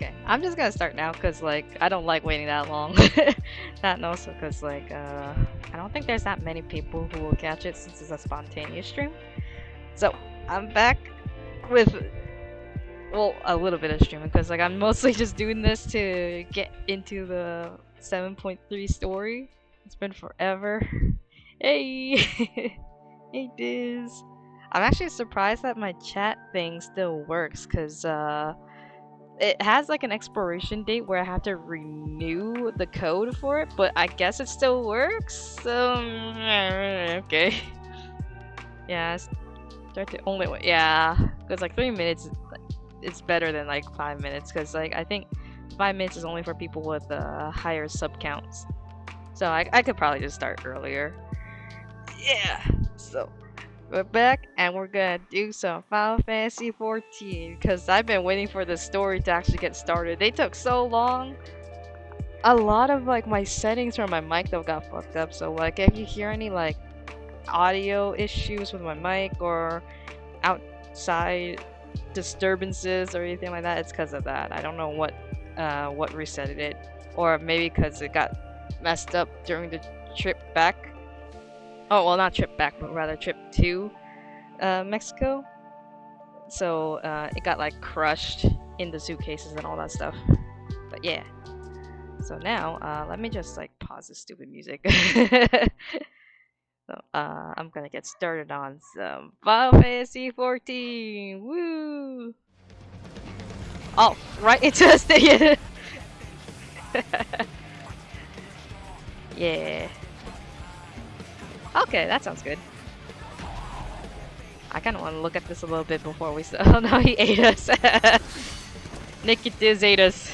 Okay, I'm just gonna start now because like I don't like waiting that long. That and also because like I don't think there's that many people who will catch it since it's a spontaneous stream. So I'm back with well a little bit of streaming because like I'm mostly just doing this to get into the 7.3 story. It's been forever. Hey, hey Diz. I'm actually surprised that my chat thing still works because it has like an expiration date where I have to renew the code for it, but I guess it still works. Okay. Yeah, start to only wait. Yeah, because like 3 minutes, it's better than like 5 minutes. Because like I think 5 minutes is only for people with higher sub counts. So I could probably just start earlier. Yeah. So we're back and we're gonna do some Final Fantasy 14 because I've been waiting for the story to actually get started. They took so long. A lot of like my settings for my mic though got fucked up. So like if you hear any like audio issues with my mic or outside disturbances or anything like that, it's because of that. I don't know what resetted it, or maybe because it got messed up during the trip back. Oh well, not trip back, but rather trip to Mexico. So it got like crushed in the suitcases and all that stuff. But yeah. So now let me just like pause this stupid music. So I'm gonna get started on some Final Fantasy 14. Woo! Oh, right into the stadium. Yeah. Okay, that sounds good. I kind of want to look at this a little bit before we start. Oh no, he ate us. Nicky Diz ate us.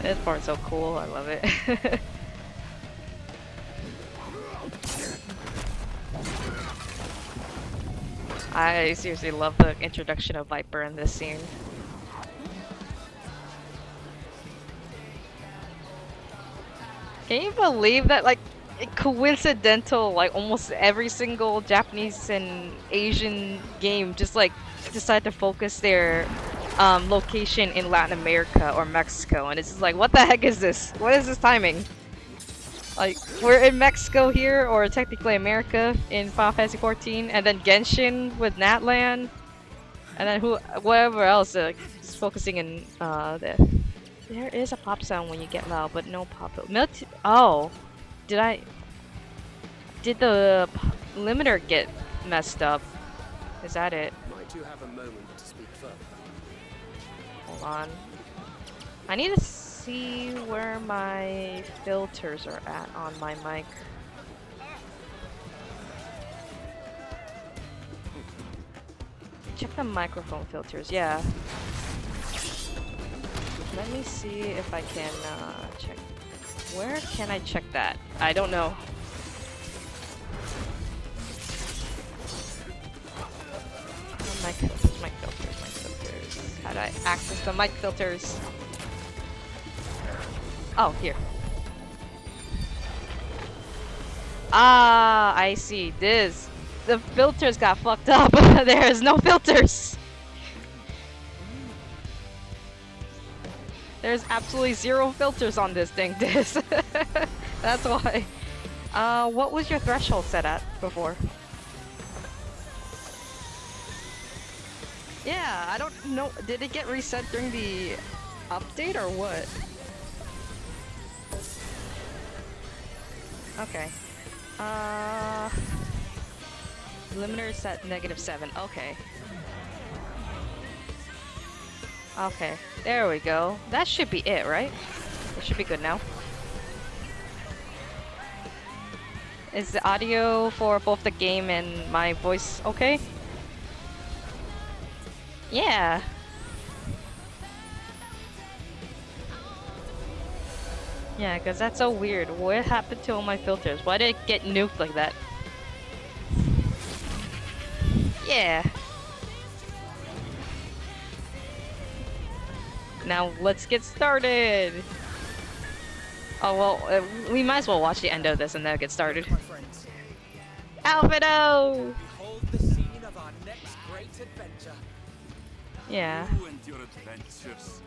This part's so cool. I love it. I seriously love the introduction of Viper in this scene. Can you believe that, like, coincidental, like, almost every single Japanese and Asian game just, like, decide to focus their location in Latin America or Mexico, and it's just like, what the heck is this? What is this timing? Like, we're in Mexico here, or technically America in Final Fantasy 14, and then Genshin with Natlan, and then whatever else, just focusing in there is a pop sound when you get loud, but no pop. Oh, did the limiter get messed up? Is that it? Might you have a moment to speak further? Hold on. I need to see where my filters are at on my mic. Check the microphone filters, yeah. Let me see if I can check. Where can I check that? I don't know. Mic filters. How do I access the mic filters? Oh, here. Ah, I see. The filters got fucked up. There's no filters. There's absolutely zero filters on this thing, Diz. That's why. What was your threshold set at before? Yeah, I don't know. Did it get reset during the update or what? Okay. Limiter is set -7. Okay. Okay. There we go. That should be it, right? It should be good now. Is the audio for both the game and my voice okay? Yeah. Yeah, because that's so weird. What happened to all my filters? Why did it get nuked like that? Yeah. Now let's get started. Oh well, we might as well watch the end of this and then get started. Alfredo! Behold the scene of our next great adventure. Yeah. You and your adventures.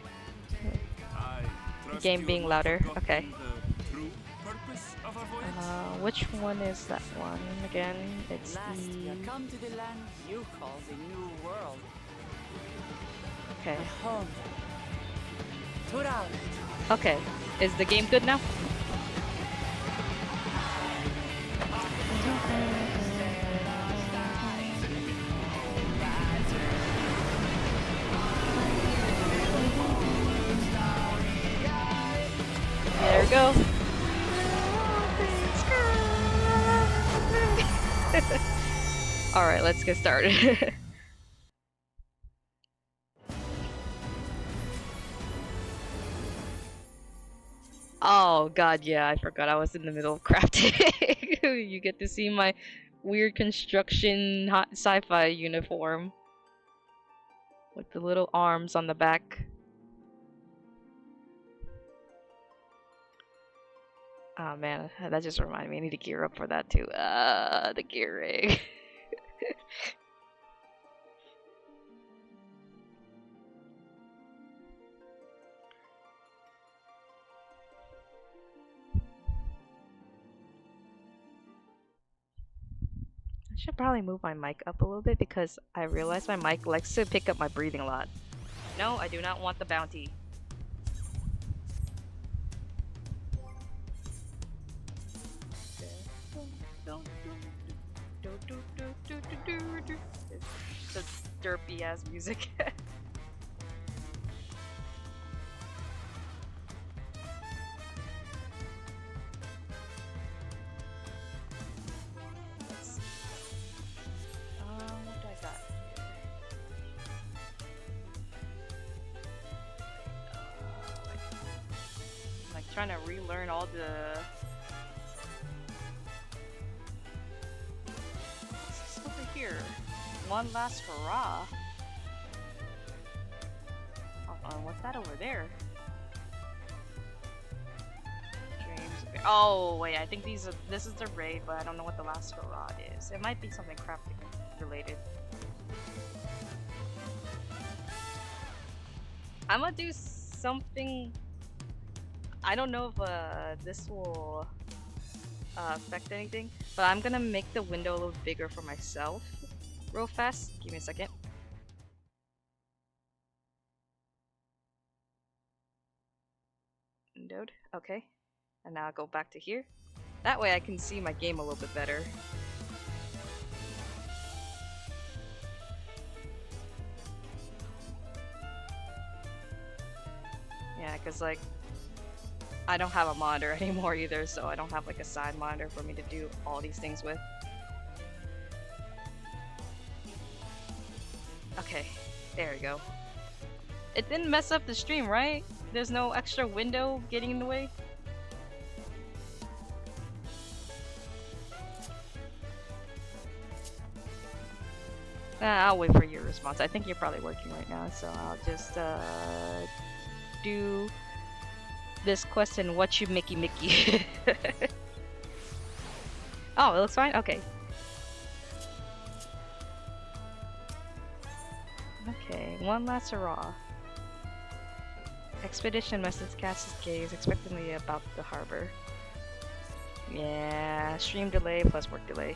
I trust Game you being have not louder. forgotten Okay. the true purpose of our voyage. Which one is that one again? It's Last, you the... come to the land you call the New World. Okay. My home. Tural. Okay. Is the game good now? There we go. Alright, let's get started. Oh god, yeah, I forgot I was in the middle of crafting. You get to see my weird construction hot sci-fi uniform with the little arms on the back. Oh man, that just reminded me I need to gear up for that too. The gear rig. I should probably move my mic up a little bit because I realize my mic likes to pick up my breathing a lot. No, I do not want the bounty. It's the derpy ass music. Let's see. What do I got? I'm like trying to relearn all the... What's this over here? One last hurrah. What's that over there? Dreams. Oh wait, I think this is the raid, but I don't know what the last hurrah is. It might be something crafting related. I'm gonna do something. I don't know if this will affect anything, but I'm gonna make the window a little bigger for myself real fast. Give me a second. Windowed. Okay. And now I'll go back to here. That way I can see my game a little bit better. Yeah, because like I don't have a monitor anymore either, so I don't have like a side monitor for me to do all these things with. Okay, there we go. It didn't mess up the stream, right? There's no extra window getting in the way? I'll wait for your response. I think you're probably working right now, so I'll just do this question. What you Mickey Mickey? Oh, it looks fine? Okay. Okay, one last hurrah. Expedition must cast its gaze expectantly about the harbor. Yeah, stream delay plus work delay.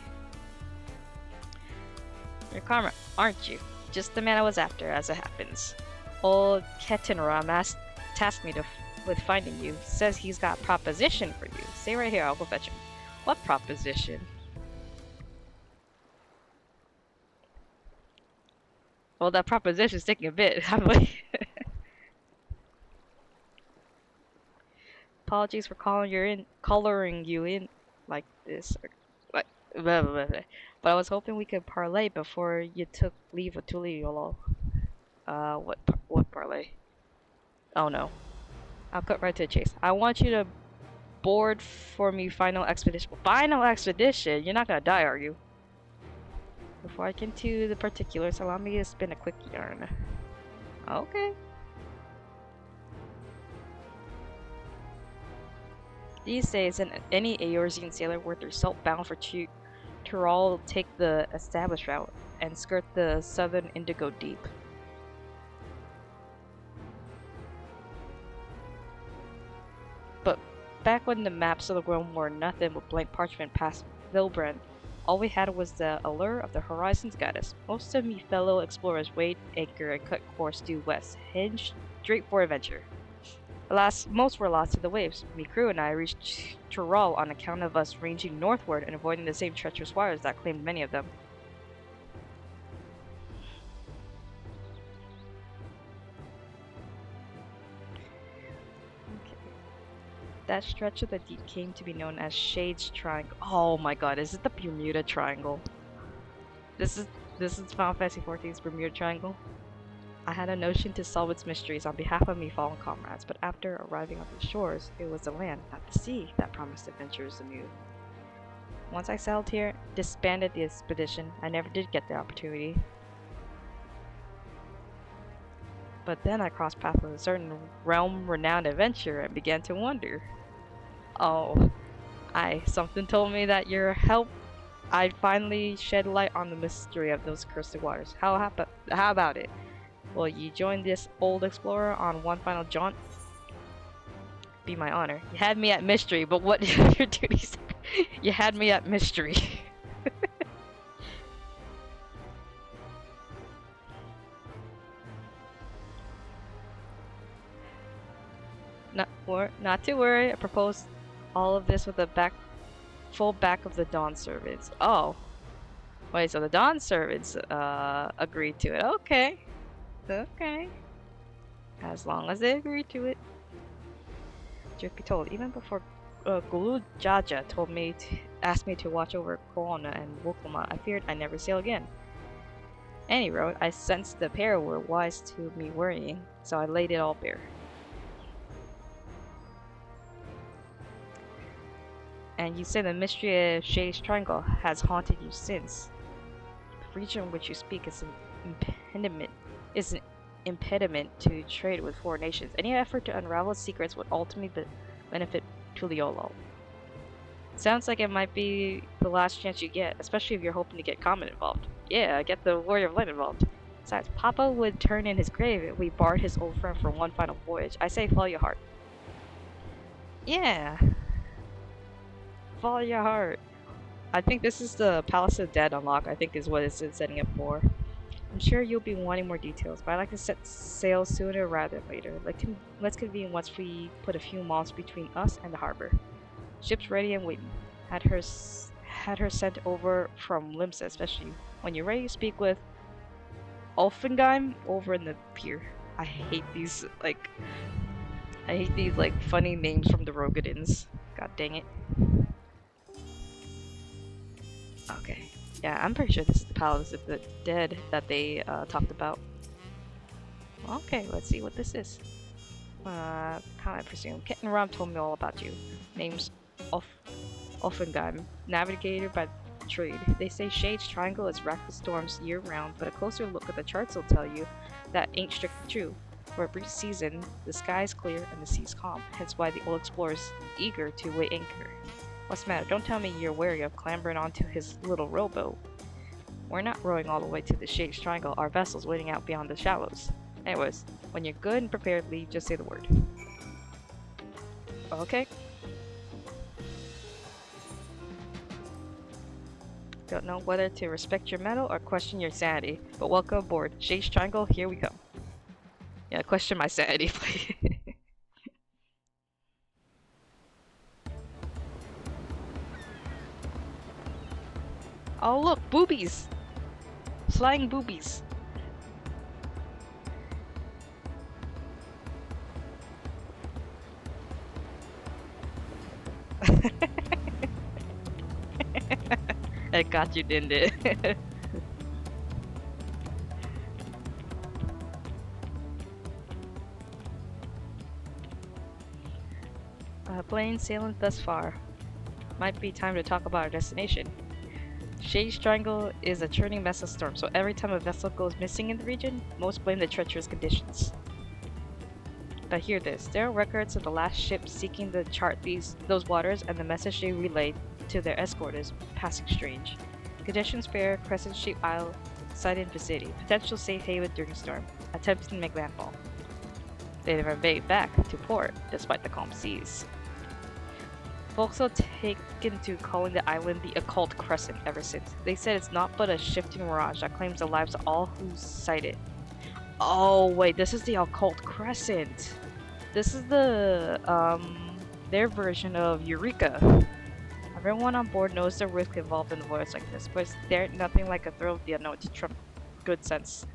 You're karma, aren't you? Just the man I was after, as it happens. Old Ketenra tasked me with finding you. Says he's got a proposition for you. Stay right here, I'll go fetch him. What proposition? Well, that proposition's taking a bit. I'm like... Apologies for coloring you in like this. Like, blah, blah, blah. But I was hoping we could parlay before you took leave of Tuliolo. What parlay? Oh no. I'll cut right to the chase. I want you to board for me final expedition. Final expedition? You're not gonna die, are you? Before I get into the particulars, allow me to spin a quick yarn. Okay. These days, any Eorzean sailor worth their salt bound for Tyrol take the established route and skirt the southern Indigo Deep. back when the maps of the world were nothing but blank parchment past Vilbrand. All we had was the allure of the horizons goddess. Most of me fellow explorers weighed anchor and cut course due west, hinged straight for adventure. Alas, most were lost to the waves. Me crew and I reached Tyrol on account of us ranging northward and avoiding the same treacherous waters that claimed many of them. That stretch of the deep came to be known as Shade's Triangle. Oh my god, is it the Bermuda Triangle? This is Final Fantasy XIV's Bermuda Triangle. I had a notion to solve its mysteries on behalf of me fallen comrades, but after arriving on the shores, it was the land, not the sea, that promised adventures anew. Once I sailed here, disbanded the expedition. I never did get the opportunity. But then I crossed paths with a certain realm-renowned adventurer and began to wonder. Oh, something told me that your help, I'd finally shed light on the mystery of those cursed waters. How about it? Will you join this old explorer on one final jaunt? Be my honor. You had me at mystery, but what are your duties? You had me at mystery. Not to worry. I proposed all of this with the full back of the Dawn servants. Oh, wait. So the Dawn servants agreed to it. Okay, okay. As long as they agreed to it. Truth be told, even before Gulu Jaja asked me to watch over Corona and Wokoma, I feared I'd never sail again. Any road, I sensed the pair were wise to me worrying, so I laid it all bare. And you say the mystery of Shade's Triangle has haunted you since. The region which you speak is an impediment to trade with foreign nations. Any effort to unravel its secrets would ultimately benefit Tuliolo. Sounds like it might be the last chance you get, especially if you're hoping to get Comet involved. Yeah, get the Warrior of Light involved. Besides, Papa would turn in his grave if we barred his old friend for one final voyage. I say follow your heart. Yeah. Follow your heart. I think this is the Palace of the Dead unlock, I think is what it's setting up for. I'm sure you'll be wanting more details, but I'd like to set sail sooner rather than later. Let's convene once we put a few months between us and the harbor. Ship's ready and waiting. Had her sent over from Limsa, especially. When you're ready to speak with Ulfengeim over in the pier. I hate these funny names from the Rogadins. God dang it. Okay. Yeah, I'm pretty sure this is the Palace of the Dead that they talked about. Okay, let's see what this is. How I presume. Kit and Rom told me all about you. Name's Offenheim, navigator by trade. They say Shade's Triangle is racked with storms year-round, but a closer look at the charts will tell you that ain't strictly true. For a brief season, the sky is clear and the sea's calm, hence why the old explorer's eager to weigh anchor. What's the matter? Don't tell me you're wary of clambering onto his little rowboat. We're not rowing all the way to the Shade's Triangle. Our vessel's waiting out beyond the shallows. Anyways, when you're good and prepared, leave, just say the word. Okay. Don't know whether to respect your mettle or question your sanity, but welcome aboard. Shade's Triangle, here we come. Yeah, question my sanity, please. Oh look, boobies! Flying boobies. It got you, didn't it? Plain sailing thus far. Might be time to talk about our destination. Shade's Triangle is a churning mess of storms, so every time a vessel goes missing in the region, most blame the treacherous conditions. But hear this, there are records of the last ship seeking to chart those waters, and the message they relayed to their escort is passing strange. Conditions fair, crescent-shaped isle, sighted in vicinity, potential safe haven during storm, attempting to make landfall. They never made back to port, despite the calm seas. Folks have taken to calling the island the Occult Crescent ever since. They said it's not but a shifting mirage that claims the lives of all who sight it. Oh wait, this is the Occult Crescent. This is their version of Eureka. Everyone on board knows the risk involved in a voyage like this, but there's nothing like a thrill of the unknown to trump good sense.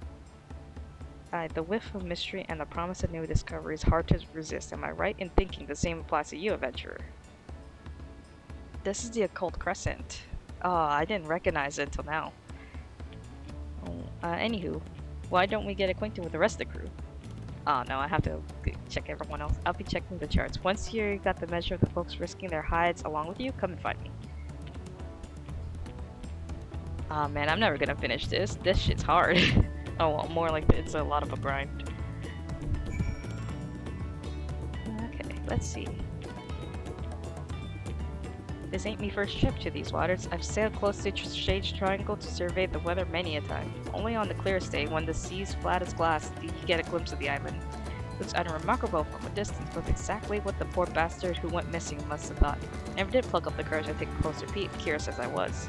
The whiff of mystery and the promise of new discovery is hard to resist. Am I right in thinking the same applies to you, adventurer? This is the Occult Crescent. Oh, I didn't recognize it until now. Anywho, why don't we get acquainted with the rest of the crew? Oh no, I have to check everyone else. I'll be checking the charts. Once you got the measure of the folks risking their hides along with you, come and find me. Oh man, I'm never gonna finish this. This shit's hard. Oh well, more like it's a lot of a grind. Okay, let's see. This ain't me first trip to these waters. I've sailed close to Shades Triangle to survey the weather many a time. Only on the clearest day, when the sea's flat as glass, do you get a glimpse of the island. Looks unremarkable from a distance, but exactly what the poor bastard who went missing must have thought. Never did pluck up the courage to take a closer peep, curious as I was.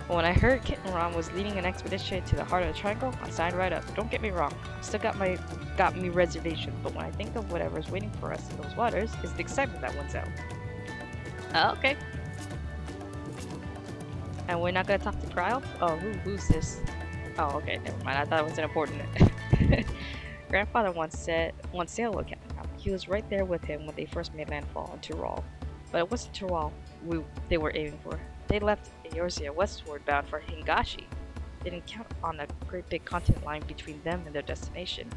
But when I heard Kitten Ron was leading an expedition to the heart of the triangle, I signed right up. Don't get me wrong, I've still got me reservations, but when I think of whatever's waiting for us in those waters, it's the excitement that wins out. Oh, okay. And we're not gonna talk to Cryo? Oh, who's this? Oh, okay, never mind. I thought it wasn't important. Grandfather once sailed with Captain Ron. He was right there with him when they first made landfall in Tyrol. But it wasn't Tyrol they were aiming for. They left Eorzea westward bound for Hingashi. They didn't count on the great big continent line between them and their destination.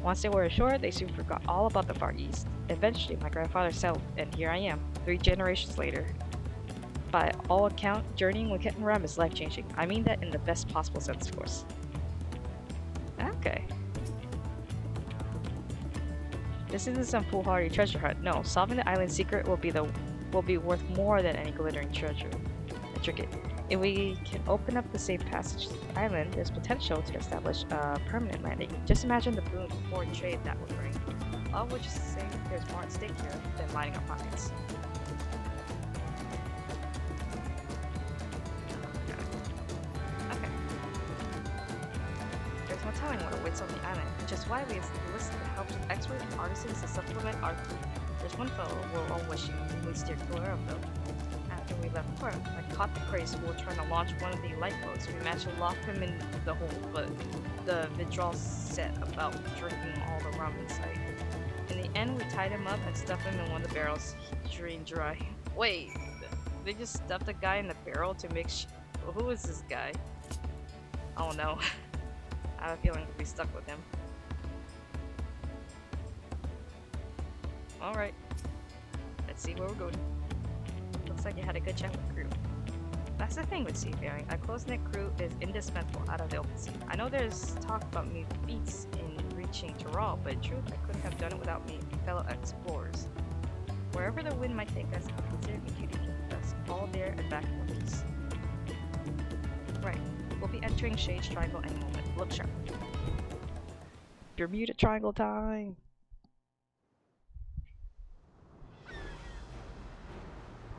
Once they were ashore, they soon forgot all about the Far East. Eventually, my grandfather settled, and here I am, 3 generations later. By all account, journeying with Captain Ram is life-changing. I mean that in the best possible sense, of course. Okay. This isn't some foolhardy treasure hunt. No, solving the island's secret will be worth more than any glittering treasure. A trinket. If we can open up the safe passage to the island, there's potential to establish a permanent landing. Just imagine the boon of foreign trade that would bring. All of which is to say there's more at stake here than lining our pockets. Okay. There's no telling what awaits on the island, which is why we enlisted the help of experts and artisans to supplement our crew. There's one fellow we're all wishing we steered clear of though. After we left port, I caught the craze who were trying to launch one of the lifeboats. We managed to lock him in the hold, but the withdrawal set about drinking all the rum in sight. In the end, we tied him up and stuffed him in one of the barrels. He drained dry. Wait, they just stuffed a guy in the barrel to make who is this guy? Oh no. I have a feeling we'll be stuck with him. Alright. Let's see where we're going. Looks like you had a good chat with the crew. That's the thing with seafaring. A close-knit crew is indispensable out of the open sea. I know there's talk about me feats in reaching Tyrol, but in truth, I couldn't have done it without me fellow explorers. Wherever the wind might take us, I consider me duty to keep us all there and back in one piece. Right. We'll be entering Shades Triangle any moment. Look sharp. Bermuda Triangle time!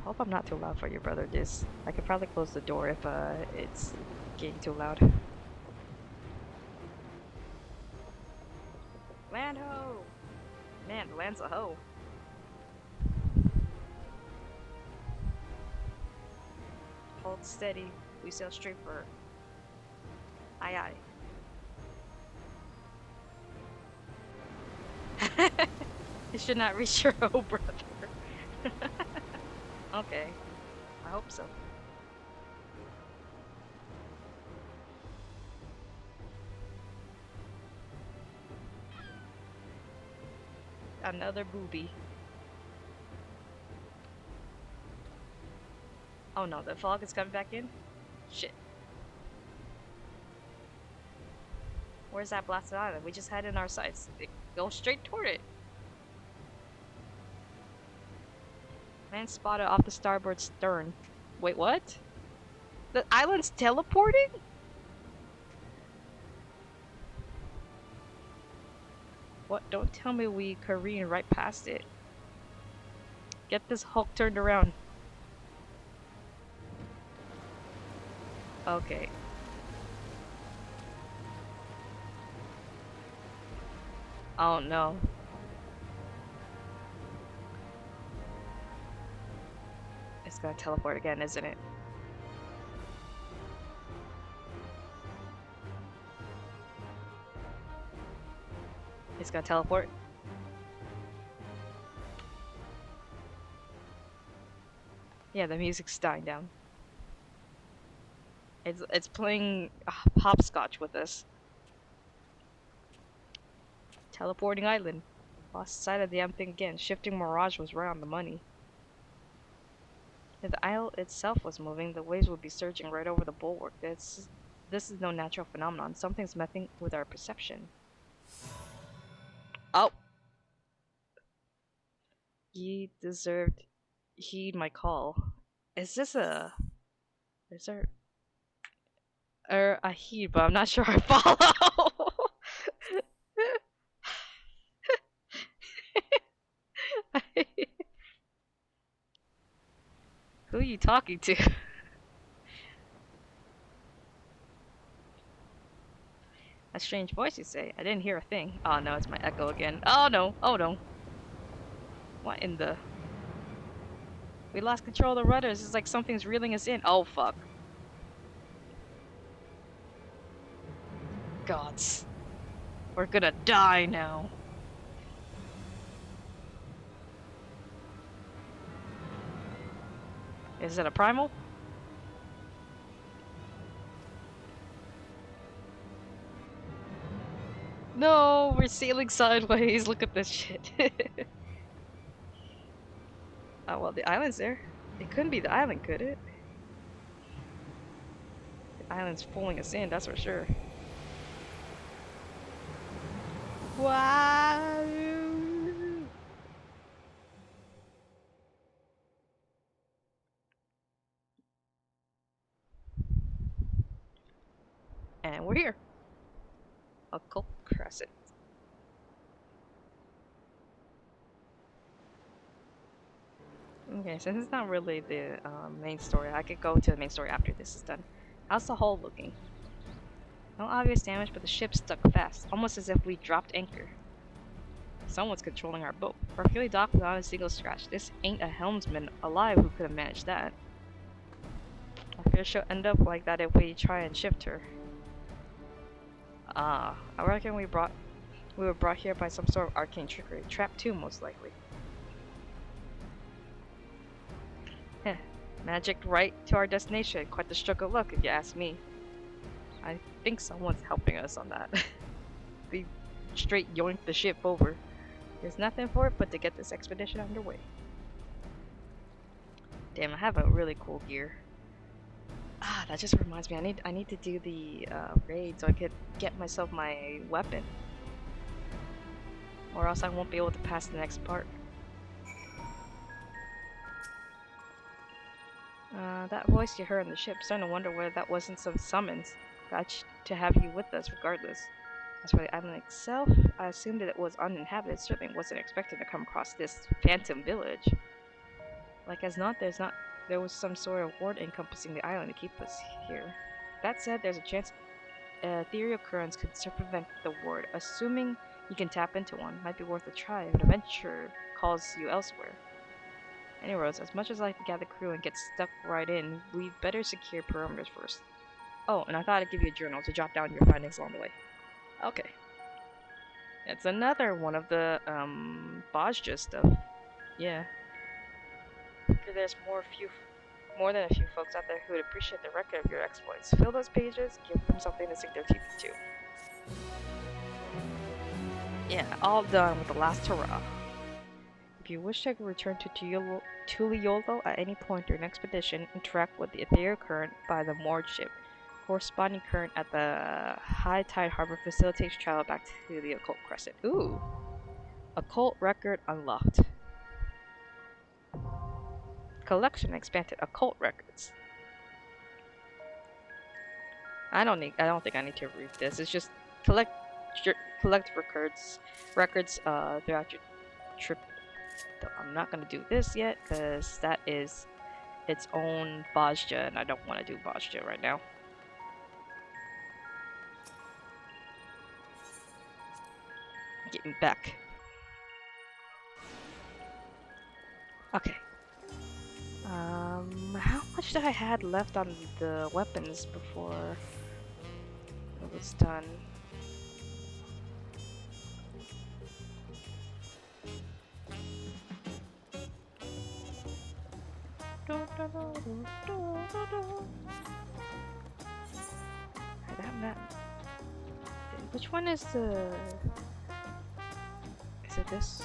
Hope I'm not too loud for your brother, Diz. I could probably close the door if it's getting too loud. Land ho! Man, the land's a hoe. Hold steady. We sail straight for her. Aye aye. You should not reach your hoe, brother. Okay. I hope so. Another booby. Oh no, the fog is coming back in? Shit. Where's that blasted island? We just had in our sights. Go straight toward it. Man spotted off the starboard stern. Wait, what? The island's teleporting? What? Don't tell me we careened right past it. Get this Hulk turned around. Okay. Oh no. It's gonna teleport again, isn't it? It's gonna teleport. Yeah, the music's dying down. It's playing hopscotch with us. Teleporting island. Lost sight of the damn thing again. Shifting mirage was right on the money. If the isle itself was moving, the waves would be surging right over the bulwark. This is no natural phenomenon. Something's messing with our perception. Oh! Ye deserved heed my call. Is this a... Is there... a heed, but I'm not sure I follow. Who are you talking to? A strange voice, you say? I didn't hear a thing. Oh no, it's my echo again. Oh no! Oh no! What in the... We lost control of the rudders. It's like something's reeling us in. Oh fuck. Gods. We're gonna die now. Is it a primal? No, we're sailing sideways. Look at this shit. Oh well, the island's there. It couldn't be the island, could it? The island's pulling us in, that's for sure. Wow! And we're here. Occult Crescent. Okay, since it's not really the main story, I could go to the main story after this is done. How's the hull looking? No obvious damage, but the ship stuck fast, almost as if we dropped anchor. Someone's controlling our boat, perfectly docked without a single scratch. This ain't a helmsman alive who could have managed that. I fear she'll end up like that if we try and shift her. I reckon we were brought here by some sort of arcane trickery. Trapped too, most likely. Heh, magic right to our destination. Quite the stroke of luck, if you ask me. I think someone's helping us on that. They straight yoinked the ship over. There's nothing for it but to get this expedition underway. Damn, I have a really cool gear. Ah, that just reminds me. I need to do the raid so I could get myself my weapon, or else I won't be able to pass the next part. That voice you heard in the ship. Starting to wonder whether that wasn't some summons. Got to have you with us, regardless. As for the island itself, I assumed that it was uninhabited. Certainly wasn't expecting to come across this phantom village. Like as not, there was some sort of ward encompassing the island to keep us here. That said, there's a chance ethereal currents could circumvent the ward. Assuming you can tap into one, might be worth a try if an adventure calls you elsewhere. Anyways, as much as I like to gather crew and get stuck right in, we'd better secure perimeters first. Oh, and I thought I'd give you a journal to jot down your findings along the way. Okay. It's another one of the, Bajja stuff. Yeah. There's more than a few folks out there who would appreciate the record of your exploits. Fill those pages, give them something to sink their teeth into. Yeah, all done with the last hurrah. If you wish to return to Tuliolo at any point during an expedition, interact with the ethereal current by the moored ship. Corresponding current at the high tide harbor facilitates travel back to the Occult Crescent. Ooh! Occult record unlocked. Collection expanded. Occult records. I don't think I need to read this. It's just collect records throughout your trip Though I'm not gonna do this yet because that is its own Bajja, and I don't want to do Bajja right now. Get me back. Okay. How much did I had left on the weapons before it was done? Which one is the... Is it this?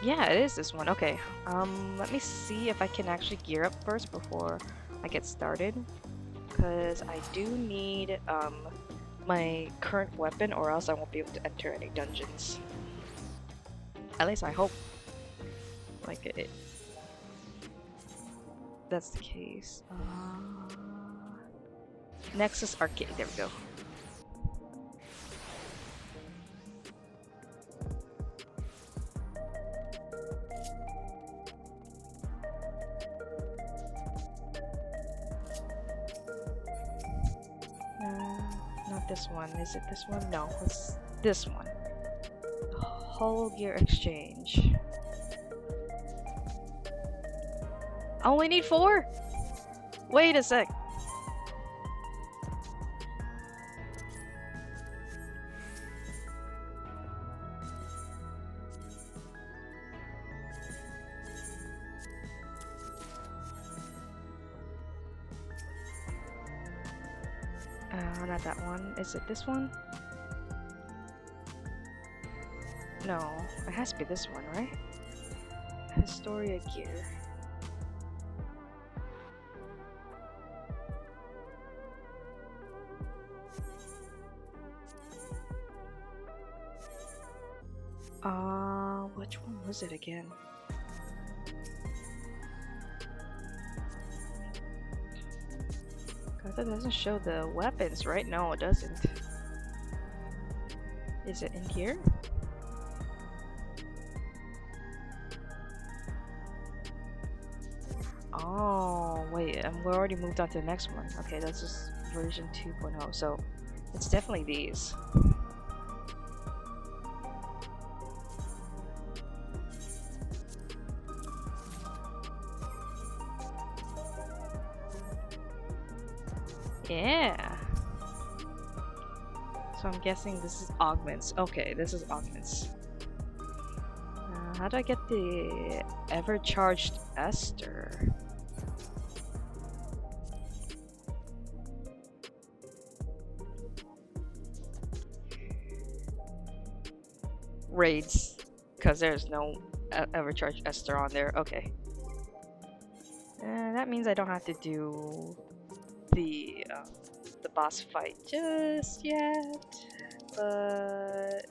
Yeah, it is this one. Okay. Let me see if I can actually gear up first before I get started. Because I do need, my current weapon or else I won't be able to enter any dungeons. At least I hope. Like it. That's the case. Nexus Arcade. There we go. Not this one. Is it this one? No, it's this one. Whole gear exchange. I only need 4? Wait a sec. Not that one. Is it this one? No, it has to be this one, right? Historia gear. Which one was it again? Cause it doesn't show the weapons, right? No, it doesn't. Is it in here? Oh, wait, we already moved on to the next one. Okay, that's just version 2.0, so it's definitely these. Yeah. So I'm guessing this is augments. Okay, this is augments. How do I get the ever-charged Esther? Raids, because there's no ever-charged Esther on there. Okay. That means I don't have to do the boss fight just yet, but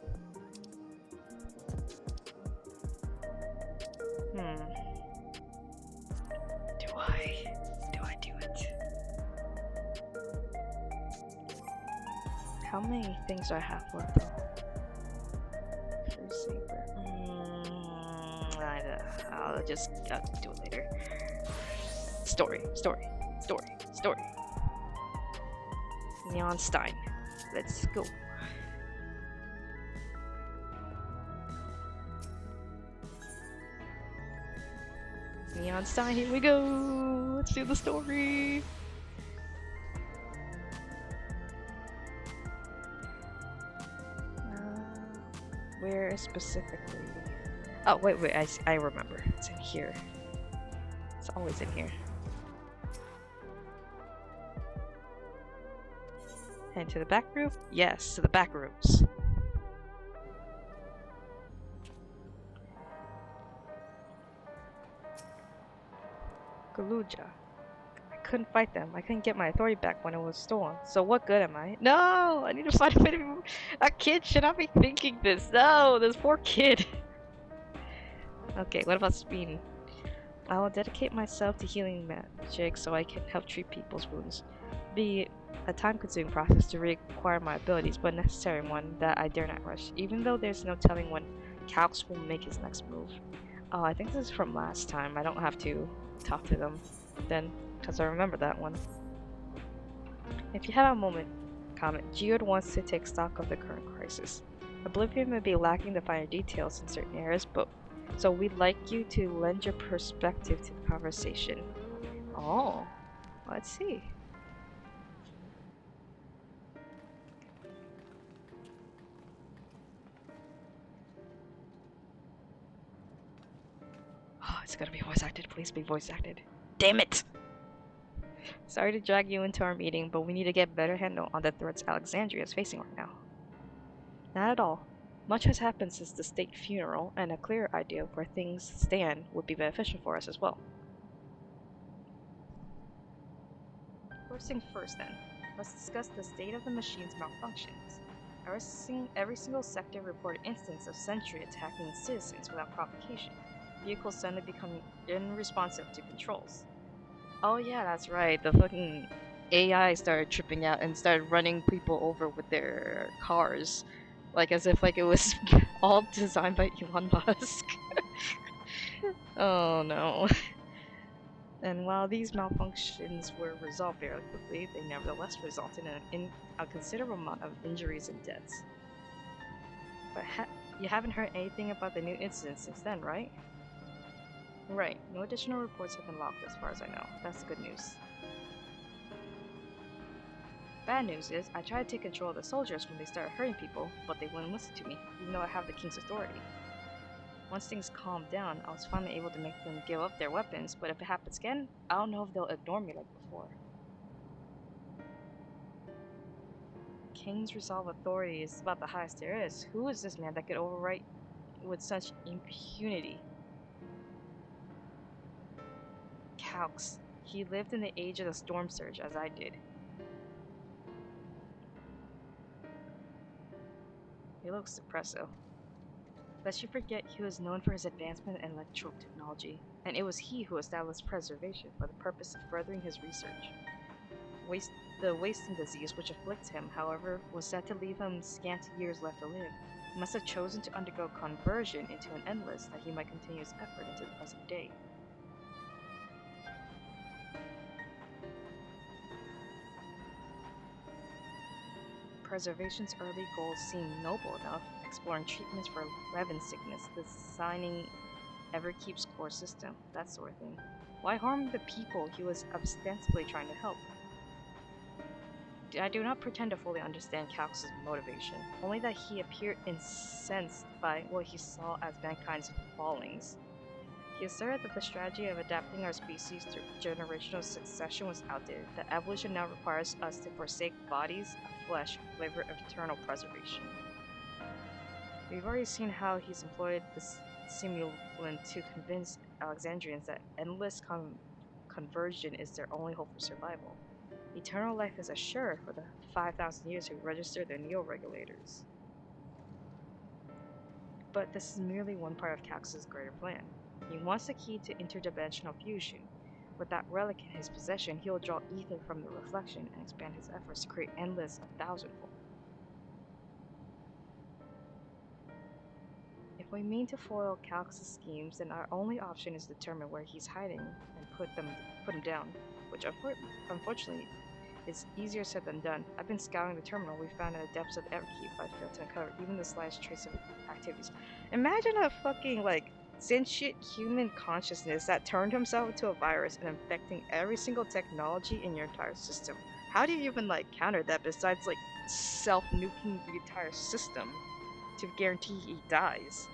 do I do it? How many things do I have left though? I'll just do it later. Story. Neon Stein. Let's go. Neon Stein, here we go. Let's do the story. Where specifically? Oh, wait, I remember. It's in here. It's always in here. And to the back room? Yes, to the back rooms. Galuja. I couldn't fight them. I couldn't get my authority back when it was stolen. So what good am I? No! I need to find a kid should not be thinking this. No! This poor kid. Okay, what about Spin? I will dedicate myself to healing magic so I can help treat people's wounds. Be a time-consuming process to reacquire my abilities, but a necessary one that I dare not rush, even though there's no telling when Calx will make his next move. Oh, I think this is from last time. I don't have to talk to them then, because I remember that one. If you have a moment, comment. Geode wants to take stock of the current crisis. Oblivion may be lacking the finer details in certain areas, but so we'd like you to lend your perspective to the conversation. Oh, let's see. Oh, it's gotta be voice acted. Please be voice acted. Damn it! Sorry to drag you into our meeting, but we need to get a better handle on the threats Alexandria is facing right now. Not at all. Much has happened since the state funeral, and a clearer idea of where things stand would be beneficial for us as well. First things first then, let's discuss the state of the machine's malfunctions. Every single sector reported instances of Sentry attacking citizens without provocation. Vehicles suddenly becoming unresponsive to controls. Oh yeah, that's right. The fucking AI started tripping out and started running people over with their cars. Like as if like it was all designed by Elon Musk. Oh no. And while these malfunctions were resolved very quickly, they nevertheless resulted in a considerable amount of injuries and deaths. But you haven't heard anything about the new incident since then, right? Right, no additional reports have been logged as far as I know. That's good news. Bad news is, I tried to take control of the soldiers when they started hurting people, but they wouldn't listen to me, even though I have the king's authority. Once things calmed down, I was finally able to make them give up their weapons, but if it happens again, I don't know if they'll ignore me like before. King's resolve authority is about the highest there is. Who is this man that could overwrite with such impunity? Calx. He lived in the age of the storm surge as I did. He looks depressive. Lest you forget, he was known for his advancement in electro technology, and it was he who established preservation for the purpose of furthering his research. The wasting disease which afflicts him, however, was said to leave him scanty years left to live. He must have chosen to undergo conversion into an endless that he might continue his effort into the present day. Preservation's early goals seemed noble enough, exploring treatments for Levin sickness, designing ever-keep score system, that sort of thing. Why harm the people he was ostensibly trying to help? I do not pretend to fully understand Calx's motivation, only that he appeared incensed by what he saw as mankind's fallings. He asserted that the strategy of adapting our species through generational succession was outdated, that evolution now requires us to forsake bodies of flesh in favor of eternal preservation. We've already seen how he's employed this simulant to convince Alexandrians that endless conversion is their only hope for survival. Eternal life is assured for the 5,000 years who registered their neo-regulators. But this is merely one part of Calx's greater plan. He wants the key to interdimensional fusion. With that relic in his possession, he will draw ether from the reflection and expand his efforts to create endless a thousandfold. If we mean to foil Calx's schemes, then our only option is to determine where he's hiding and put him down, which unfortunately is easier said than done. I've been scouring the terminal we found in the depths of the Everkeep. I failed to uncover even the slightest trace of activities. Imagine a fucking, like, sentient human consciousness that turned himself into a virus and infecting every single technology in your entire system. How do you even, like, counter that besides, like, self-nuking the entire system to guarantee he dies?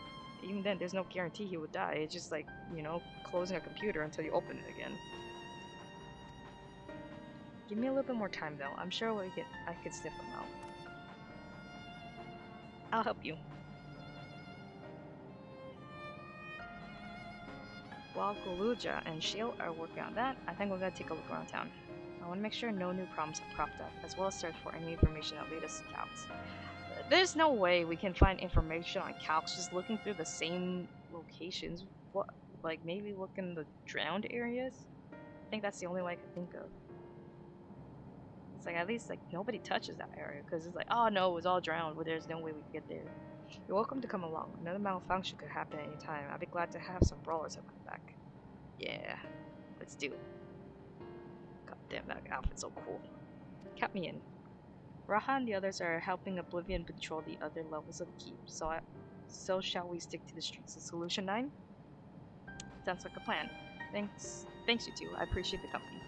Even then, there's no guarantee he would die. It's just like, you know, closing a computer until you open it again. Give me a little bit more time, though. I'm sure I could sniff them out. I'll help you. While Guluja and Shield are working on that, I think we're gonna take a look around town. I want to make sure no new problems have cropped up, as well as search for any information that lead us to Calx. There's no way we can find information on Calx just looking through the same locations. What, like maybe look in the drowned areas? I think that's the only way I can think of. It's like at least like nobody touches that area because it's like, oh no, it was all drowned, but there's no way we can get there. You're welcome to come along. Another malfunction could happen at any time. I'd be glad to have some brawlers at my back. Yeah, let's do it. God damn, that outfit's so cool. Count me in. Raha and the others are helping Oblivion patrol the other levels of the keep, so shall we stick to the streets of Solution 9? Sounds like a plan. Thanks you two. I appreciate the company.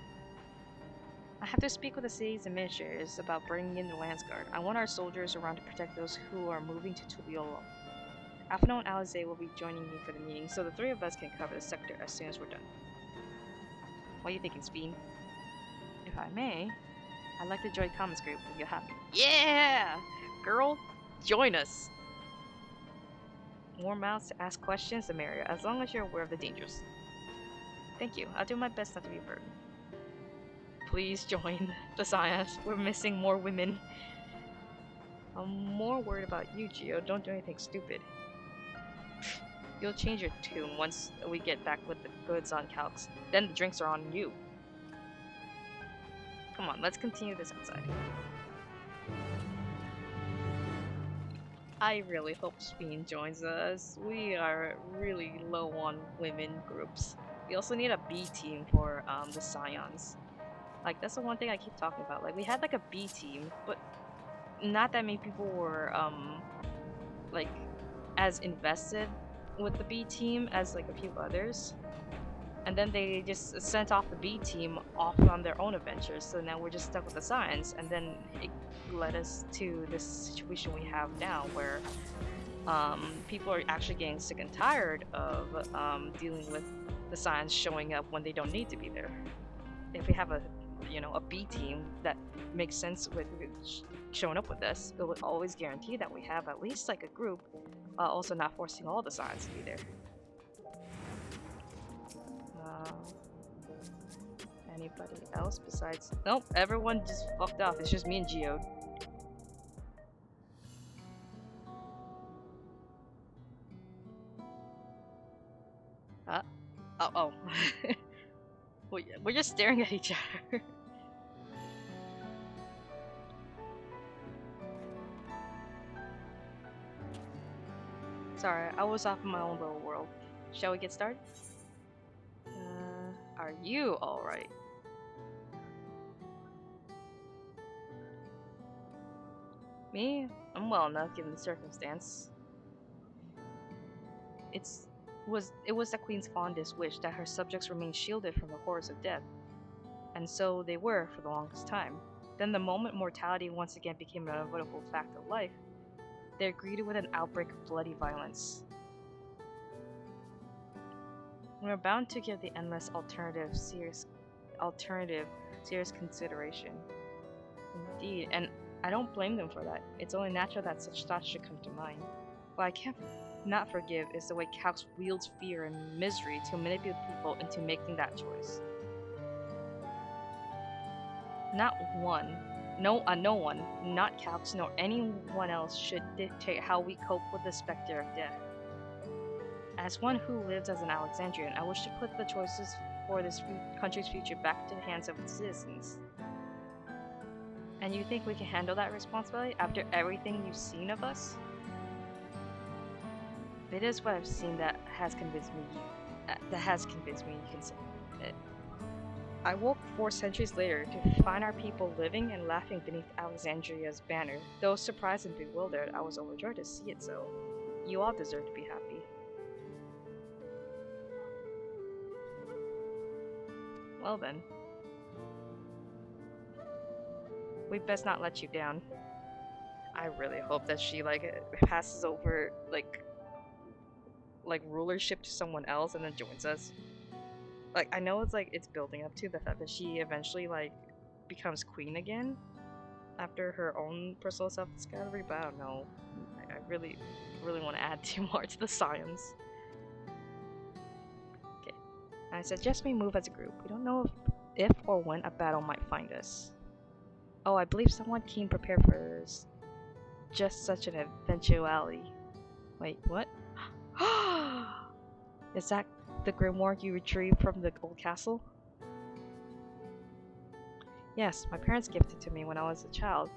I have to speak with the city's administrators about bringing in the Lance Guard. I want our soldiers around to protect those who are moving to Tuliolo. Afino and Alize will be joining me for the meeting, so the three of us can cover the sector as soon as we're done. What are you thinking, Speen? If I may, I'd like to join Commons Group if you're happy. Yeah! Girl, join us! More mouths to ask questions, the merrier, as long as you're aware of the dangers. Thank you. I'll do my best not to be a burden. Please join the Science. We're missing more women. I'm more worried about you, Geo. Don't do anything stupid. You'll change your tune once we get back with the goods on Calx. Then the drinks are on you. Come on, let's continue this outside. I really hope Speen joins us. We are really low on women groups. We also need a B team for the Scions. Like, that's the one thing I keep talking about. Like, we had like a B team, but not that many people were like as invested with the B team as like a few others. And then they just sent off the B team off on their own adventures, so now we're just stuck with the Science, and then it led us to this situation we have now where people are actually getting sick and tired of dealing with the Science showing up when they don't need to be there. If we have a B team that makes sense with showing up with us, it would always guarantee that we have at least like a group, also not forcing all the Science to be there. Anybody else besides... Nope, everyone just fucked off. It's just me and Geode. Oh. We're just staring at each other. Sorry, I was off in my own little world. Shall we get started? Are you alright? Me? I'm well enough given the circumstance. It was the Queen's fondest wish that her subjects remain shielded from the horrors of death. And so they were for the longest time. Then the moment mortality once again became an inevitable fact of life, they were greeted with an outbreak of bloody violence. We are bound to give the endless alternative serious consideration. Indeed, and I don't blame them for that. It's only natural that such thoughts should come to mind. What I can't not forgive is the way Calx wields fear and misery to manipulate people into making that choice. No one, not Calx nor anyone else, should dictate how we cope with the specter of death. As one who lives as an Alexandrian, I wish to put the choices for this country's future back into the hands of its citizens. And you think we can handle that responsibility after everything you've seen of us? It is what I've seen that has convinced me. You can say it. I woke 4 centuries later to find our people living and laughing beneath Alexandria's banner. Though surprised and bewildered, I was overjoyed to see it so. You all deserve to be happy. Well then. We best not let you down. I really hope that she passes over like rulership to someone else and then joins us. Like, I know it's building up to the fact that she eventually becomes queen again after her own personal self-discovery, but I don't know. I really want to add 2 more to the Scions. Okay. I suggest we move as a group. We don't know if or when a battle might find us. Oh, I believe someone came prepared for just such an eventuality. Wait, what? Is that the grimoire you retrieved from the old castle? Yes, my parents gifted it to me when I was a child.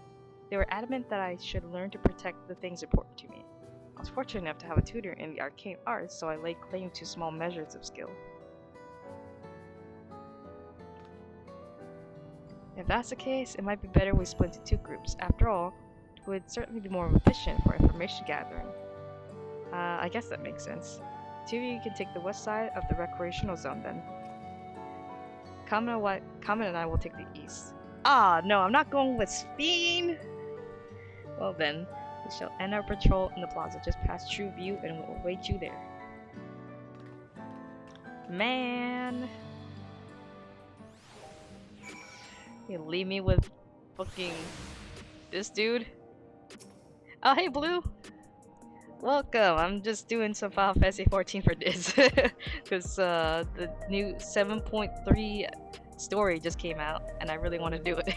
They were adamant that I should learn to protect the things important to me. I was fortunate enough to have a tutor in the arcane arts, so I laid claim to small measures of skill. If that's the case, it might be better we split into 2 groups. After all, it would certainly be more efficient for information gathering. I guess that makes sense. 2 of you can take the west side of the recreational zone then. Kamen and I will take the east. Ah, no, I'm not going with Speen! Well then, we shall end our patrol in the plaza just past True View and we'll await you there. Man! You leave me with fucking this dude? Oh, hey, Blue! Welcome! I'm just doing some Final Fantasy XIV for this. Because the new 7.3 story just came out, and I really want to do it.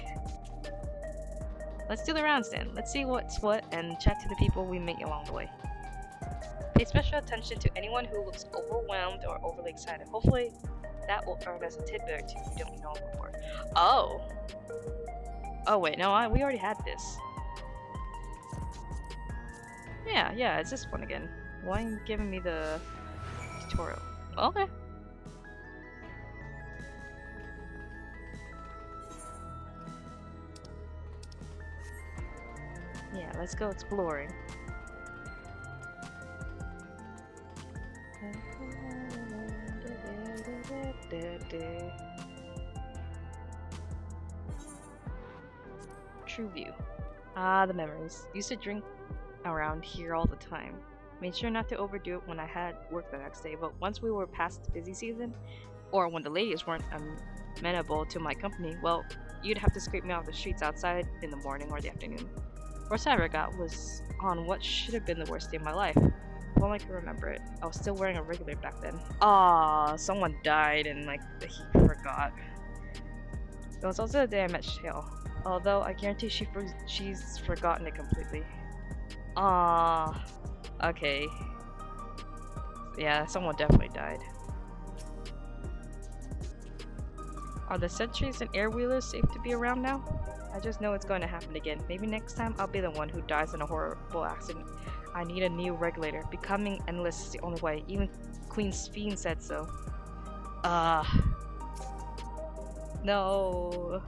Let's do the rounds then. Let's see what's what, and chat to the people we meet along the way. Pay special attention to anyone who looks overwhelmed or overly excited. Hopefully, that will earn us a tidbit or 2 we don't know before. Oh! Oh wait, no, we already had this. Yeah, it's this one again. Why are you giving me the tutorial? Okay. Yeah, let's go exploring. True View. Ah, the memories. Used to drink around here all the time. Made sure not to overdo it when I had work the next day, but once we were past the busy season, or when the ladies weren't amenable to my company, well, you'd have to scrape me off the streets outside in the morning or the afternoon. Worst I ever got was on what should have been the worst day of my life. If only I could remember it. I was still wearing a regular back then. Ah, someone died and like he forgot. It was also the day I met Shale. Although I guarantee she's forgotten it completely. Ah, okay. Yeah, someone definitely died. Are the sentries and air wheelers safe to be around now? I just know it's going to happen again. Maybe next time I'll be the one who dies in a horrible accident. I need a new regulator. Becoming endless is the only way. Even Queen Sphene said so. No.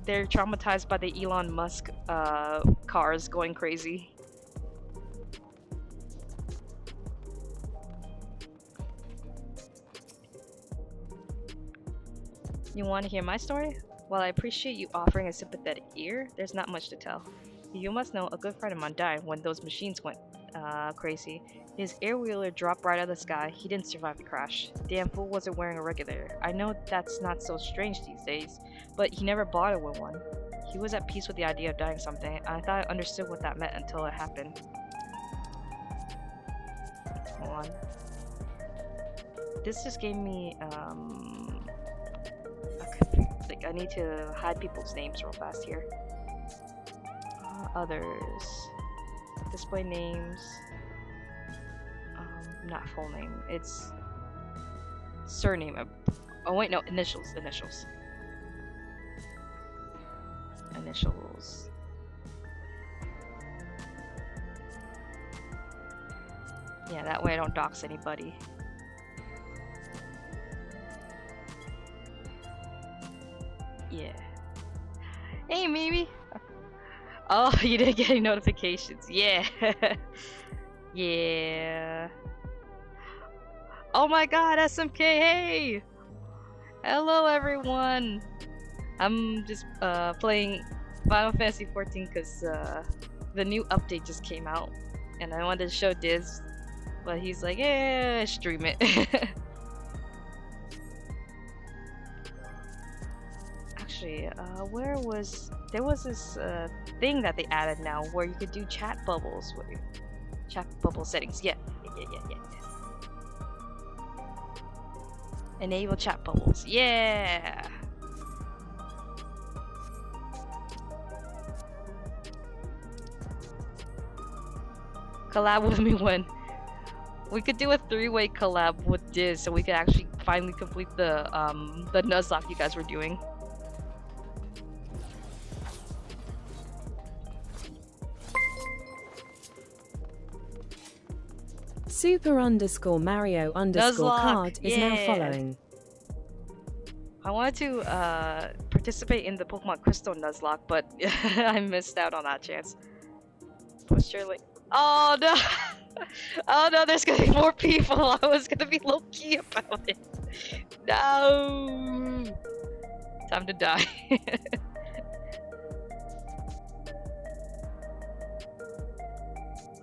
They're traumatized by the Elon Musk cars going crazy. You want to hear my story? While I appreciate you offering a sympathetic ear, there's not much to tell. You must know a good friend of mine died when those machines went crazy. His air-wheeler dropped right out of the sky. He didn't survive the crash. Damn fool wasn't wearing a regulator. I know that's not so strange these days, but he never bothered with one. He was at peace with the idea of dying something, and I thought I understood what that meant until it happened. Hold on. This just gave me, like, I need to hide people's names real fast here. Others. Display names. Not full name. It's surname. Oh wait, no, initials. Initials. Yeah, that way I don't dox anybody. Yeah. Hey, Mimi! Oh, you didn't get any notifications. Yeah. Yeah. Oh my god, SMK, hey! Hello, everyone! I'm just playing Final Fantasy XIV because the new update just came out. And I wanted to show Diz, but he's like, yeah, stream it. Actually, there was this thing that they added now where you could do chat bubbles with your chat bubble settings. Yeah. Enable chat bubbles. Yeah. Collab with me when we could do a 3-way collab with Diz, so we could actually finally complete the Nuzlocke you guys were doing. Super_Mario_card is now yeah. following. I wanted to participate in the Pokemon Crystal Nuzlocke, but I missed out on that chance. But surely. Oh no! Oh no, there's gonna be more people. I was gonna be low key about it. No! Time to die.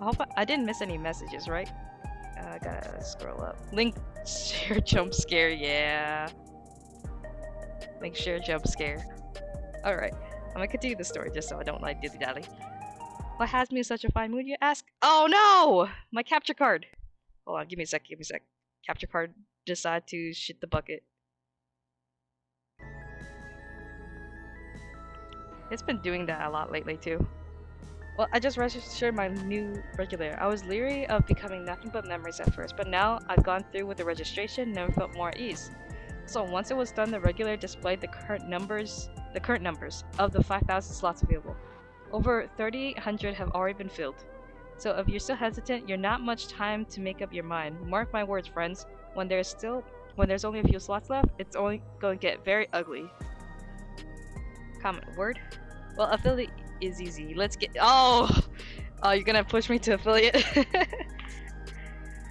I hope I didn't miss any messages, right? I gotta scroll up. Link share jump scare, yeah. Link share jump scare. Alright, I'm gonna continue the story just so I don't like dilly dally. What has me in such a fine mood, you ask? Oh no! My capture card! Hold on, give me a sec, give me a sec. Capture card decide to shit the bucket. It's been doing that a lot lately too. Well, I just registered my new regular. I was leery of becoming nothing but memories at first, but now I've gone through with the registration, never felt more at ease. So once it was done, the regular displayed the current numbers of the 5,000 slots available. Over 3,800 have already been filled. So if you're still hesitant, you're not much time to make up your mind. Mark my words, friends. When there's only a few slots left, it's only going to get very ugly. Comment word. Well, affiliate is easy. Let's get. Oh, you're gonna push me to affiliate.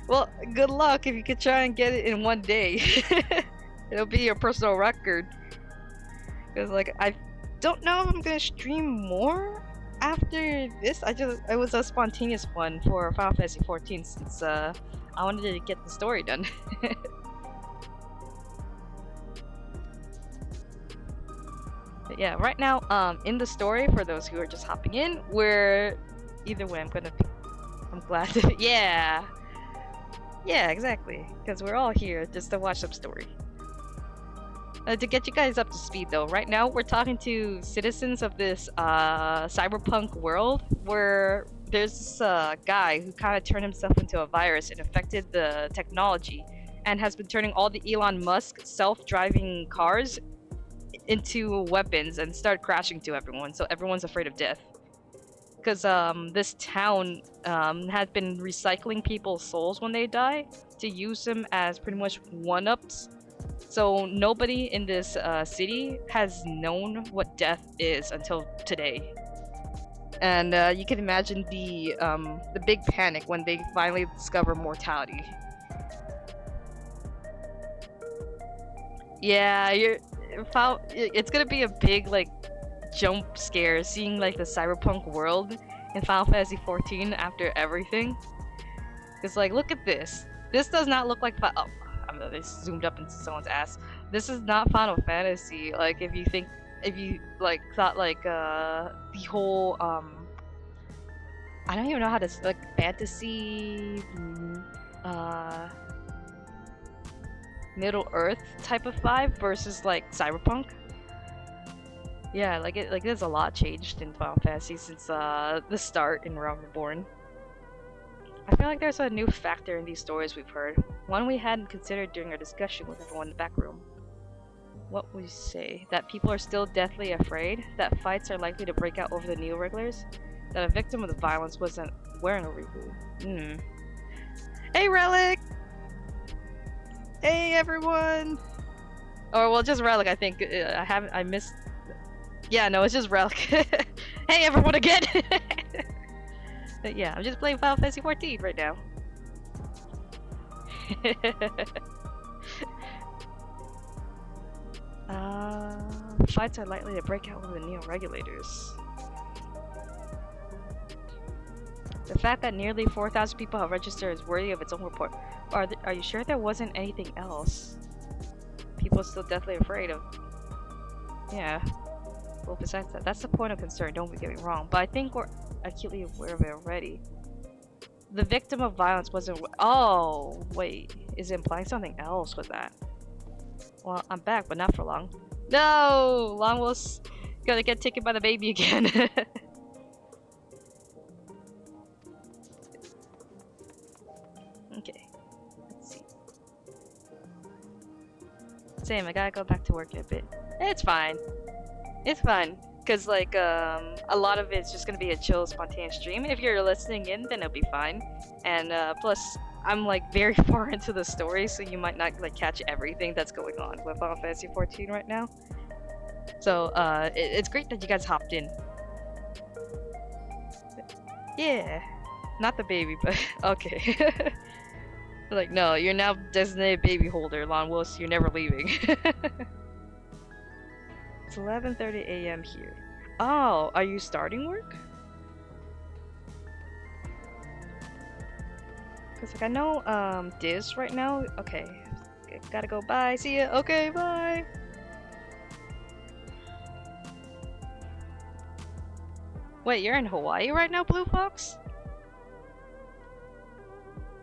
Well, good luck if you could try and get it in one day. It'll be your personal record. Cause like I don't know if I'm gonna stream more after this. It was a spontaneous one for Final Fantasy XIV since I wanted to get the story done. But yeah, right now, in the story, for those who are just hopping in, we're either way. I'm glad to, yeah, exactly, because we're all here just to watch some story. To get you guys up to speed though, right now we're talking to citizens of this cyberpunk world where there's this guy who kind of turned himself into a virus and affected the technology and has been turning all the Elon Musk self-driving cars into weapons and start crashing to everyone, so everyone's afraid of death. Because this town has been recycling people's souls when they die to use them as pretty much one-ups. So nobody in this city has known what death is until today. And you can imagine the big panic when they finally discover mortality. Yeah, it's gonna be a big like jump scare seeing like the cyberpunk world in Final Fantasy XIV after everything. It's like, look at this. This does not look like oh, I mean, they zoomed up into someone's ass. This is not Final Fantasy. Like if you like thought like the whole I don't even know how to like fantasy Middle Earth type of vibe versus like cyberpunk. Yeah, there's a lot changed in Final Fantasy since the start in Realm Reborn. I feel like there's a new factor in these stories we've heard, one we hadn't considered during our discussion with everyone in the back room. What would you say? That people are still deathly afraid? That fights are likely to break out over the Neo regulars? That a victim of the violence wasn't wearing a reboot? Hey Relic! Hey everyone! Or well, just Relic. I think I missed. Yeah, no, it's just Relic. Hey everyone again! But yeah, I'm just playing Final Fantasy XIV right now. Fights are likely to break out with the Neo regulators. The fact that nearly 4,000 people have registered is worthy of its own report. Are you sure there wasn't anything else? People are still deathly afraid of. Yeah. Well, besides that, that's the point of concern, don't get me wrong, but I think we're acutely aware of it already. The victim of violence wasn't. Oh, wait. Is it implying something else with that? Well, I'm back, but not for long. No! Long was gonna get taken by the baby again. Okay. Let's see. Same, I gotta go back to work in a bit. It's fine. It's fine. Because, like, a lot of it's just gonna be a chill, spontaneous stream. If you're listening in, then it'll be fine. And, plus, I'm like very far into the story, so you might not like catch everything that's going on with Final Fantasy 14 right now. So it's great that you guys hopped in. Yeah, not the baby, but okay. Like, no, you're now designated baby holder, Lon Willis. You're never leaving. It's 11:30 a.m. here. Oh, are you starting work? Cause like I know Diz right now. Okay, gotta go. Bye. See ya. Okay, bye. Wait, you're in Hawaii right now, Blue Fox?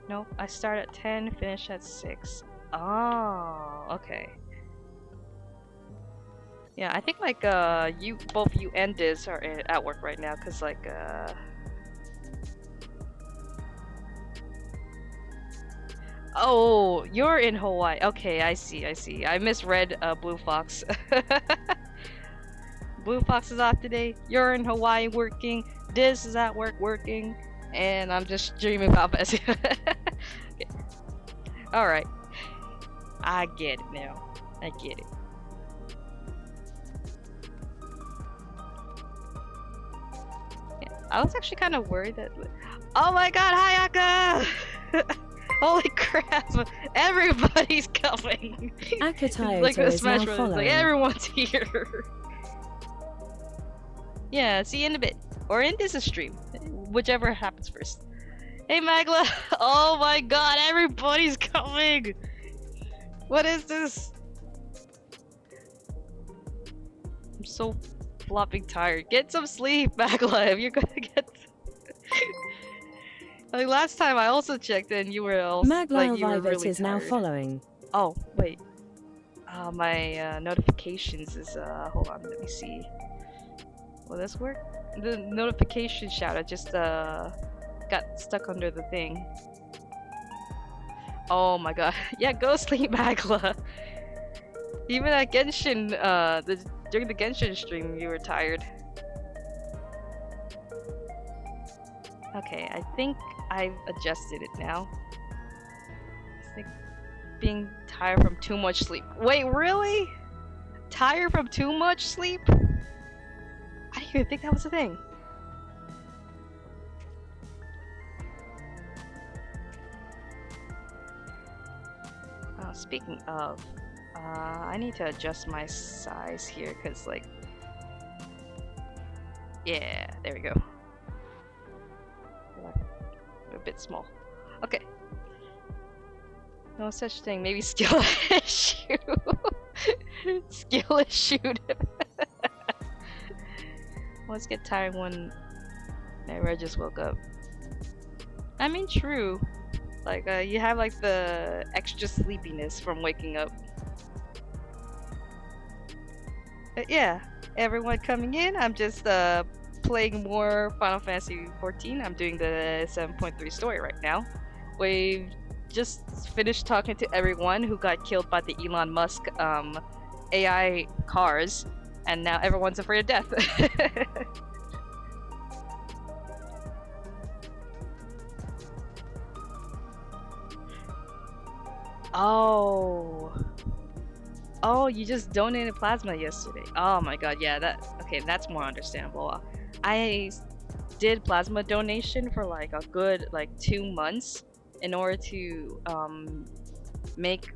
Nope, I start at 10, finish at 6. Oh, okay. Yeah, I think like both you and Diz are at work right now, cause like oh, you're in Hawaii. Okay, I see. I misread Blue Fox. Blue Fox is off today. You're in Hawaii working. Diz is at work working, and I'm just dreaming about Bessie. Okay. All right, I get it now. I get it. Yeah, I was actually kind of worried that. Oh my God, Hayaka! Holy crap! Everybody's coming. Akatayoto Like the is Smash now Brothers, following. like everyone's here. Yeah, see you in a bit. Or in this stream. Whichever happens first. Hey Magla! Oh my God, everybody's coming! What is this? I'm so flopping tired. Get some sleep, Magla, if you're gonna get... Like last time I also checked and you were also like you were Maglile really is tired. now following. Oh, wait. My notifications is hold on, let me see. Will this work? The notification shout out just got stuck under the thing. Oh my God. Yeah, go sleep, Magla. Even at Genshin, during the Genshin stream, you were tired. Okay, I think I've adjusted it now. I think being tired from too much sleep. Wait, really? Tired from too much sleep? I didn't even think that was a thing. Speaking of, I need to adjust my size here, cause like, yeah, there we go. A bit small. Okay. No such thing. Maybe skill issue. Skill issue. Let's get tired when I just woke up. I mean, true. Like, you have like the extra sleepiness from waking up. But yeah, everyone coming in. I'm just playing more Final Fantasy 14. I'm doing the 7.3 story right now. We've just finished talking to everyone who got killed by the Elon Musk AI cars, and now everyone's afraid of death. Oh. Oh, you just donated plasma yesterday. Oh my God, yeah, that's more understandable. I did plasma donation for like a good like 2 months in order to make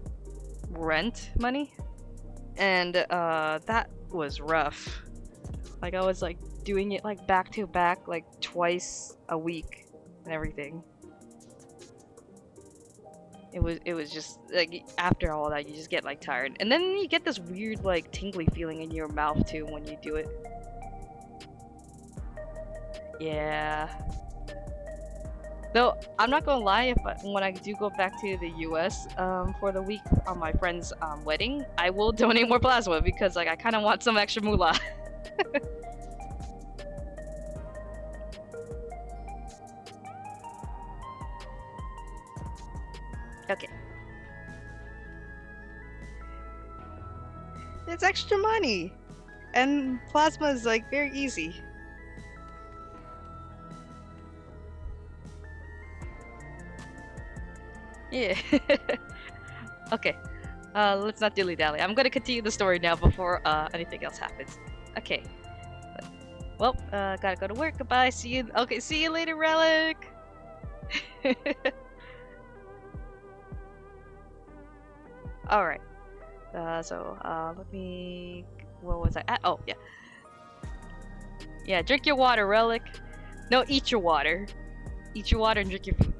rent money, and that was rough. Like I was like doing it like back to back like twice a week and everything. It was just like after all that you just get like tired, and then you get this weird like tingly feeling in your mouth too when you do it. Yeah. Though I'm not gonna lie, when I do go back to the US for the week on my friend's wedding, I will donate more plasma because like I kind of want some extra moolah. Okay. It's extra money, and plasma is like very easy. Yeah. Okay. Let's not dilly-dally. I'm gonna continue the story now before anything else happens. Okay. Well, gotta go to work. Goodbye. See you. Okay, see you later, Relic. All right. Let me. What was I at? Oh, yeah. Yeah, drink your water, Relic. No, eat your water. Eat your water and drink your food.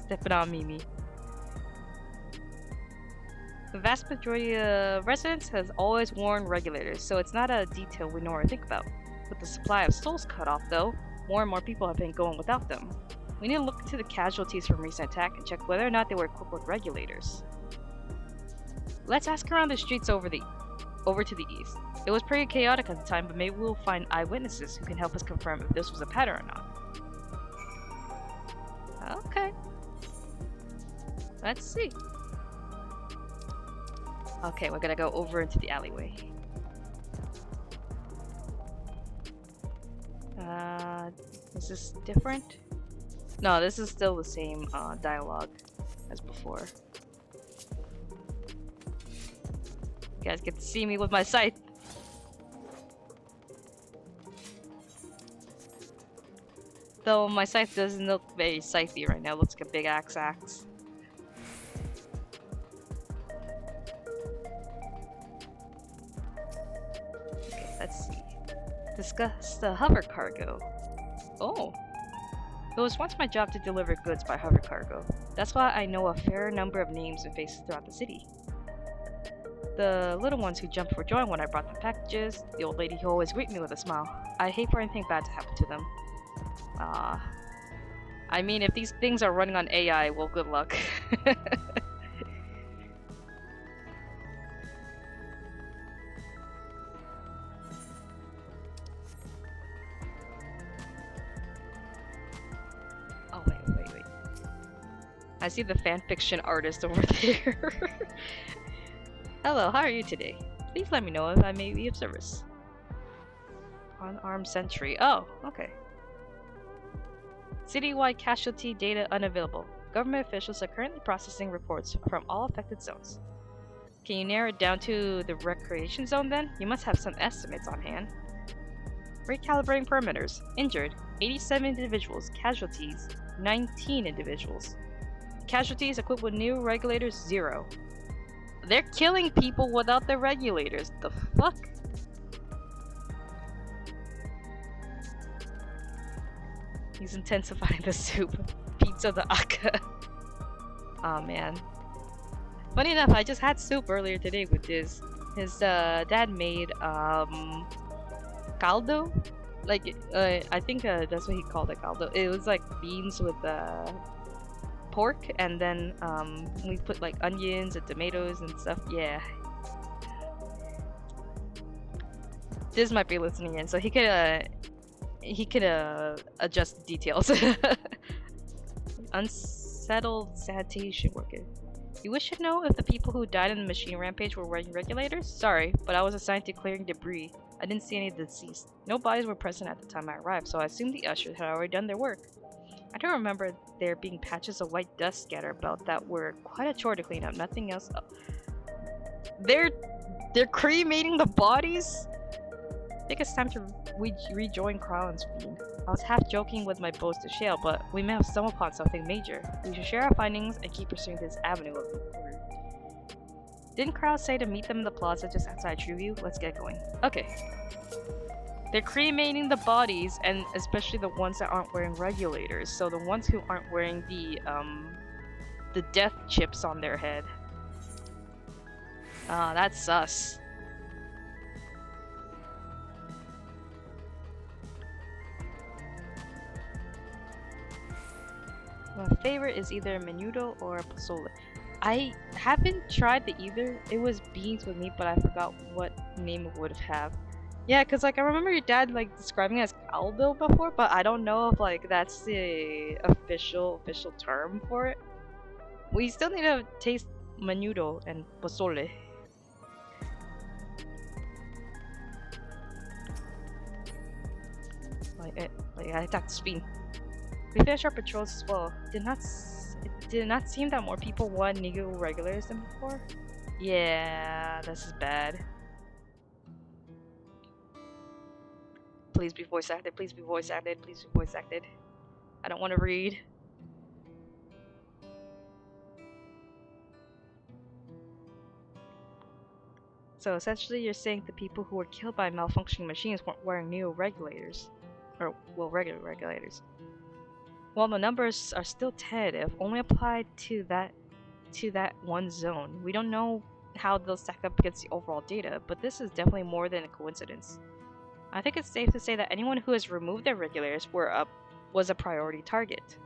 Stepping on Mimi. The vast majority of residents has always warned regulators, so it's not a detail we know or think about. With the supply of souls cut off, though, more and more people have been going without them. We need to look into the casualties from recent attack and check whether or not they were equipped with regulators. Let's ask around the streets over to the east. It was pretty chaotic at the time, but maybe we'll find eyewitnesses who can help us confirm if this was a pattern or not. Okay. Let's see. Okay, we're gonna go over into the alleyway. Is this different? No, this is still the same dialogue as before. You guys get to see me with my scythe. Though my scythe doesn't look very scythy right now, it looks like a big axe. Okay, let's see. Discuss the hover cargo. Oh. It was once my job to deliver goods by hover cargo. That's why I know a fair number of names and faces throughout the city. The little ones who jumped for joy when I brought them packages, the old lady who always greeted me with a smile. I'd hate for anything bad to happen to them. I mean, if these things are running on AI, well, good luck. Oh, wait. I see the fanfiction artist over there. Hello, how are you today? Please let me know if I may be of service. Unarmed sentry. Oh, okay. Citywide casualty data unavailable. Government officials are currently processing reports from all affected zones. Can you narrow it down to the recreation zone then? You must have some estimates on hand. Recalibrating perimeters. Injured, 87 individuals. Casualties, 19 individuals. Casualties equipped with new regulators, 0. They're killing people without the regulators. The fuck? He's intensifying the soup. Pizza the Aka. Oh man. Funny enough, I just had soup earlier today with his dad made caldo. Like I think that's what he called it, caldo. It was like beans with pork, and then we put like onions and tomatoes and stuff. Yeah. Diz might be listening in, so he could adjust the details. Unsettled sanitation worker. You wish to know if the people who died in the machine rampage were wearing regulators? Sorry, but I was assigned to clearing debris. I didn't see any deceased. No bodies were present at the time I arrived, so I assumed the ushers had already done their work. I don't remember there being patches of white dust scattered about that were quite a chore to clean up. Nothing else. Oh. They're cremating the bodies? I think it's time to rejoin Crowland's fiend. I was half joking with my boast to Shale, but we may have stumbled upon something major. We should share our findings and keep pursuing this avenue of inquiry. Didn't Crowd say to meet them in the plaza just outside Treeview? Let's get going. Okay. They're cremating the bodies, and especially the ones that aren't wearing regulators. So the ones who aren't wearing the death chips on their head. That's sus. My favorite is either menudo or pozole. I haven't tried the either. It was beans with meat, but I forgot what name it would have. Yeah, cause like I remember your dad like describing it as caldo before, but I don't know if like that's the official term for it. We still need to taste menudo and pozole. Like I attacked Spin. We finished our patrols as well. It did not seem that more people won Neo regulars than before. Yeah, this is bad. Please be voice acted, please be voice acted, please be voice acted. I don't want to read. So essentially you're saying the people who were killed by malfunctioning machines weren't wearing Neo regulators. Or, well, regular regulators. While the numbers are still tentative, only applied to that one zone. We don't know how they'll stack up against the overall data, but this is definitely more than a coincidence. I think it's safe to say that anyone who has removed their regulators was a priority target.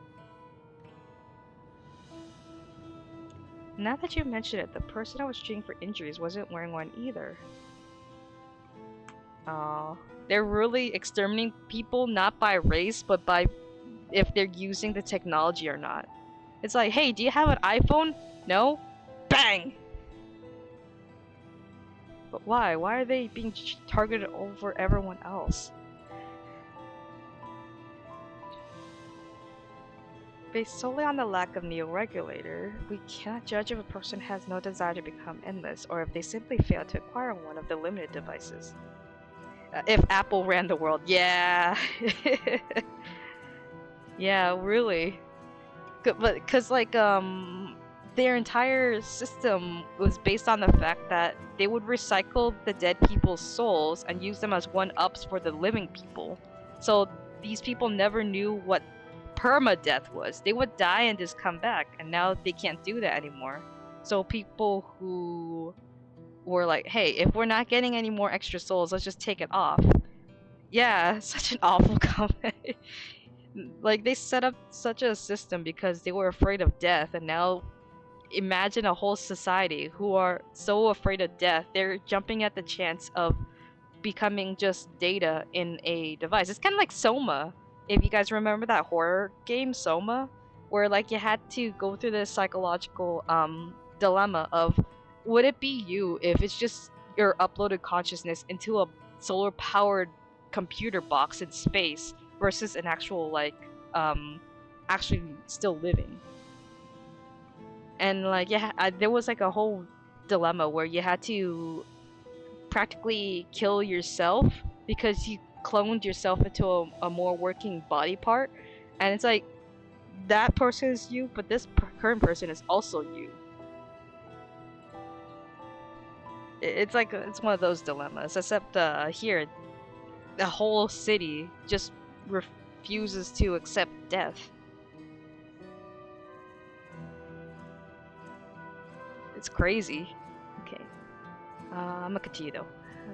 Now that you mention it, the person I was treating for injuries wasn't wearing one either. They're really exterminating people not by race, but by if they're using the technology or not. It's like, hey, do you have an iPhone? No? Bang! But why? Why are they being targeted over everyone else? Based solely on the lack of neo-regulator, we cannot judge if a person has no desire to become endless, or if they simply fail to acquire one of the limited devices. If Apple ran the world, yeah! Yeah, really. But, because, like, their entire system was based on the fact that they would recycle the dead people's souls and use them as one-ups for the living people. So these people never knew what permadeath was. They would die and just come back, and now they can't do that anymore. So people who were like, hey, if we're not getting any more extra souls, let's just take it off. Yeah, such an awful comment. Like, they set up such a system because they were afraid of death, and now imagine a whole society who are so afraid of death, they're jumping at the chance of becoming just data in a device. It's kind of like Soma. If you guys remember that horror game, Soma, where like you had to go through this psychological dilemma of, would it be you if it's just your uploaded consciousness into a solar powered computer box in space versus an actual like actually still living. And like, yeah, there was like a whole dilemma where you had to practically kill yourself because you cloned yourself into a more working body part, and it's like, that person is you, but this current person is also you. It's like, it's one of those dilemmas, except here the whole city just refuses to accept death. It's crazy. Okay. I'm gonna continue though.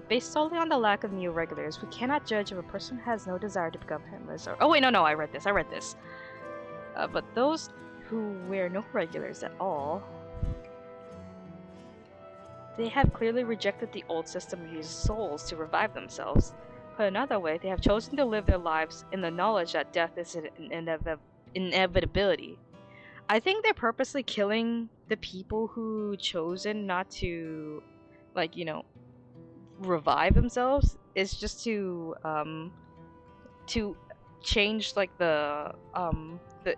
Based solely on the lack of new regulars, we cannot judge if a person has no desire to become endless or— oh wait, no, I read this. But those who wear no regulars at all, they have clearly rejected the old system of using souls to revive themselves. Put another way, they have chosen to live their lives in the knowledge that death is an inevitability. I think they're purposely killing the people who chosen not to, like, you know, revive themselves. Is just to change like the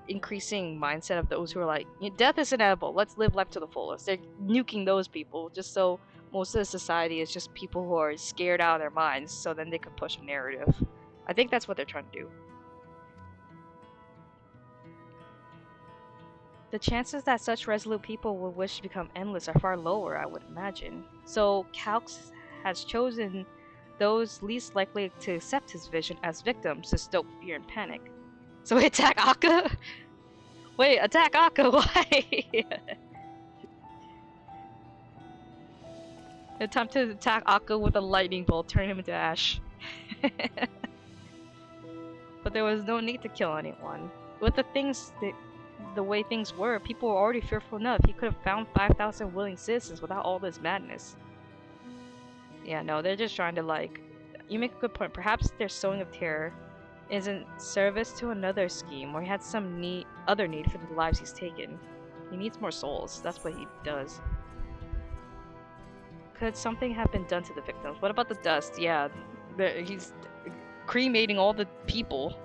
increasing mindset of those who are like, death is inevitable, let's live life to the fullest. They're nuking those people just so most of the society is just people who are scared out of their minds, so then they can push a narrative. I think that's what they're trying to do. The chances that such resolute people will wish to become endless are far lower, I would imagine. So Calx has chosen those least likely to accept his vision as victims to stoke fear and panic. So we attack Akka? Wait, attack Akka, why? Attempt to attack Akka with a lightning bolt, turn him into ash. But there was no need to kill anyone. With the way things were, people were already fearful enough. He could have found 5,000 willing citizens without all this madness. Yeah, no, they're just trying to, like... You make a good point. Perhaps their sowing of terror is in service to another scheme, or he had some other need for the lives he's taken. He needs more souls. That's what he does. Could something have been done to the victims? What about the dust? Yeah, cremating all the people.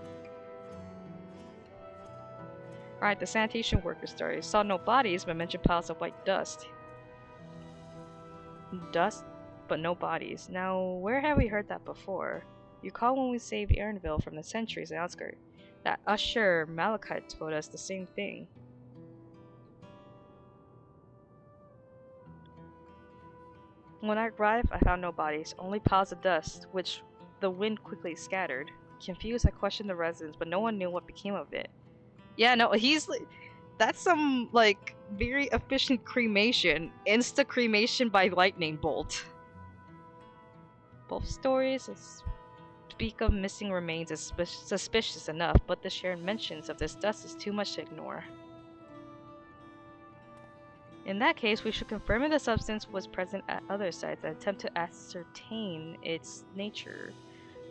Alright, the sanitation worker story. Saw no bodies, but mentioned piles of white dust. Dust, but no bodies. Now, where have we heard that before? You recall when we saved Aaronville from the Sentries and outskirts? That Usher Malachite told us the same thing. When I arrived, I found no bodies, only piles of dust, which the wind quickly scattered. Confused, I questioned the residents, but no one knew what became of it. Yeah, no, he's like, that's some, like, very efficient cremation. Insta cremation by lightning bolt. Both stories speak of missing remains as suspicious enough, but the shared mentions of this dust is too much to ignore. In that case, we should confirm if the substance was present at other sites and attempt to ascertain its nature.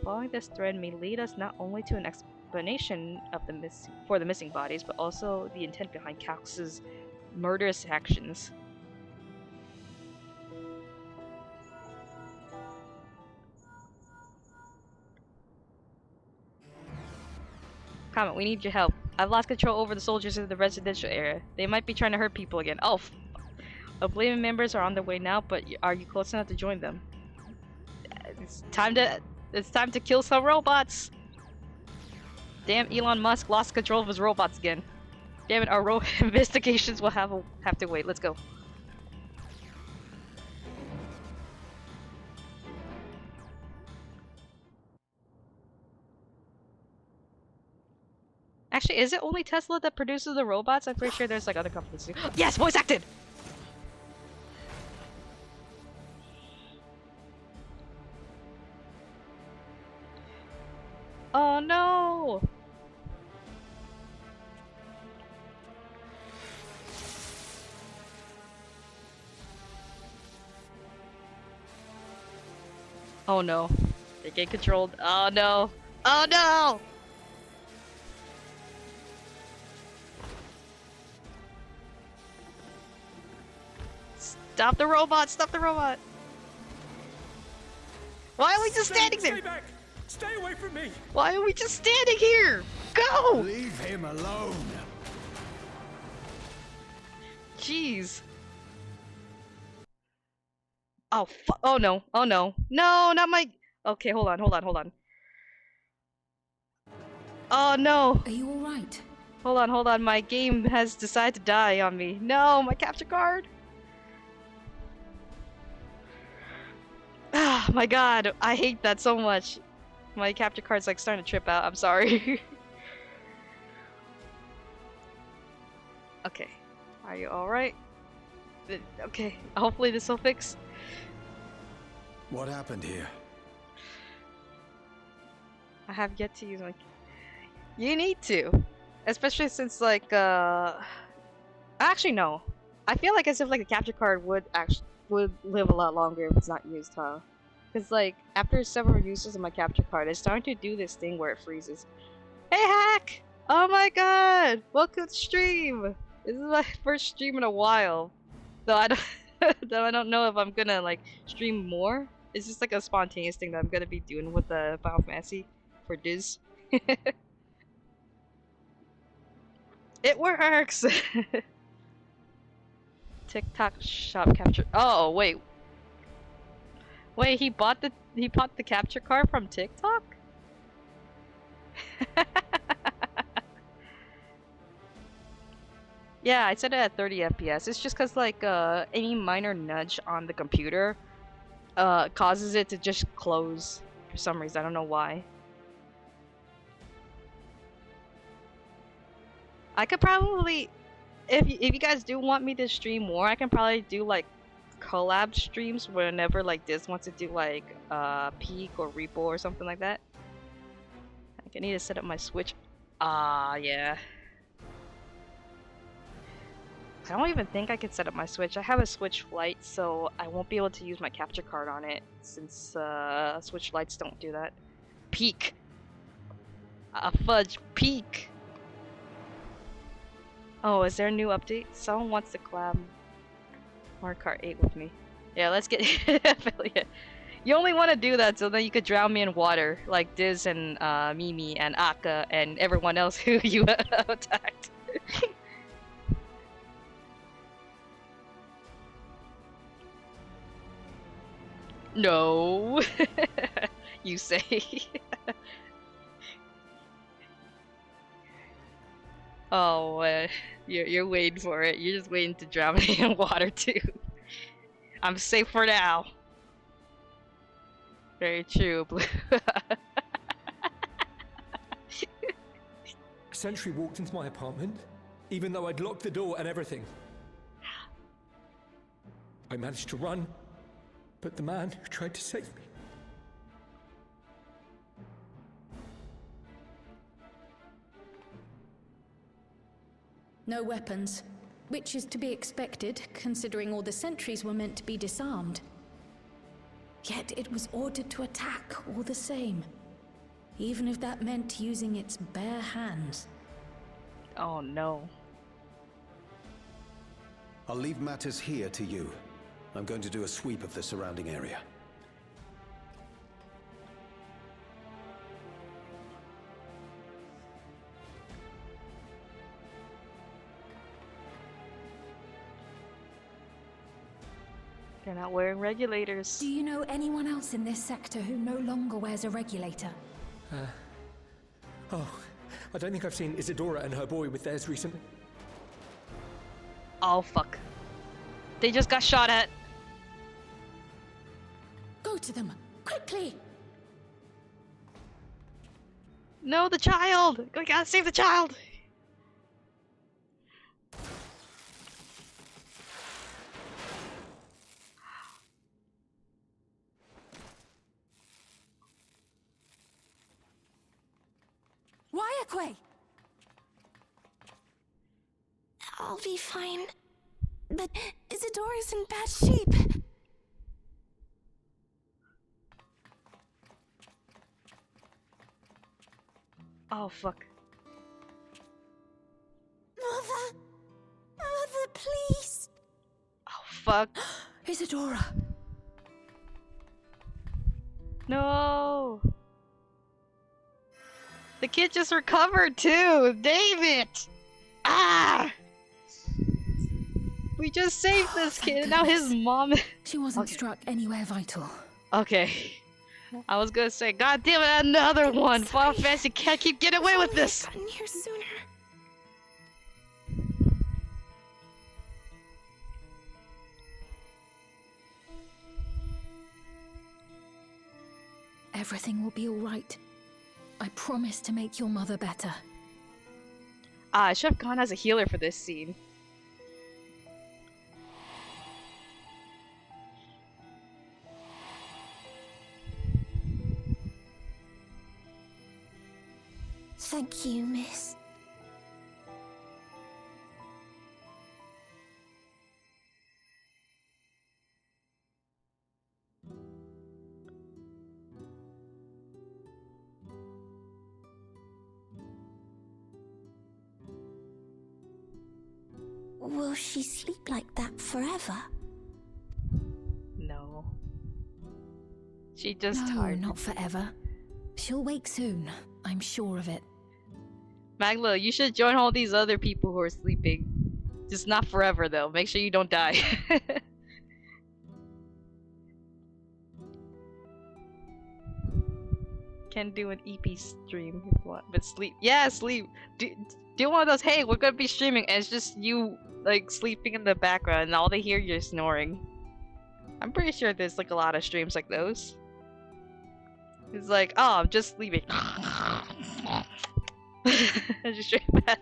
Following this thread may lead us not only to an explanation of the missing bodies, but also the intent behind Calx's murderous actions. Comment, we need your help. I've lost control over the soldiers in the residential area. They might be trying to hurt people again. Oh, Oblivion members are on their way now, but are you close enough to join them? It's time to kill some robots! Damn, Elon Musk lost control of his robots again. Damn it, our investigations will have to wait. Let's go. Actually, is it only Tesla that produces the robots? I'm pretty sure there's like other companies too. Yes, voice acted! Oh no! Oh no. They get controlled. Oh no! Oh no! Stop the robot! Stop the robot! Why are we just standing there? Stay back! Stay away from me! Why are we just standing here? Go! Leave him alone! Jeez. Oh oh no. Oh no. No, not my... Okay, hold on. Oh no. Are you alright? Hold on. My game has decided to die on me. No, my capture card. Ah, my god. I hate that so much. My capture card's like starting to trip out. I'm sorry. Okay. Are you alright? Okay. Hopefully this will fix. What happened here? I have yet to use my... You need to. Especially since like, Actually, no. I feel like as if like a capture card would live a lot longer if it's not used, huh? Because like, after several uses of my capture card, it's starting to do this thing where it freezes. Hey Hack! Oh my god! Welcome to stream! This is my first stream in a while. Though I don't know if I'm gonna like stream more. It's just like a spontaneous thing that I'm gonna be doing with the Final Fantasy for Diz. It works! TikTok shop capture. Oh wait. Wait, he bought the capture card from TikTok? Yeah, I set it at 30 FPS. It's just cause like any minor nudge on the computer causes it to just close for some reason. I don't know why. I could probably, if you guys do want me to stream more, I can probably do like collab streams whenever like this wants to do like Peak or Repo or something like that. I need to set up my Switch. Yeah. I don't even think I could set up my Switch. I have a Switch Lite, so I won't be able to use my capture card on it since Switch Lites don't do that. Peak. Fudge. Peak. Oh, is there a new update? Someone wants to collab Mario Kart 8 with me. Yeah, let's get affiliate. You only want to do that so that you could drown me in water, like Diz and Mimi and Akka and everyone else who you attacked. No, you say. Oh, you're waiting for it. You're just waiting to drown me in water too. I'm safe for now. Very true, Blue. A sentry walked into my apartment, even though I'd locked the door and everything. I managed to run, but the man who tried to save me. No weapons, which is to be expected, considering all the sentries were meant to be disarmed. Yet it was ordered to attack all the same, even if that meant using its bare hands. Oh no. I'll leave matters here to you. I'm going to do a sweep of the surrounding area. They're not wearing regulators. Do you know anyone else in this sector who no longer wears a regulator? Oh, I don't think I've seen Isadora and her boy with theirs recently. Oh fuck. They just got shot at. Go to them, quickly! No, the child! We gotta save the child! Wayakwe! I'll be fine. But Isadora's in bad shape. Oh fuck. Mother! Mother, please! Oh fuck. Isadora! No! The kid just recovered too! David! Ah! We just saved this kid, and now his mom. She wasn't Okay. struck anywhere vital. Okay. I was gonna say, God damn it, another one! Final Fantasy can't keep getting away with this! Gotten here sooner. Everything will be all right. I promise to make your mother better. Ah, Chef Khan has a healer for this scene. Thank you, miss. Will she sleep like that forever? No. She just No, tired. not forever. She'll wake soon. I'm sure of it. Magla, you should join all these other people who are sleeping. Just not forever though. Make sure you don't die. Can do an EP stream if you want, but sleep. Yeah, sleep. Do one of those. Hey, we're gonna be streaming, and it's just you like sleeping in the background, and all they hear you're snoring. I'm pretty sure there's like a lot of streams like those. It's like, oh, I'm just sleeping. Just straight back.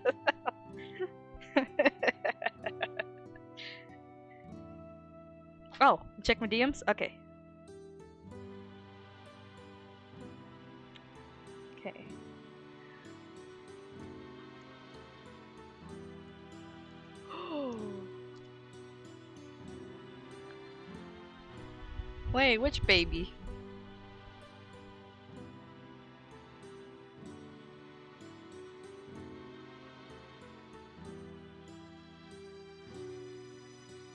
Oh, check my DMs? Okay. Okay. Wait, which baby?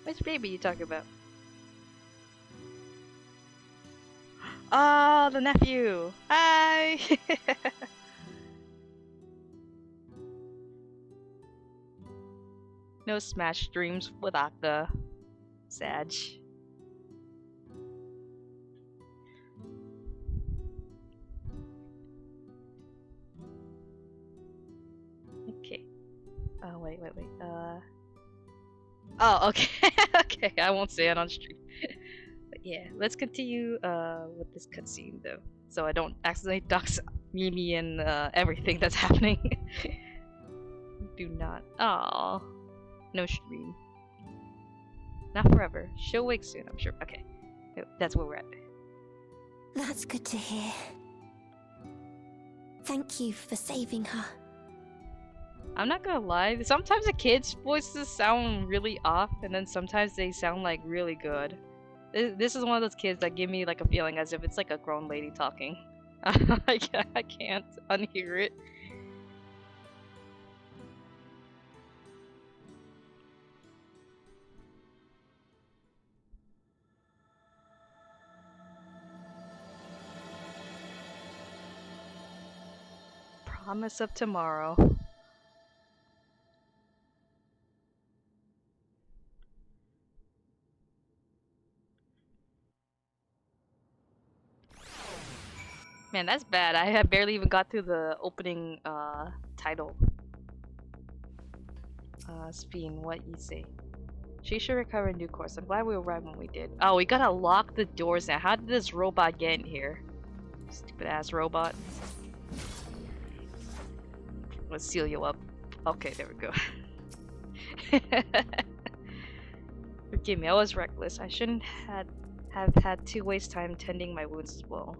Which baby you talking about? Oh, the nephew! Hi! No Smash streams with Akta. Sag. Okay. Oh, wait. Oh, okay. Okay, I won't say it on stream. But yeah, let's continue with this cutscene though. So I don't accidentally dox Mimi and everything that's happening. Do not. Aww. No stream. Not forever. She'll wake soon, I'm sure. Okay. That's where we're at. That's good to hear. Thank you for saving her. I'm not gonna lie, sometimes the kids' voices sound really off, and then sometimes they sound like really good. This is one of those kids that give me like a feeling as if it's like a grown lady talking. I can't unhear it. Promise of tomorrow. Man, that's bad. I have barely even got through the opening title. Speen, what you say? She should recover in due course. I'm glad we arrived when we did. Oh, we gotta lock the doors now. How did this robot get in here? Stupid ass robot. Let's seal you up. Okay, there we go. Forgive me, I was reckless. I shouldn't have had to waste time tending my wounds as well.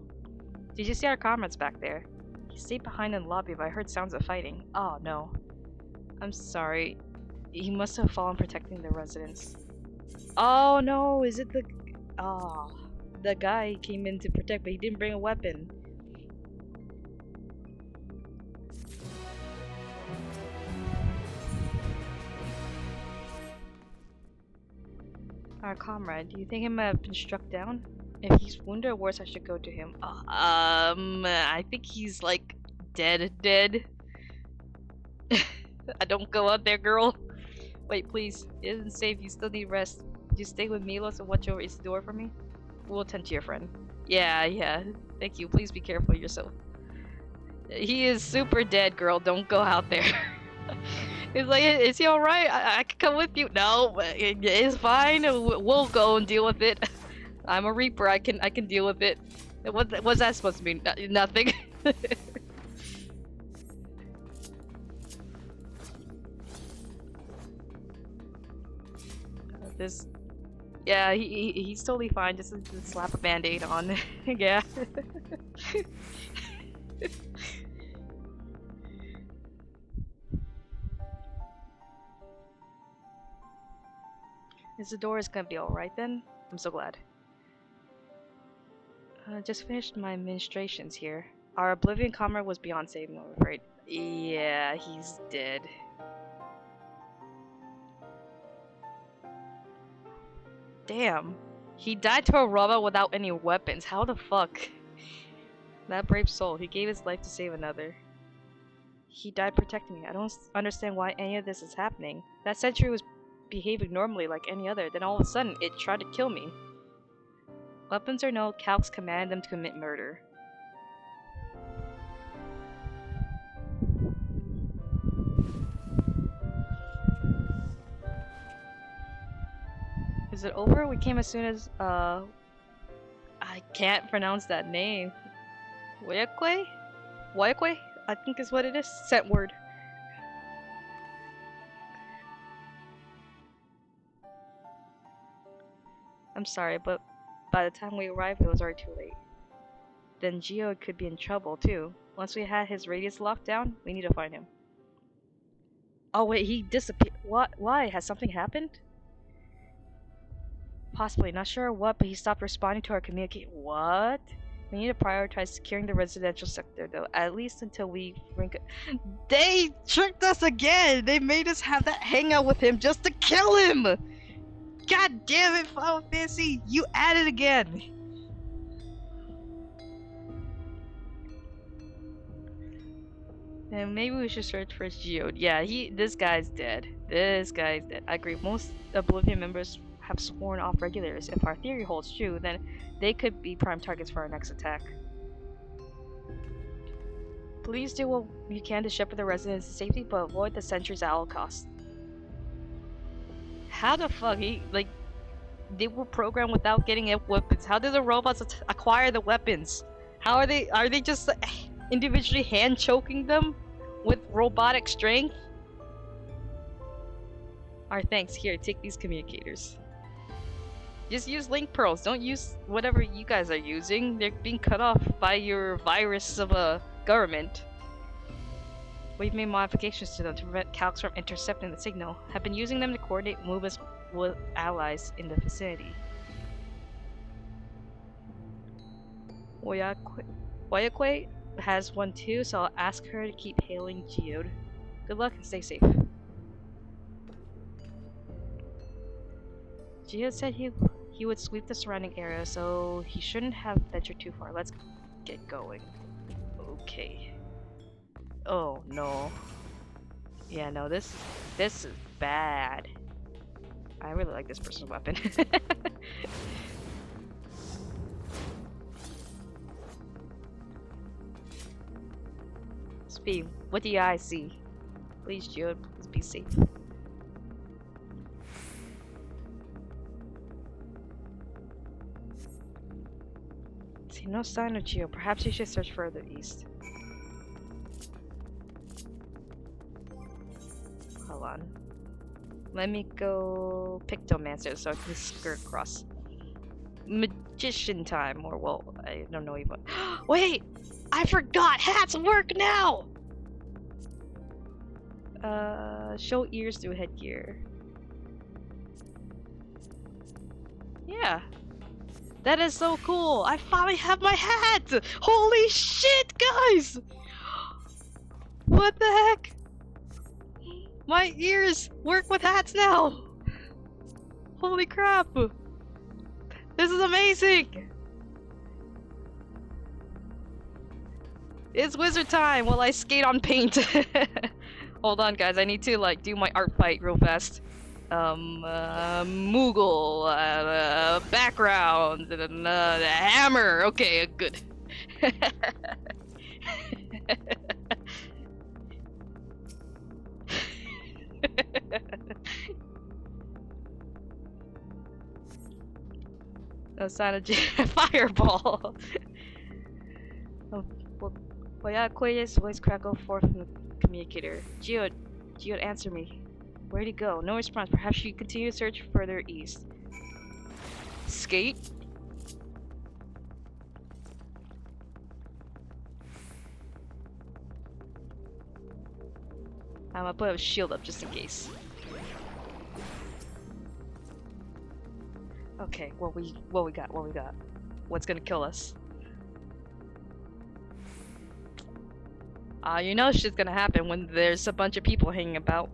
Did you see our comrades back there? He stayed behind in the lobby, but I heard sounds of fighting. Oh no. I'm sorry. He must have fallen protecting the residents. Oh no, is it the... Oh, the guy came in to protect, but he didn't bring a weapon. Our comrade, do you think he might have been struck down? If he's wounded or worse, I should go to him. I think he's like dead. I don't go out there, girl. Wait, please. It isn't safe. You still need rest. Just stay with Milos and watch over Isidore for me. We'll attend to your friend. Yeah. Thank you. Please be careful of yourself. He is super dead, girl. Don't go out there. He's like, is he alright? I can come with you. No, it's fine. We'll go and deal with it. I'm a Reaper. I can deal with it. What's that supposed to mean? Nothing. This, yeah, he's totally fine. Just slap a band-aid on. Yeah. Isidore is gonna be alright then? I'm so glad. Just finished my ministrations here. Our Oblivion comrade was beyond saving, I'm afraid. Yeah, he's dead. Damn. He died to a robot without any weapons. How the fuck? That brave soul. He gave his life to save another. He died protecting me. I don't understand why any of this is happening. That sentry was behaving normally like any other. Then all of a sudden, it tried to kill me. Weapons or no, Calx commanded them to commit murder. Is it over? We came as soon as, I can't pronounce that name. Wayakwe? Wayakwe? I think is what it is. Sent word. I'm sorry, but by the time we arrived, it was already too late. Then Geo could be in trouble, too. Once we had his radius locked down, we need to find him. Oh wait, he disappeared. What? Why? Has something happened? Possibly, not sure what, but he stopped responding to our communication. What? We need to prioritize securing the residential sector, though, at least until we They tricked us again! They made us have that hangout with him just to kill him! God damn it, Final Fantasy! You at it again! And maybe we should search for Geode. Yeah, this guy's dead. This guy's dead. I agree. Most Oblivion members have sworn off regulators. If our theory holds true, then they could be prime targets for our next attack. Please do what you can to shepherd the residents to safety, but avoid the sentries at all costs. How the fuck they were programmed without getting weapons. How did the robots acquire the weapons? How are they just individually hand choking them with robotic strength? Alright, thanks. Here, take these communicators. Just use link pearls. Don't use whatever you guys are using. They're being cut off by your virus of a government. We've made modifications to them to prevent calcs from intercepting the signal. Have been using them to coordinate movements with allies in the vicinity. Oyakwe has one too, so I'll ask her to keep hailing Geode. Good luck and stay safe. Geode said he would sweep the surrounding area, so he shouldn't have ventured too far. Let's get going. Okay. Oh no. Yeah, no, this is bad. I really like this person's weapon. Speed, what do your eyes see? Please, Geode, please be safe. See no sign of Geode. Perhaps you should search further east. Hold on. Let me go Pictomancer so I can skirt across. Magician time, or well, I don't know even. Wait! I forgot! Hats work now! Show ears through headgear. Yeah. That is so cool! I finally have my hat! Holy shit, guys! What the heck? My ears work with hats now! Holy crap! This is amazing! It's wizard time while I skate on paint! Hold on guys, I need to like do my art fight real fast. Moogle, background, and hammer. Okay, good. No sign of fireball. Oyakoye's voice crackled forth from the communicator. Geode, answer me. Where'd he go? No response. Perhaps you continue to search further east. Skate? I'm gonna put a shield up just in case. Okay, what we got? What's gonna kill us? You know shit's gonna happen when there's a bunch of people hanging about.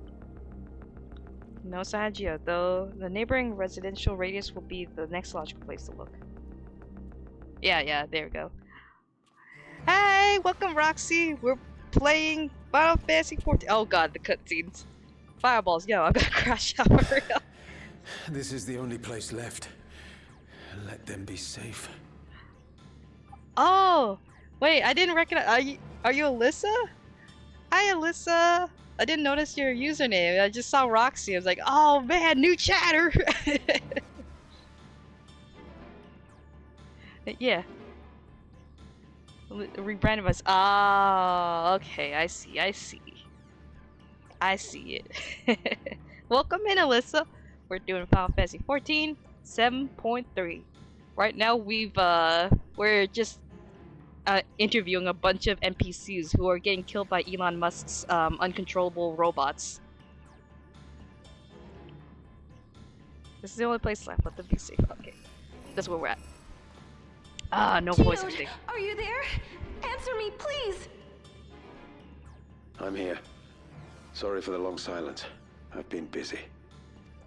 No sign of Geode, though the neighboring residential radius will be the next logical place to look. Yeah, there we go. Hey, welcome Roxy! We're playing Final Fantasy XIV. Oh god, the cutscenes. Fireballs, yo, I gotta crash out. This is the only place left. Let them be safe. Oh! Wait, I didn't recognize. Are you Alyssa? Hi, Alyssa! I didn't notice your username. I just saw Roxy. I was like, oh man, new chatter! Yeah. Rebranded us. Ah, okay, I see it. Welcome in, Alyssa. We're doing Final Fantasy XIV 7.3. Right now we're just interviewing a bunch of NPCs who are getting killed by Elon Musk's uncontrollable robots. This is the only place left. Let them be safe. Okay, that's where we're at. Ah, no voice acting. Are you there? Answer me, please! I'm here. Sorry for the long silence. I've been busy.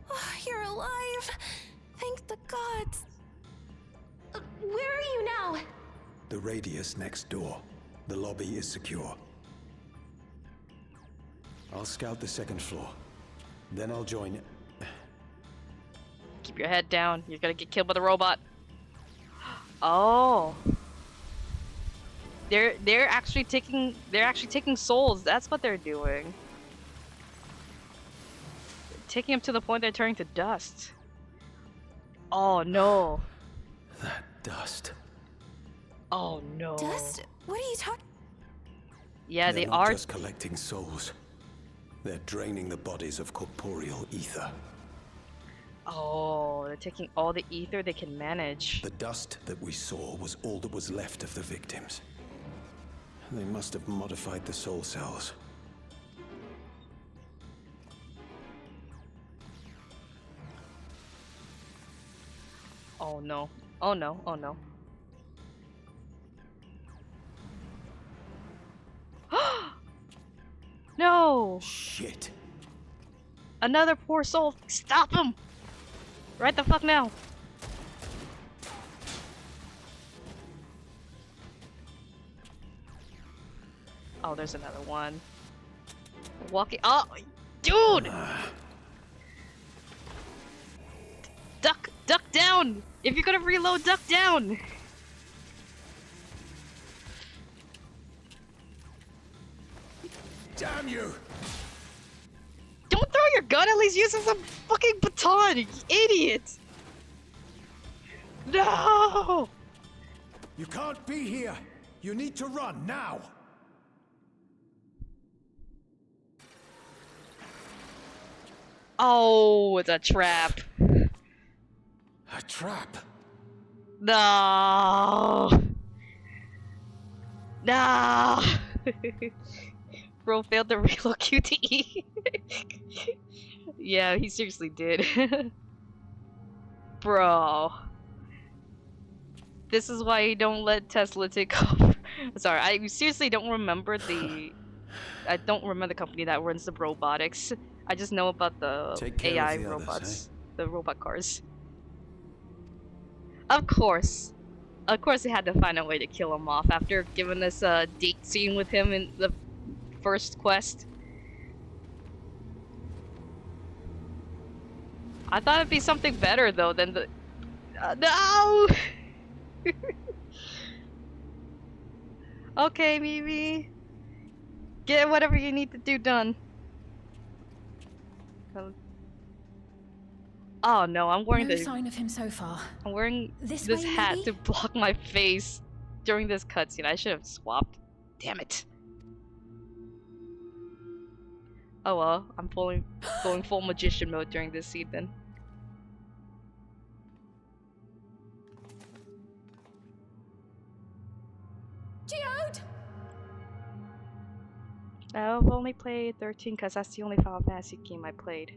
Oh, you're alive! Thank the gods! Where are you now? The radius next door. The lobby is secure. I'll scout the second floor. Then I'll join... Keep your head down. You're gonna get killed by the robot. Oh. They're actually taking souls. That's what they're doing. Taking them to the point they're turning to dust. Oh no. That dust. Oh no. Dust? What are you talking? Yeah, They're they not are just collecting souls. They're draining the bodies of corporeal ether. Oh, they're taking all the ether they can manage. The dust that we saw was all that was left of the victims. They must have modified the soul cells. Oh no. Oh no. Oh no. No! Shit. Another poor soul. Stop him! Right the fuck now. Oh, there's another one. Walking. Oh, dude! Duck down! If you're gonna reload, duck down! Damn you! Don't throw your gun, at least use it as a fucking baton, you idiot! No! You can't be here! You need to run, now! Oh, it's a trap. A trap! No! No! Bro failed to reload QTE. Yeah, he seriously did. Bro. This is why you don't let Tesla take over. Sorry, I seriously don't remember the... I don't remember the company that runs the robotics. I just know about the AI the robots. others, The robot cars. Of course. Of course they had to find a way to kill him off after giving us a date scene with him in the first quest. I thought it'd be something better though than the... no! Okay, Mimi. Get whatever you need to do done. Oh no, I'm wearing No sign of him so far. I'm wearing This this way, hat maybe? to block my face during this cutscene. I should have swapped. Damn it. Oh well, I'm going full magician mode during this scene then. Geode! I've only played 13 because that's the only Final Fantasy game I played.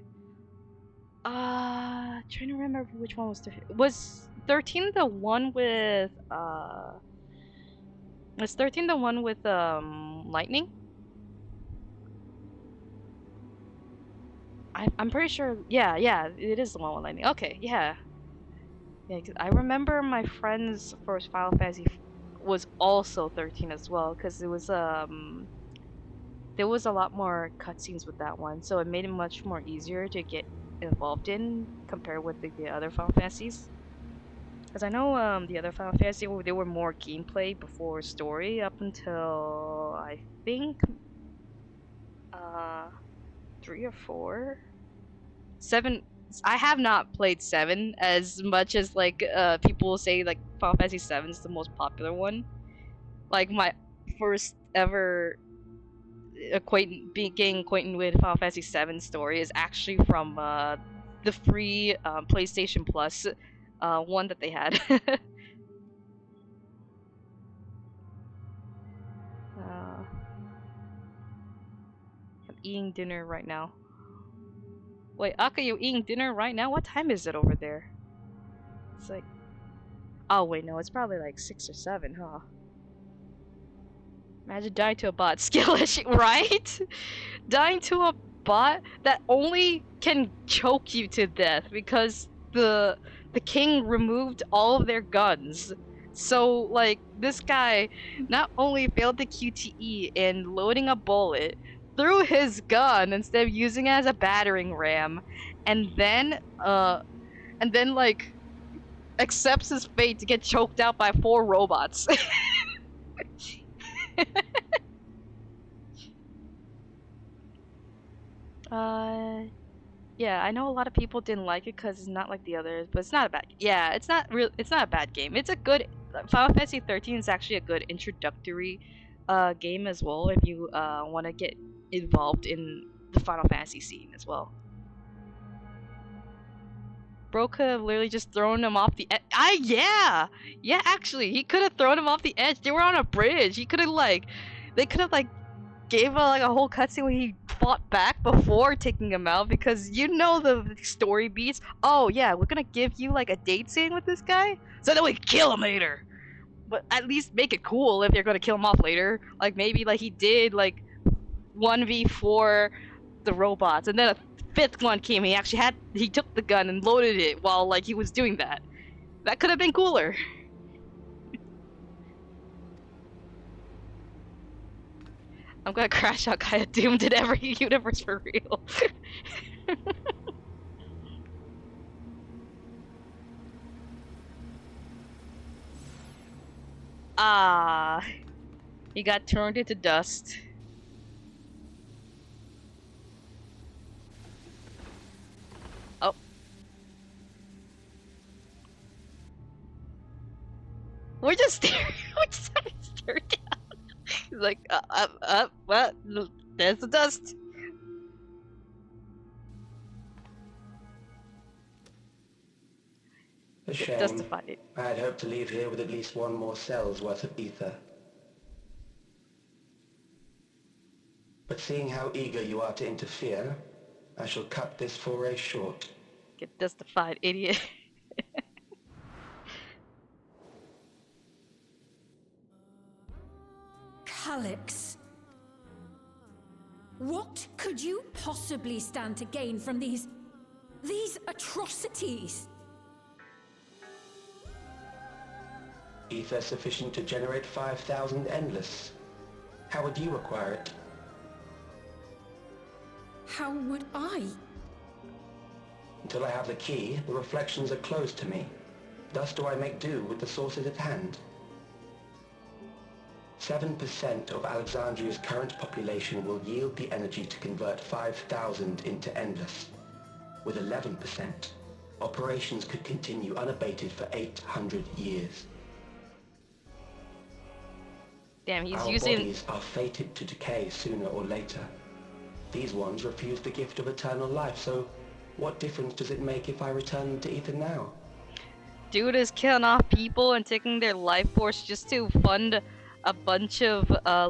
Trying to remember which one was 13. Was 13 the one with was 13 the one with lightning? I'm pretty sure. Yeah, it is the one with lightning. Okay, yeah. Yeah, 'cause I remember my friend's first Final Fantasy was also 13 as well, because it was there was a lot more cutscenes with that one, so it made it much more easier to get involved in compared with the other Final Fantasies. Because I know the other Final Fantasy, they were more gameplay before story up until I think 3 or 4. 7. I have not played 7 as much as like people say like Final Fantasy 7 is the most popular one. Like my first ever getting acquainted with Final Fantasy 7 story is actually from the free PlayStation Plus one that they had. I'm eating dinner right now. Wait, Aka, you eating dinner right now? What time is it over there? It's like... Oh wait, no, it's probably like 6 or 7, huh? Imagine dying to a bot. Skill issue, right? Dying to a bot that only can choke you to death because the king removed all of their guns. So, like, this guy not only failed the QTE in loading a bullet, threw his gun instead of using it as a battering ram, and then like accepts his fate to get choked out by 4 robots. Yeah, I know a lot of people didn't like it because it's not like the others, but it's not a bad. Yeah, it's not real. It's not a bad game. It's a good. Final Fantasy 13 is actually a good introductory game as well if you want to get involved in the Final Fantasy scene as well. Bro could have literally just thrown him off the edge. Yeah, actually, he could have thrown him off the edge. They were on a bridge. He could have they could have gave a whole cutscene where he fought back before taking him out, because you know the story beats. Oh yeah, we're gonna give you a date scene with this guy so that we can kill him later. But at least make it cool if you're gonna kill him off later. Maybe he did 1v4 the robots, and then a 5th one came. He took the gun and loaded it while he was doing that. That could have been cooler. I'm gonna crash out Gaia Doomed in every universe for real. He got turned into dust. Oh. We're just staring. We're just staring down. He's like, well, there's the dust. A shame. Justify it. I had hoped to leave here with at least 1 more cell's worth of ether. But seeing how eager you are to interfere, I shall cut this foray short. Get justified, idiot. Calyx. What could you possibly stand to gain from these atrocities? Ether sufficient to generate 5,000 endless. How would you acquire it? How would I? Until I have the key, the reflections are closed to me. Thus do I make do with the sources at hand. 7% of Alexandria's current population will yield the energy to convert 5,000 into endless. With 11%, operations could continue unabated for 800 years. Damn, he's Our using... bodies are fated to decay sooner or later. These ones refuse the gift of eternal life, so what difference does it make if I return them to ether now? Dude is killing off people and taking their life force just to fund a bunch of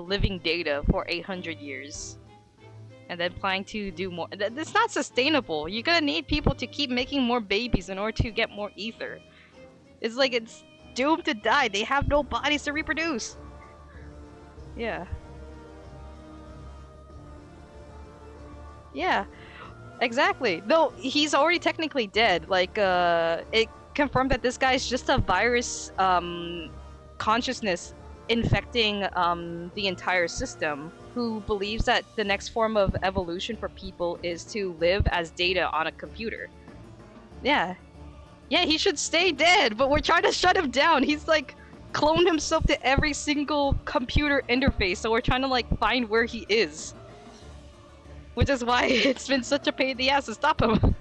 living data for 800 years. And then planning to do more. It's not sustainable. You're gonna need people to keep making more babies in order to get more ether. It's doomed to die. They have no bodies to reproduce. Yeah. Yeah. Exactly. No, he's already technically dead. It confirmed that this guy's just a virus consciousness infecting the entire system, who believes that the next form of evolution for people is to live as data on a computer. Yeah. Yeah, he should stay dead, but we're trying to shut him down. He's cloned himself to every single computer interface, so we're trying to find where he is. Which is why it's been such a pain in the ass to stop him.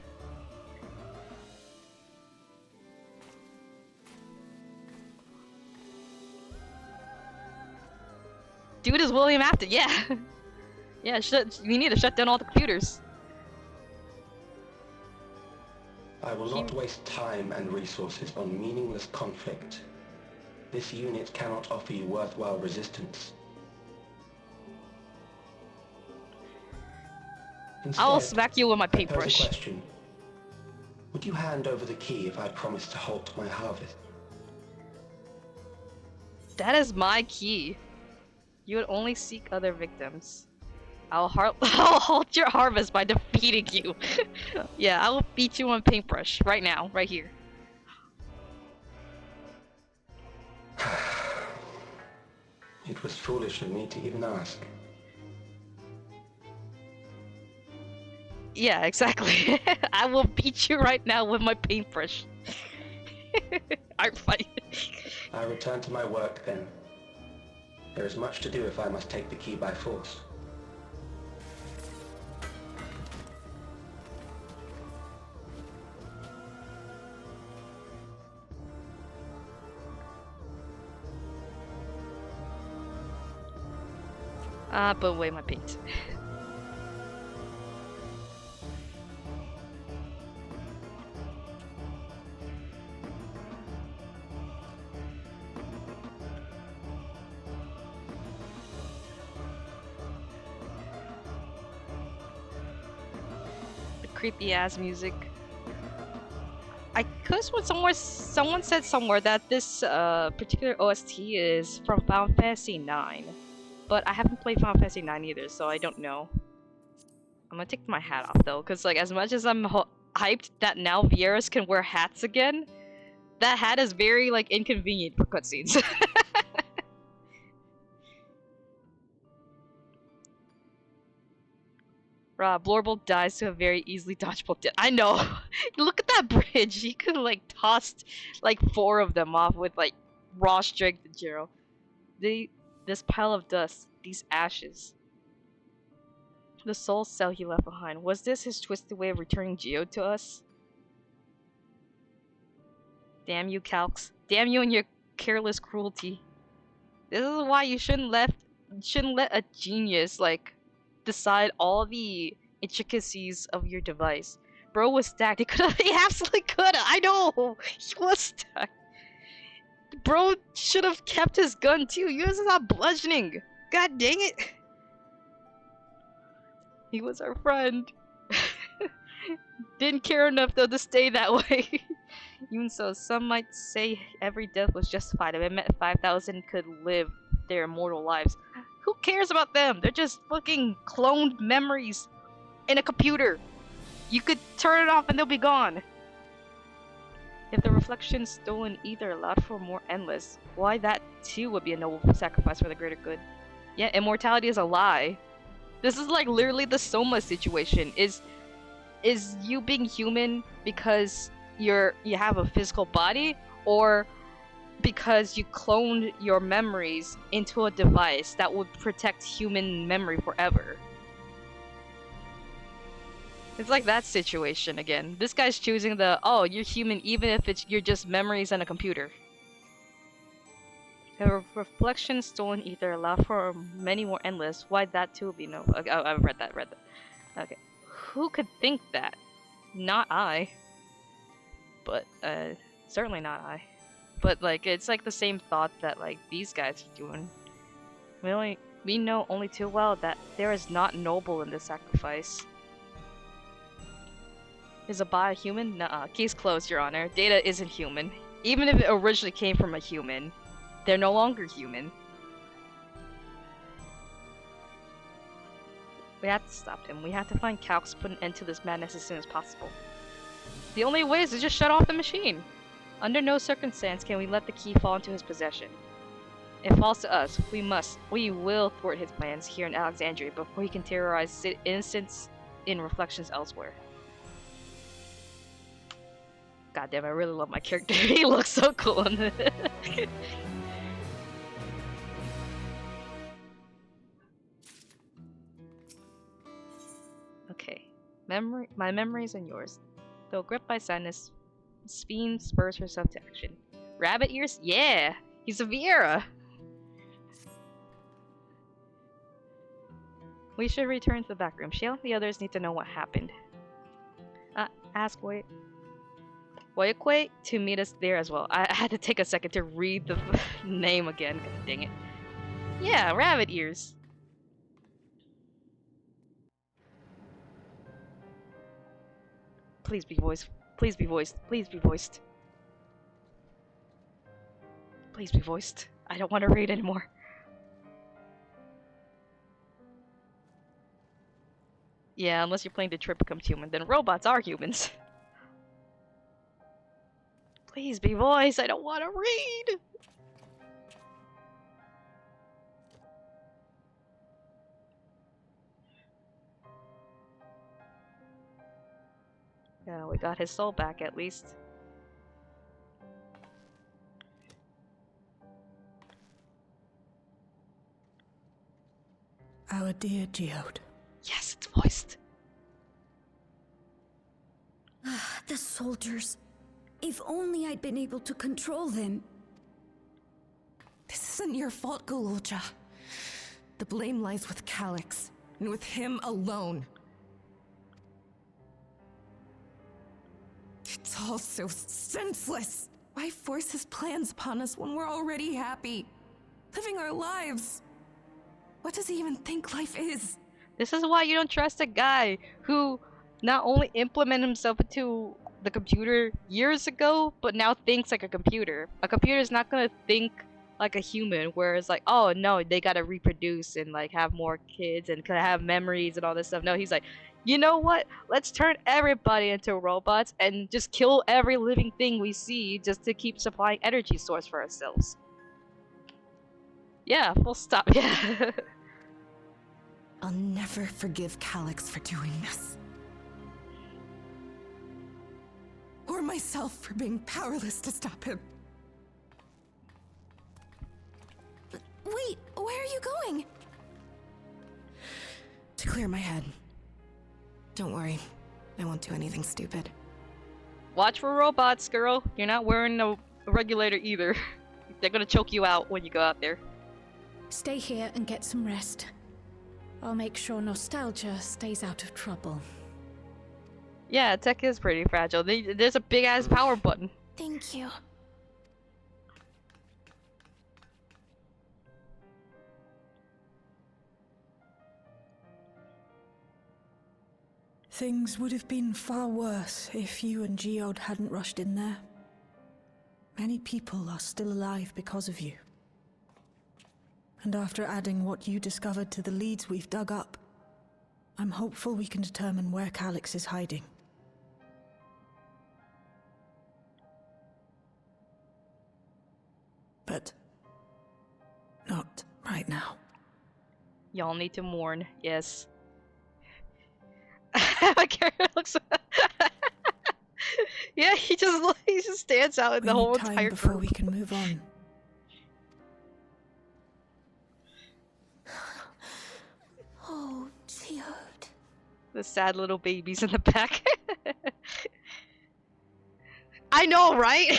Dude is William Afton, yeah. Yeah, we need to shut down all the computers. I will not waste time and resources on meaningless conflict. This unit cannot offer you worthwhile resistance. Instead, I'll smack you with my I pose a paintbrush. question. Would you hand over the key if I promised to halt my harvest? That is my key. You would only seek other victims. I'll halt your harvest by defeating you. Yeah, I will beat you on paintbrush right now, right here. It was foolish of me to even ask. Yeah, exactly. I will beat you right now with my paintbrush. Art fight. I return to my work then. There is much to do if I must take the key by force. Put away my paint. The creepy ass music. I could have someone said somewhere that this particular OST is from Final Fantasy IX, but I haven't played Final Fantasy IX either, so I don't know. I'm gonna take my hat off though, cause like as much as I'm hyped that now Vieras can wear hats again, that hat is very like inconvenient for cutscenes. Blorble dies to a very easily dodgeable death. I know! Look at that bridge! He could like tossed like 4 of them off with like raw strength and Jiro. This pile of dust, these ashes. The soul cell he left behind. Was this his twisted way of returning Geo to us? Damn you, Calx. Damn you and your careless cruelty. This is why you shouldn't let a genius like decide all the intricacies of your device. Bro was stacked. He absolutely could have. I know. He was stacked. Bro should have kept his gun too. He was not bludgeoning. God dang it. He was our friend. Didn't care enough though to stay that way. Even so, some might say every death was justified if it meant 5,000 could live their immortal lives. Who cares about them? They're just fucking cloned memories in a computer. You could turn it off and they'll be gone. If the reflections stolen ether allowed for more endless, why that too would be a noble sacrifice for the greater good. Yeah, immortality is a lie. This is like literally the Soma situation. Is you being human because you have a physical body, or because you cloned your memories into a device that would protect human memory forever? It's like that situation again. This guy's choosing the, oh, you're human even if you're just memories on a computer. The reflection stolen ether allowed for many more endless. Why that too would be no. Okay, oh, I've read that. Okay. Who could think that? Not I. But, certainly not I. But, like, it's like the same thought that, like, these guys are doing. We know only too well that there is not noble in this sacrifice. Is a bot a human? Nuh-uh. Case closed, Your Honor. Data isn't human. Even if it originally came from a human, they're no longer human. We have to stop him. We have to find Calx, put an end to this madness as soon as possible. The only way is to just shut off the machine. Under no circumstance can we let the key fall into his possession. It falls to us. We will thwart his plans here in Alexandria before he can terrorize innocents in reflections elsewhere. God damn, I really love my character. He looks so cool in this. Okay. My memories and yours. Though gripped by sadness, Speen spurs herself to action. Rabbit ears? Yeah! He's a Vieira! We should return to the back room. Shale and the others need to know what happened. Ask Woyakwe to meet us there as well. I had to take a second to read the name again. God dang it. Yeah, rabbit ears. Please be voiced. Please be voiced. Please be voiced. Please be voiced. I don't want to read anymore. Yeah, unless you're playing Detroit Becomes Human, then robots are humans. Please be voiced. I don't want to read. Yeah, we got his soul back at least. Our dear Geode. Yes, it's voiced. The soldiers. If only I'd been able to control them. This isn't your fault, Golulja. The blame lies with Calyx, and with him alone. It's all so senseless. Why force his plans upon us when we're already happy? Living our lives. What does he even think life is? This is why you don't trust a guy who not only implemented himself into the computer years ago, but now thinks like a computer. A computer is not gonna think like a human, where it's like, oh no, they gotta reproduce and like have more kids and could have memories and all this stuff. No, he's like, you know what? Let's turn everybody into robots and just kill every living thing we see just to keep supplying energy source for ourselves. Yeah, full stop. Yeah. I'll never forgive Calyx for doing this. Or myself for being powerless to stop him. Wait, where are you going? To clear my head. Don't worry, I won't do anything stupid. Watch for robots, girl. You're not wearing a regulator either. They're gonna choke you out when you go out there. Stay here and get some rest. I'll make sure Nostalgia stays out of trouble. Yeah, tech is pretty fragile. There's a big ass power button. Thank you. Things would have been far worse if you and Geode hadn't rushed in there. Many people are still alive because of you. And after adding what you discovered to the leads we've dug up, I'm hopeful we can determine where Calyx is hiding. But not right now. Y'all need to mourn, yes. My character looks. Yeah, he just stands out in the whole time entire before group. we can move on. Oh, Geode. The sad little babies in the back. I know, right?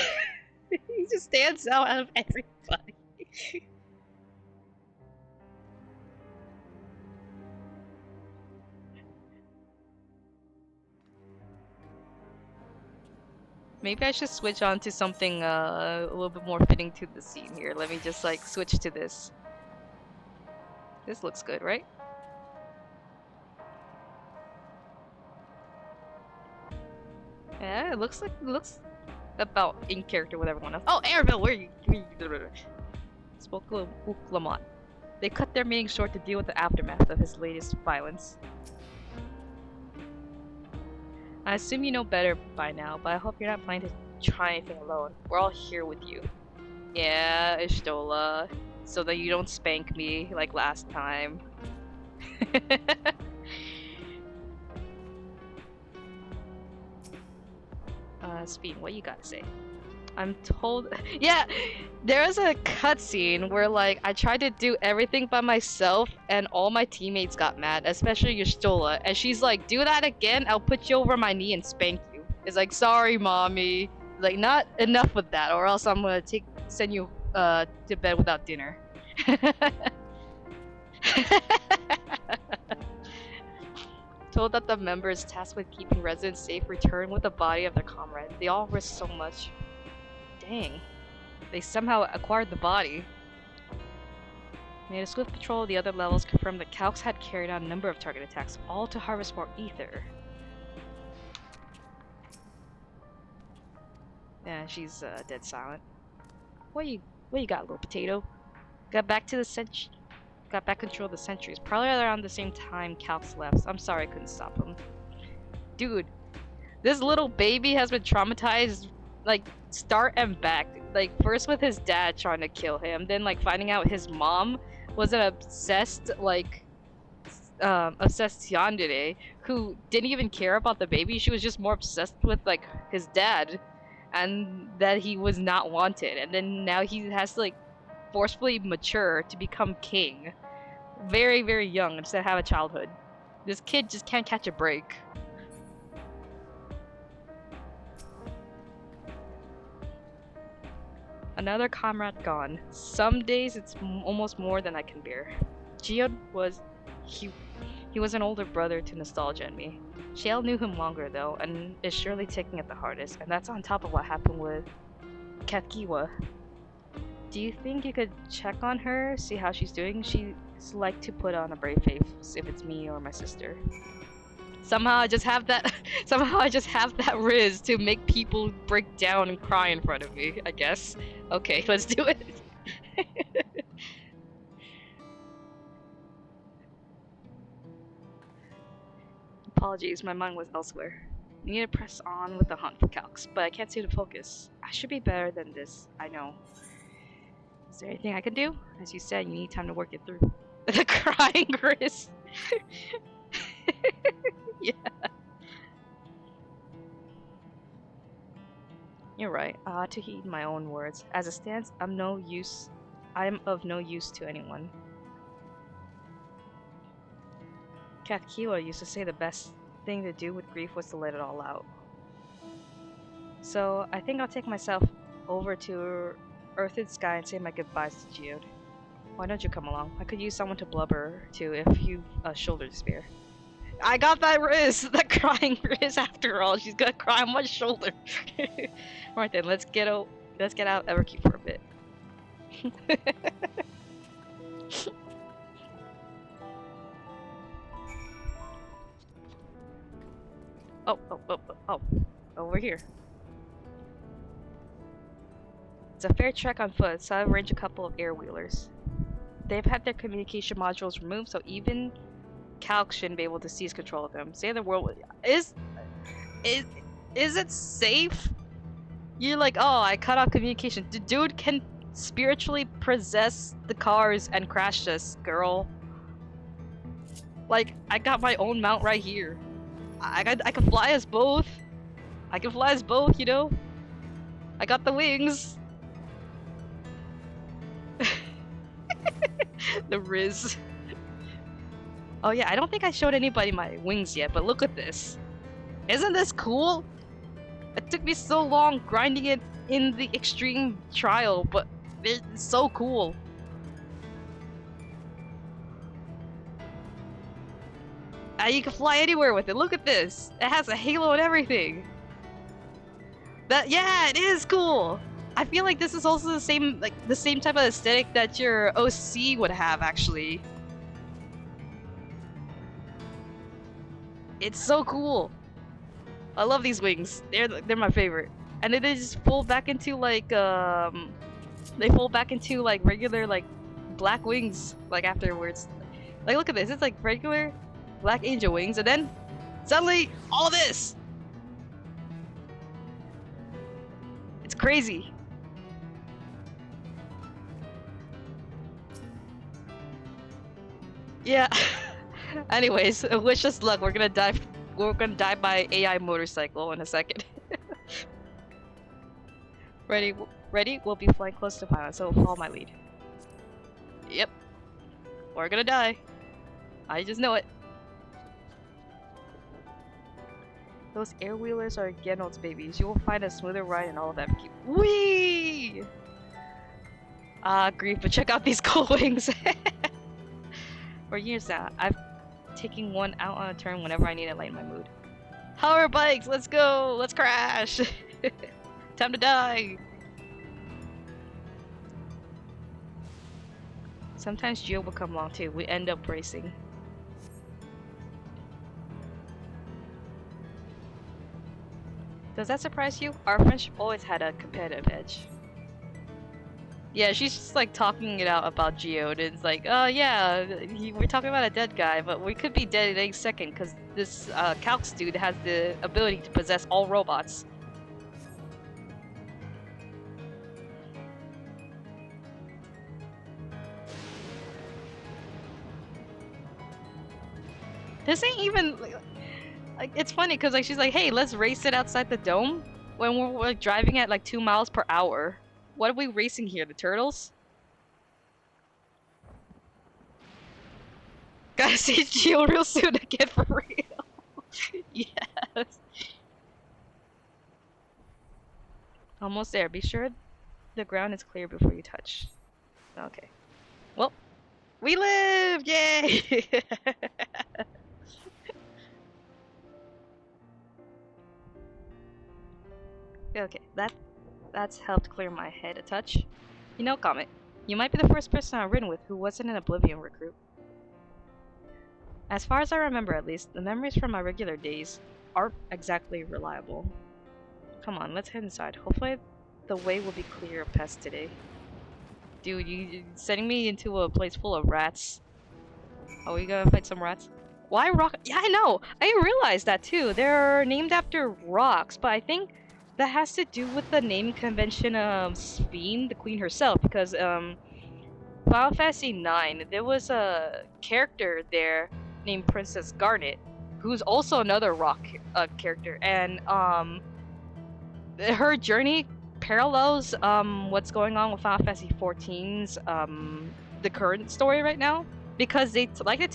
He just stands out of everybody. Maybe I should switch on to something a little bit more fitting to the scene here. Let me just like switch to this. This looks good, right? Yeah, it looks about in character with everyone else. Oh, Arabelle, where are you? Spoke Lamont. They cut their meeting short to deal with the aftermath of his latest violence. I assume you know better by now, but I hope you're not planning to try anything alone. We're all here with you. Yeah, Ishtola. So that you don't spank me like last time. Speed, what you gotta say? I'm told. Yeah, there was a cutscene where like I tried to do everything by myself and all my teammates got mad, especially Yustola, and she's like, "Do that again, I'll put you over my knee and spank you." It's like, "Sorry, mommy. Like, not enough with that, or else I'm gonna send you to bed without dinner." Told that the members tasked with keeping residents safe return with the body of their comrade. They all risked so much. Dang. They somehow acquired the body. Made a swift patrol of the other levels confirmed that Calx had carried out a number of target attacks, all to harvest more ether. Yeah, she's dead silent. What you got, little potato? Got back control of the sentries. Probably around the same time Calx left. I'm sorry I couldn't stop him. Dude, this little baby has been traumatized, like, start and back. Like, first with his dad trying to kill him, then, like, finding out his mom was an obsessed, like, obsessed yandere who didn't even care about the baby. She was just more obsessed with like his dad, and that he was not wanted. And then now he has to like forcefully mature to become king, very very young, instead of have a childhood. This kid just can't catch a break. Another comrade gone. Some days it's almost more than I can bear. Geode was... he was an older brother to nostalgia and me. Shale knew him longer though, and is surely taking it the hardest, and that's on top of what happened with Katkiwa. Do you think you could check on her, see how she's doing? She's like to put on a brave face if it's me or my sister. Somehow I just have that somehow I just have that riz to make people break down and cry in front of me, I guess. Okay, let's do it. Apologies, my mind was elsewhere. I need to press on with the hunt for calcs, but I can't seem to focus. I should be better than this, I know. Is there anything I can do? As you said, you need time to work it through. The crying riz. Yeah. You're right. I ought to heed my own words. As it stands, I'm of no use to anyone. Kathkiwa used to say the best thing to do with grief was to let it all out. So I think I'll take myself over to Earthed Sky and say my goodbyes to Geode. Why don't you come along? I could use someone to blubber to if you've a shoulder to spare. I got that Riz! That crying Riz after all. She's gonna cry on my shoulder. Alright then, let's get out Everkeep for a bit. Oh, over here. It's a fair trek on foot, so I've arranged a couple of air-wheelers. They've had their communication modules removed, so even Calc shouldn't be able to seize control of them. Say the world is it safe? You're like, oh, I cut off communication. The dude can spiritually possess the cars and crash us, girl. Like, I got my own mount right here. I can fly us both. I can fly us both, you know? I got the wings. The Riz. Oh yeah, I don't think I showed anybody my wings yet, but look at this. Isn't this cool? It took me so long grinding it in the extreme trial, but it's so cool. You can fly anywhere with it. Look at this. It has a halo and everything. Yeah, it is cool. I feel like this is also the same type of aesthetic that your OC would have, actually. It's so cool. I love these wings. They're my favorite. And then they just fold back into like regular like black wings like afterwards. Like look at this. It's like regular black angel wings, and then suddenly all this. It's crazy. Yeah. Anyways, wish us luck. We're gonna die by AI motorcycle in a second. Ready? We'll be flying close to pilot, so follow my lead. Yep. We're gonna die. I just know it. Those air-wheelers are Genold's babies. You will find a smoother ride in all of them. Whee! Grief, but check out these cool wings. For years now, I've taken one out on a turn whenever I need to lighten my mood. Hover bikes, let's go! Let's crash! Time to die! Sometimes Gio will come along too. We end up racing. Does that surprise you? Our friendship always had a competitive edge. Yeah, she's just like talking it out about Geode. It's like, oh yeah, we're talking about a dead guy, but we could be dead at any second because this Calx dude has the ability to possess all robots. This ain't even like it's funny because like she's like, hey, let's race it outside the dome when we're like, driving at like 2 miles per hour. What are we racing here? The turtles? Gotta see Geo real soon again for real. Yes. Almost there. Be sure the ground is clear before you touch. Okay. Well, we live! Yay! Okay, that's helped clear my head a touch. You know, Comet, you might be the first person I've ridden with who wasn't an Oblivion recruit. As far as I remember at least, the memories from my regular days aren't exactly reliable. Come on, let's head inside. Hopefully the way will be clear of pests today. Dude, you're sending me into a place full of rats. Oh, we gotta fight some rats? Why rock? Yeah, I know! I didn't realize that too. They're named after rocks, but I think that has to do with the naming convention of Sphene, the queen herself, because Final Fantasy IX, there was a character there named Princess Garnet, who's also another rock character, and her journey parallels what's going on with Final Fantasy XIV's the current story right now, because they like to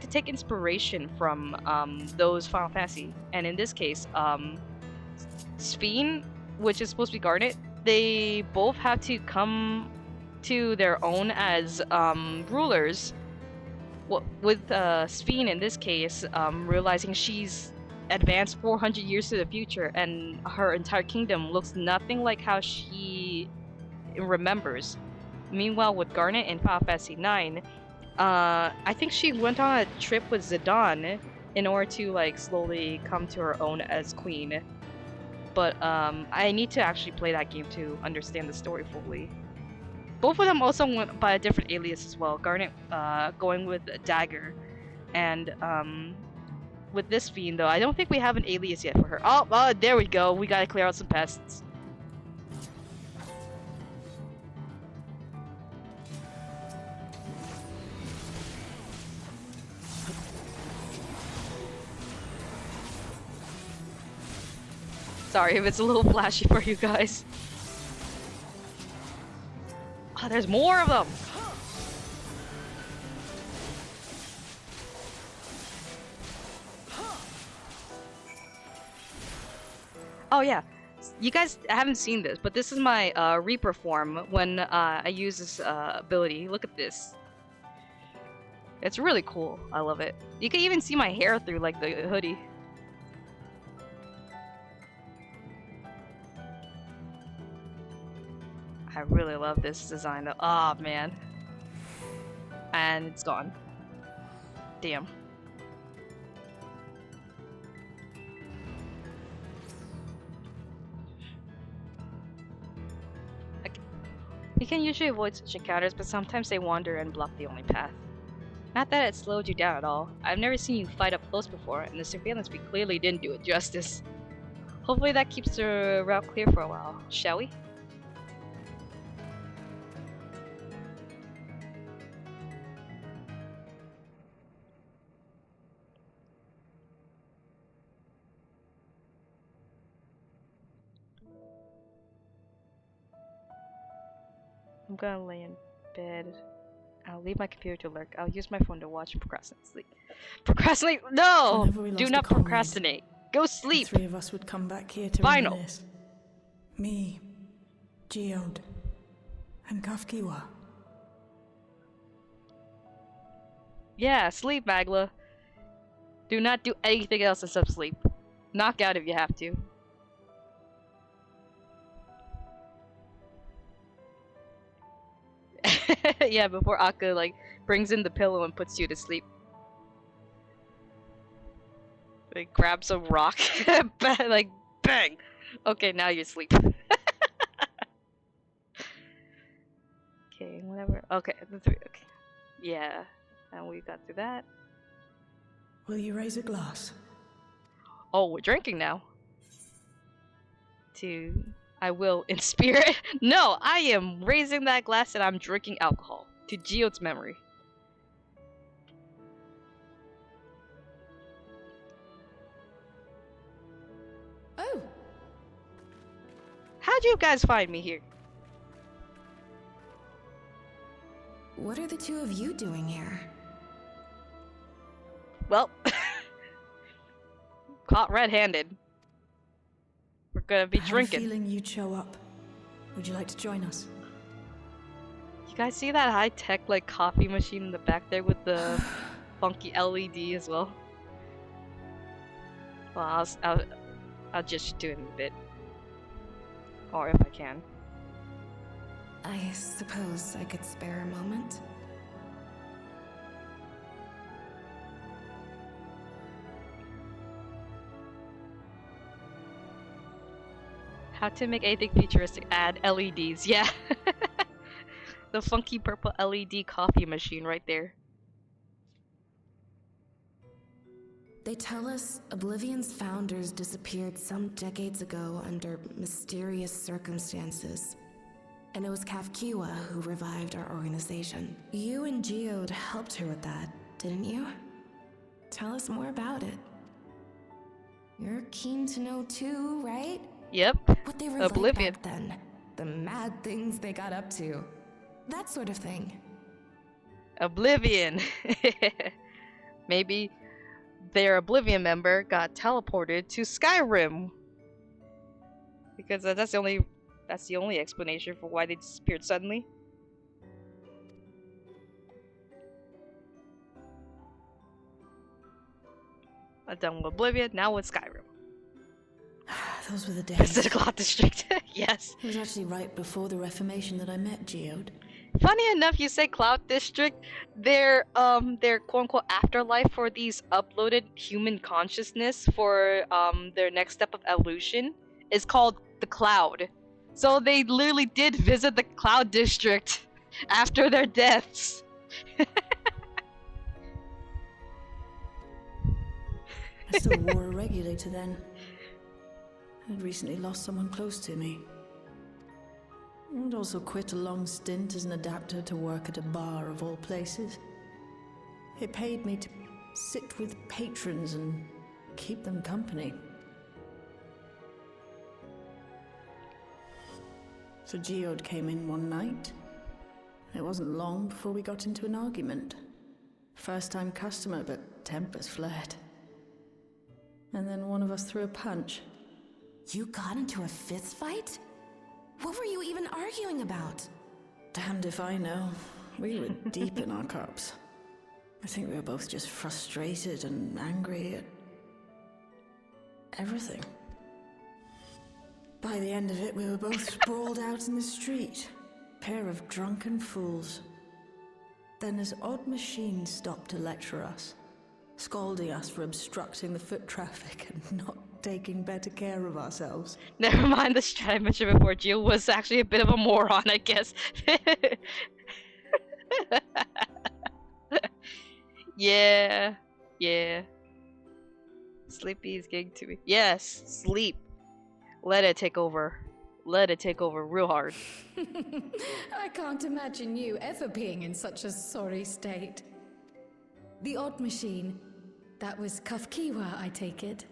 take inspiration from those Final Fantasy, and in this case, Sphene, which is supposed to be Garnet, they both have to come to their own as rulers. With Sphene in this case, realizing she's advanced 400 years to the future, and her entire kingdom looks nothing like how she remembers. Meanwhile, with Garnet in Final Fantasy IX, I think she went on a trip with Zidane in order to like slowly come to her own as queen. But I need to actually play that game to understand the story fully. Both of them also went by a different alias as well. Garnet going with Dagger, and with this fiend though, I don't think we have an alias yet for her. Oh, there we go. We gotta clear out some pests. Sorry if it's a little flashy for you guys. Oh, there's more of them! Oh yeah, you guys haven't seen this, but this is my Reaper form when I use this ability. Look at this. It's really cool. I love it. You can even see my hair through like the hoodie. I really love this design though. Oh man. And it's gone. Damn. Okay. You can usually avoid such encounters, but sometimes they wander and block the only path. Not that it slowed you down at all. I've never seen you fight up close before, and the surveillance we clearly didn't do it justice. Hopefully that keeps the route clear for a while, shall we? I'm gonna lay in bed. I'll leave my computer to lurk. I'll use my phone to watch and procrastinate. Sleep. Procrastinate? No! Do not procrastinate. Go sleep! The three of us would come back here to Final. reminisce. Me, Geode, and Kafkiwa. Yeah, sleep, Magla. Do not do anything else except sleep. Knock out if you have to. Yeah, before Akka like brings in the pillow and puts you to sleep. Like grab some rock, like bang. Okay, now you sleep. Okay, whatever. Okay, the three. Okay, yeah, and we got through that. Will you raise a glass? Oh, we're drinking now. I will in spirit. No, I am raising that glass and I'm drinking alcohol. To Geode's memory. how'd you guys find me here? What are the two of you doing here? Well, caught red-handed. We're gonna be I had a drinking. feeling you'd show up. Would you like to join us? You guys see that high-tech like coffee machine in the back there with the funky LED as well? Well, I'll just do it in a bit, or if I can. I suppose I could spare a moment. How to make anything futuristic? Add LEDs. Yeah. The funky purple LED coffee machine right there. They tell us Oblivion's founders disappeared some decades ago under mysterious circumstances. And it was Kafkiwa who revived our organization. You and Geode helped her with that, didn't you? Tell us more about it. You're keen to know too, right? Yep. What they were Oblivion. like back then. The mad things they got up to. That sort of thing. Oblivion. Maybe their Oblivion member got teleported to Skyrim. Because that's the only explanation for why they disappeared suddenly. I'm done with Oblivion, now with Skyrim. Those were the days. Visit the Cloud District. Yes. It was actually right before the Reformation that I met Geode. Funny enough, you say Cloud District. Their quote-unquote afterlife for these uploaded human consciousness for their next step of evolution is called the Cloud. So they literally did visit the Cloud District after their deaths. I still wore a regulator then. I'd recently lost someone close to me. I'd also quit a long stint as an adapter to work at a bar of all places. It paid me to sit with patrons and keep them company. So Geode came in one night. It wasn't long before we got into an argument. First-time customer, but tempers flared. And then one of us threw a punch. You got into a fist fight? What were you even arguing about? Damned if I know. We were deep in our cups. I think we were both just frustrated and angry at everything. By the end of it, we were both sprawled out in the street. Pair of drunken fools. Then this odd machine stopped to lecture us, scolding us for obstructing the foot traffic and not taking better care of ourselves. Never mind the strat I mentioned before. Jill was actually a bit of a moron, I guess. Yeah. Sleepy is getting to me. Yes, sleep. Let it take over. Let it take over real hard. I can't imagine you ever being in such a sorry state. The odd machine. That was Kafkiwa, I take it.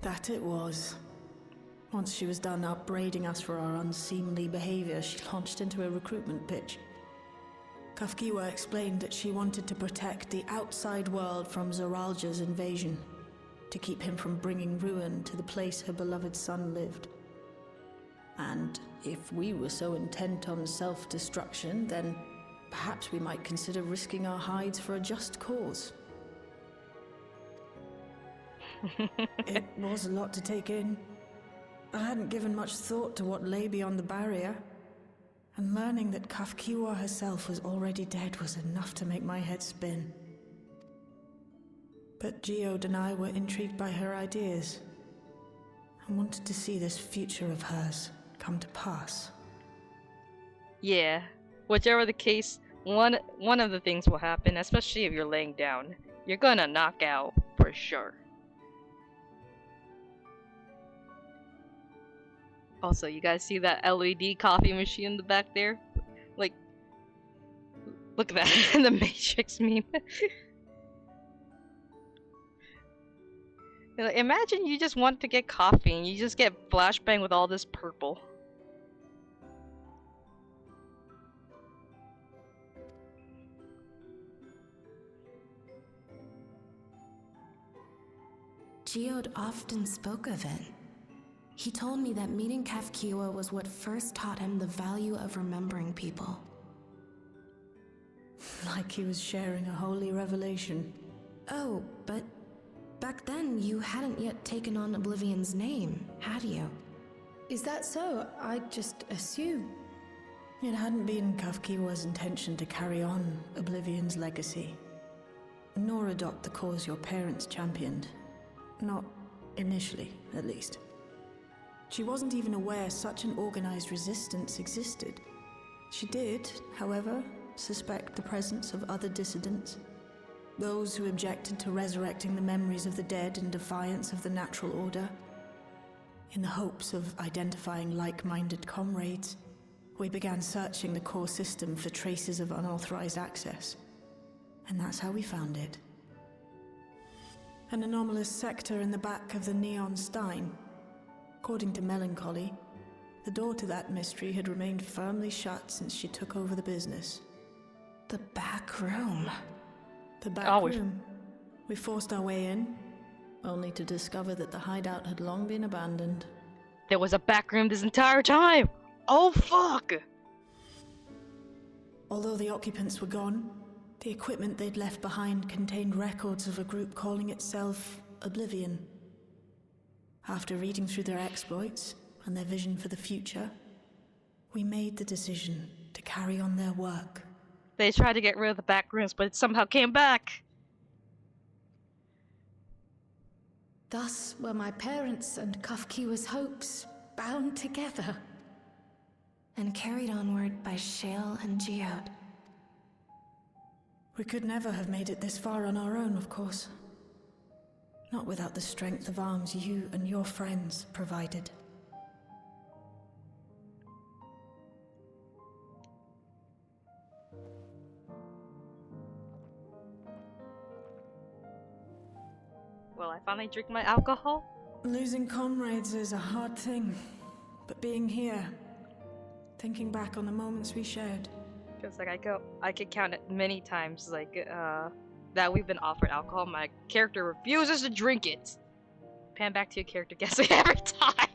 That it was. Once she was done upbraiding us for our unseemly behavior, she launched into a recruitment pitch. Kafkiwa explained that she wanted to protect the outside world from Zoralja's invasion, to keep him from bringing ruin to the place her beloved son lived. And if we were so intent on self-destruction, then perhaps we might consider risking our hides for a just cause. It was a lot to take in. I hadn't given much thought to what lay beyond the barrier, and learning that Kafkiwa herself was already dead was enough to make my head spin. But Geode and I were intrigued by her ideas, and wanted to see this future of hers come to pass. Yeah, whichever the case, one of the things will happen, especially if you're laying down. You're gonna knock out, for sure. Also, you guys see that LED coffee machine in the back there? Like, look at that, the Matrix meme. Like, imagine you just want to get coffee and you just get flashbang with all this purple. Geode often spoke of it. He told me that meeting Kafkiwa was what first taught him the value of remembering people. Like he was sharing a holy revelation. Oh, but back then you hadn't yet taken on Oblivion's name, had you? Is that so? I just assume. It hadn't been Kafkiwa's intention to carry on Oblivion's legacy, nor adopt the cause your parents championed. Not initially, at least. She wasn't even aware such an organized resistance existed. She did, however, suspect the presence of other dissidents. Those who objected to resurrecting the memories of the dead in defiance of the natural order. In the hopes of identifying like-minded comrades, we began searching the core system for traces of unauthorized access. And that's how we found it. An anomalous sector in the back of the Neon Stein. According to Melancholy, the door to that mystery had remained firmly shut since she took over the business. The back room. The back room. We forced our way in, only to discover that the hideout had long been abandoned. There was a back room this entire time! Oh fuck! Although the occupants were gone, the equipment they'd left behind contained records of a group calling itself Oblivion. After reading through their exploits and their vision for the future, we made the decision to carry on their work. They tried to get rid of the back rooms, but it somehow came back! Thus were my parents' and Kafkiwa's hopes bound together. And carried onward by Shale and Geode. We could never have made it this far on our own, of course. Not without the strength of arms you and your friends provided. Will I finally drink my alcohol? Losing comrades is a hard thing, but being here, thinking back on the moments we shared. Because like I could count it many times like that we've been offered alcohol. My character refuses to drink it. Pan back to your character guessing every time.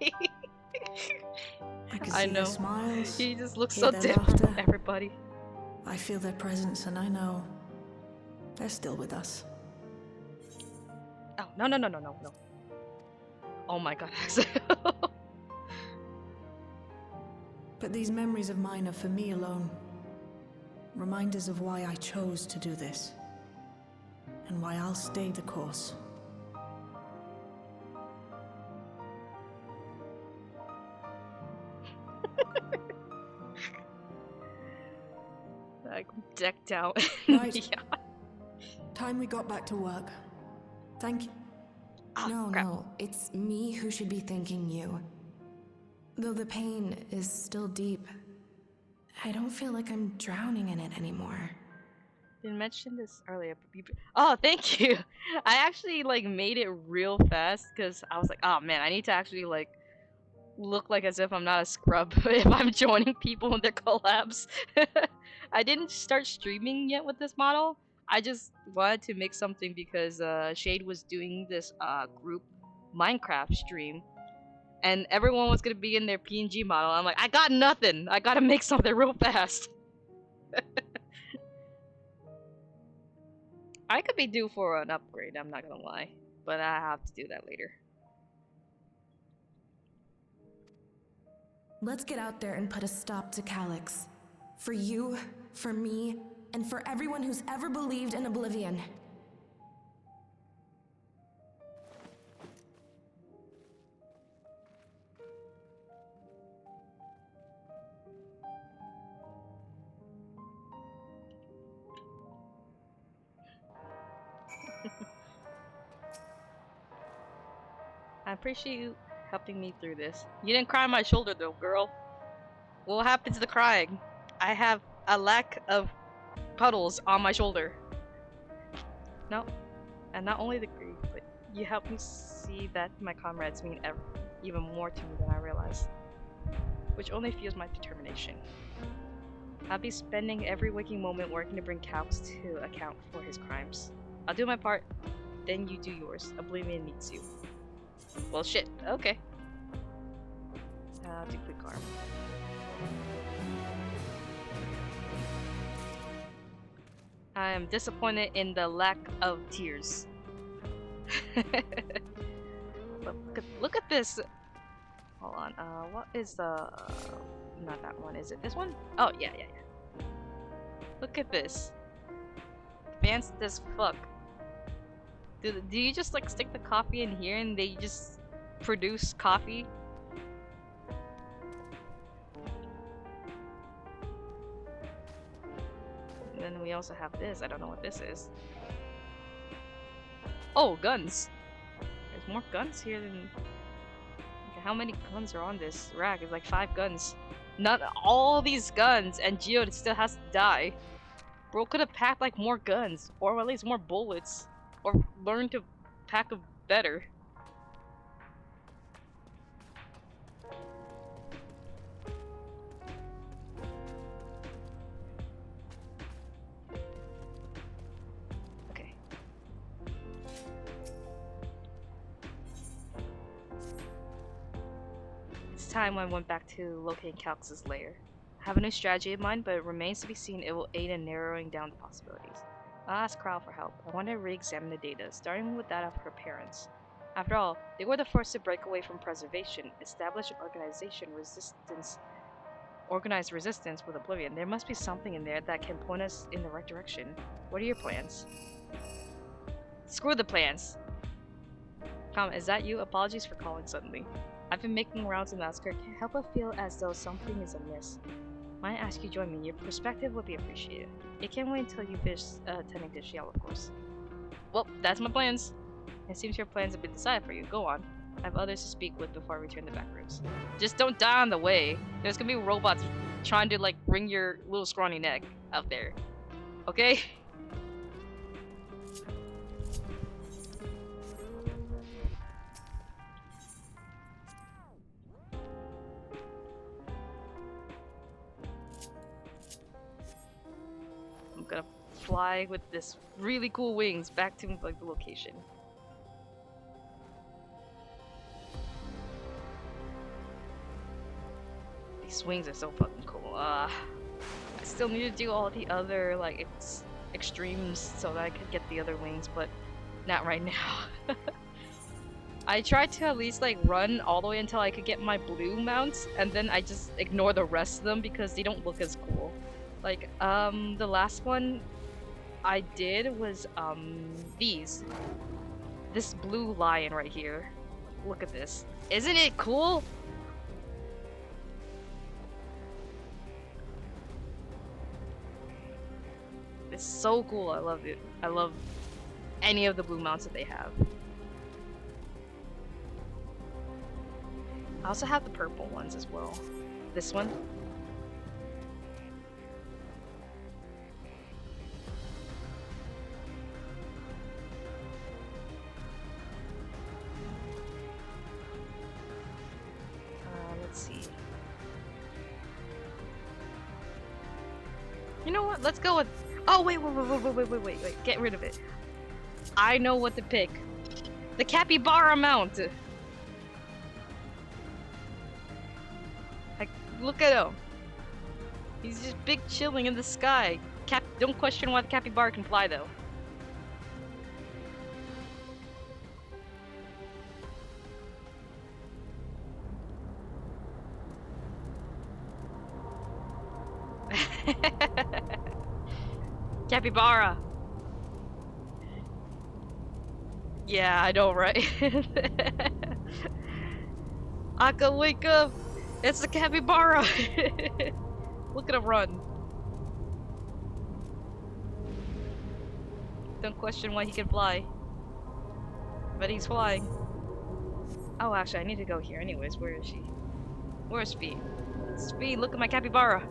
I can I see know. their smiles. He just looks hear so their different from laughter. everybody. I feel their presence, and I know they're still with us. Oh no. Oh my god. But these memories of mine are for me alone. Reminders of why I chose to do this. And why I'll stay the course. Like decked out. Right. Yeah. Time we got back to work. Thank you. Oh, No, it's me who should be thanking you. Though the pain is still deep, I don't feel like I'm drowning in it anymore. Didn't mention this earlier, but oh, thank you. I actually like made it real fast because I was like, oh man, I need to actually like look like as if I'm not a scrub if I'm joining people in their collabs. I didn't start streaming yet with this model. I just wanted to make something because Shade was doing this group Minecraft stream, and everyone was gonna be in their PNG model. I'm like, I got nothing. I gotta make something real fast. I could be due for an upgrade, I'm not gonna lie. But I have to do that later. Let's get out there and put a stop to Calyx. For you, for me, and for everyone who's ever believed in Oblivion. I appreciate you helping me through this. You didn't cry on my shoulder though, girl. What happened to the crying? I have a lack of puddles on my shoulder. No. And not only the grief, but You help me see that my comrades mean even more to me than I realized, which only fuels my determination. I'll be spending every waking moment working to bring Calx to account for his crimes. I'll do my part, then you do yours. Oblivion needs you. Well, shit. Okay. Do quick arm. I am disappointed in the lack of tears. Look at this. Hold on. What is the? Not that one. Is it this one? Oh yeah. Look at this. Advanced as fuck. Do you just like stick the coffee in here and they just produce coffee? And then we also have this. I don't know what this is. Oh, guns. There's more guns here than... How many guns are on this rack? It's like 5 guns. Not all these guns, and Geode still has to die. Bro could have packed like more guns, or at least more bullets, or learn to pack a better. Time I went back to locate Calx's lair. I have a new strategy in mind, but it remains to be seen it will aid in narrowing down the possibilities. I'll ask Crow for help. I want to re-examine the data, starting with that of her parents. After all, they were the first to break away from preservation, establish organized resistance with Oblivion. There must be something in there that can point us in the right direction. What are your plans? Screw the plans! Come, is that you? Apologies for calling suddenly. I've been making rounds in the outskirts. Can't help but feel as though something is amiss. Might I ask you to join me? Your perspective would be appreciated. It can't wait until you finish attending to Shiel, of course. Well, that's my plans. It seems your plans have been decided for you. Go on. I have others to speak with before I return to the back rooms. Just don't die on the way. There's gonna be robots trying to like bring your little scrawny neck out there. Okay? I'm gonna fly with this really cool wings back to like the location. These wings are so fucking cool. I still need to do all the other like extremes so that I could get the other wings, but not right now. I tried to at least like run all the way until I could get my blue mounts, and then I just ignore the rest of them because they don't look as cool. Like, the last one I did was, these. This blue lion right here. Look at this. Isn't it cool? It's so cool. I love it. I love any of the blue mounts that they have. I also have the purple ones as well. This one. Let's see. You know what? Let's go with... Oh, wait. Get rid of it. I know what to pick. The capybara mount. Like, look at him. He's just big chilling in the sky. Don't question why the capybara can fly, though. Capybara! Yeah, I know, right? Aka, wake up! It's the capybara! Look at him run. Don't question why he can fly. But he's flying. Oh, actually, I need to go here anyways. Where is she? Where's Speed? Speed, look at my capybara!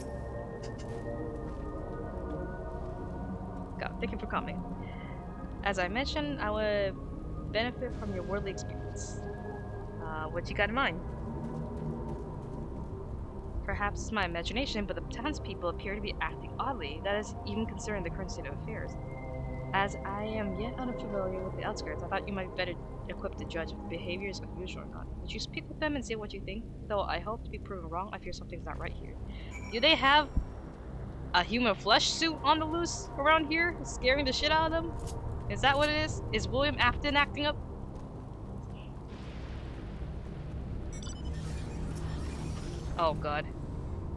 God, thank you for coming. As I mentioned, I would benefit from your worldly experience. What you got in mind? Perhaps it's my imagination, but the townspeople appear to be acting oddly. That is even considering the current state of affairs. As I am yet unfamiliar with the outskirts, I thought you might be better equipped to judge if the behavior is unusual or not. Would you speak with them and say what you think? Though I hope to be proven wrong, I fear something's not right here. Do they have a human flesh suit on the loose around here, scaring the shit out of them? Is that what it is? Is William Afton acting up? Oh god.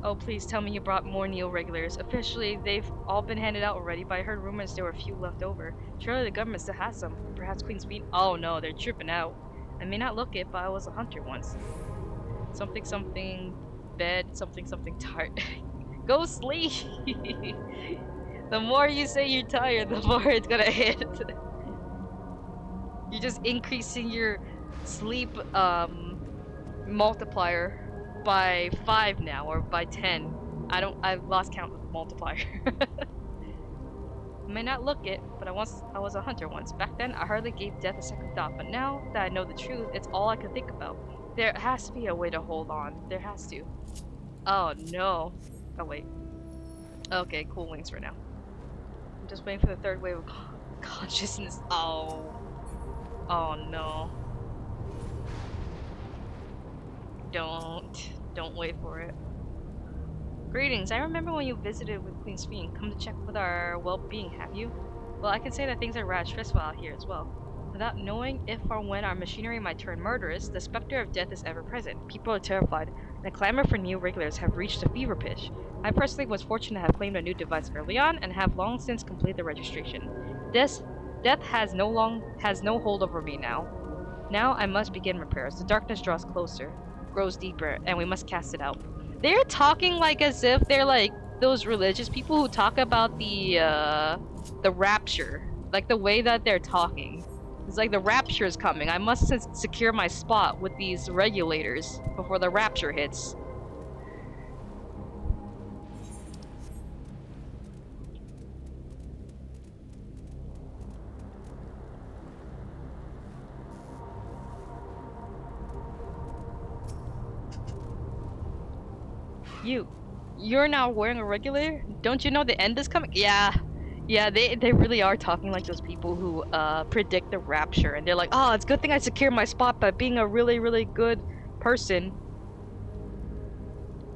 Oh, please tell me you brought more neo-regulars. Officially, they've all been handed out already, but I heard rumors there were a few left over. Surely the government still has some. Perhaps Queen's Bean. Oh no, they're tripping out. I may not look it, but I was a hunter once. Something something bed, something something tired. Go sleep! The more you say you're tired, the more it's gonna hit. You're just increasing your sleep multiplier by 5 now, or by 10. I've lost count with the multiplier. I may not look it, but I was a hunter once. Back then, I hardly gave death a second thought, but now that I know the truth, it's all I can think about. There has to be a way to hold on. There has to. Oh no. Oh wait. Okay, cool wings for now. I'm just waiting for the third wave of consciousness. Oh. Oh no. Don't wait for it. Greetings, I remember when you visited with Queen Speen. Come to check with our well-being, have you? Well, I can say that things are rather stressful out here as well. Without knowing if or when our machinery might turn murderous, the specter of death is ever present. People are terrified, and the clamor for new regulars have reached a fever pitch. I personally was fortunate to have claimed a new device early on, and have long since completed the registration. Death has no hold over me now. Now I must begin repairs. The darkness draws closer, grows deeper, and we must cast it out. They're talking like as if they're like those religious people who talk about the rapture. Like the way that they're talking. It's like the rapture is coming. I must secure my spot with these regulators before the rapture hits. You're now wearing a regulator? Don't you know the end is coming? Yeah, they really are talking like those people who predict the rapture, and they're like, oh, it's a good thing I secured my spot by being a really, really good person.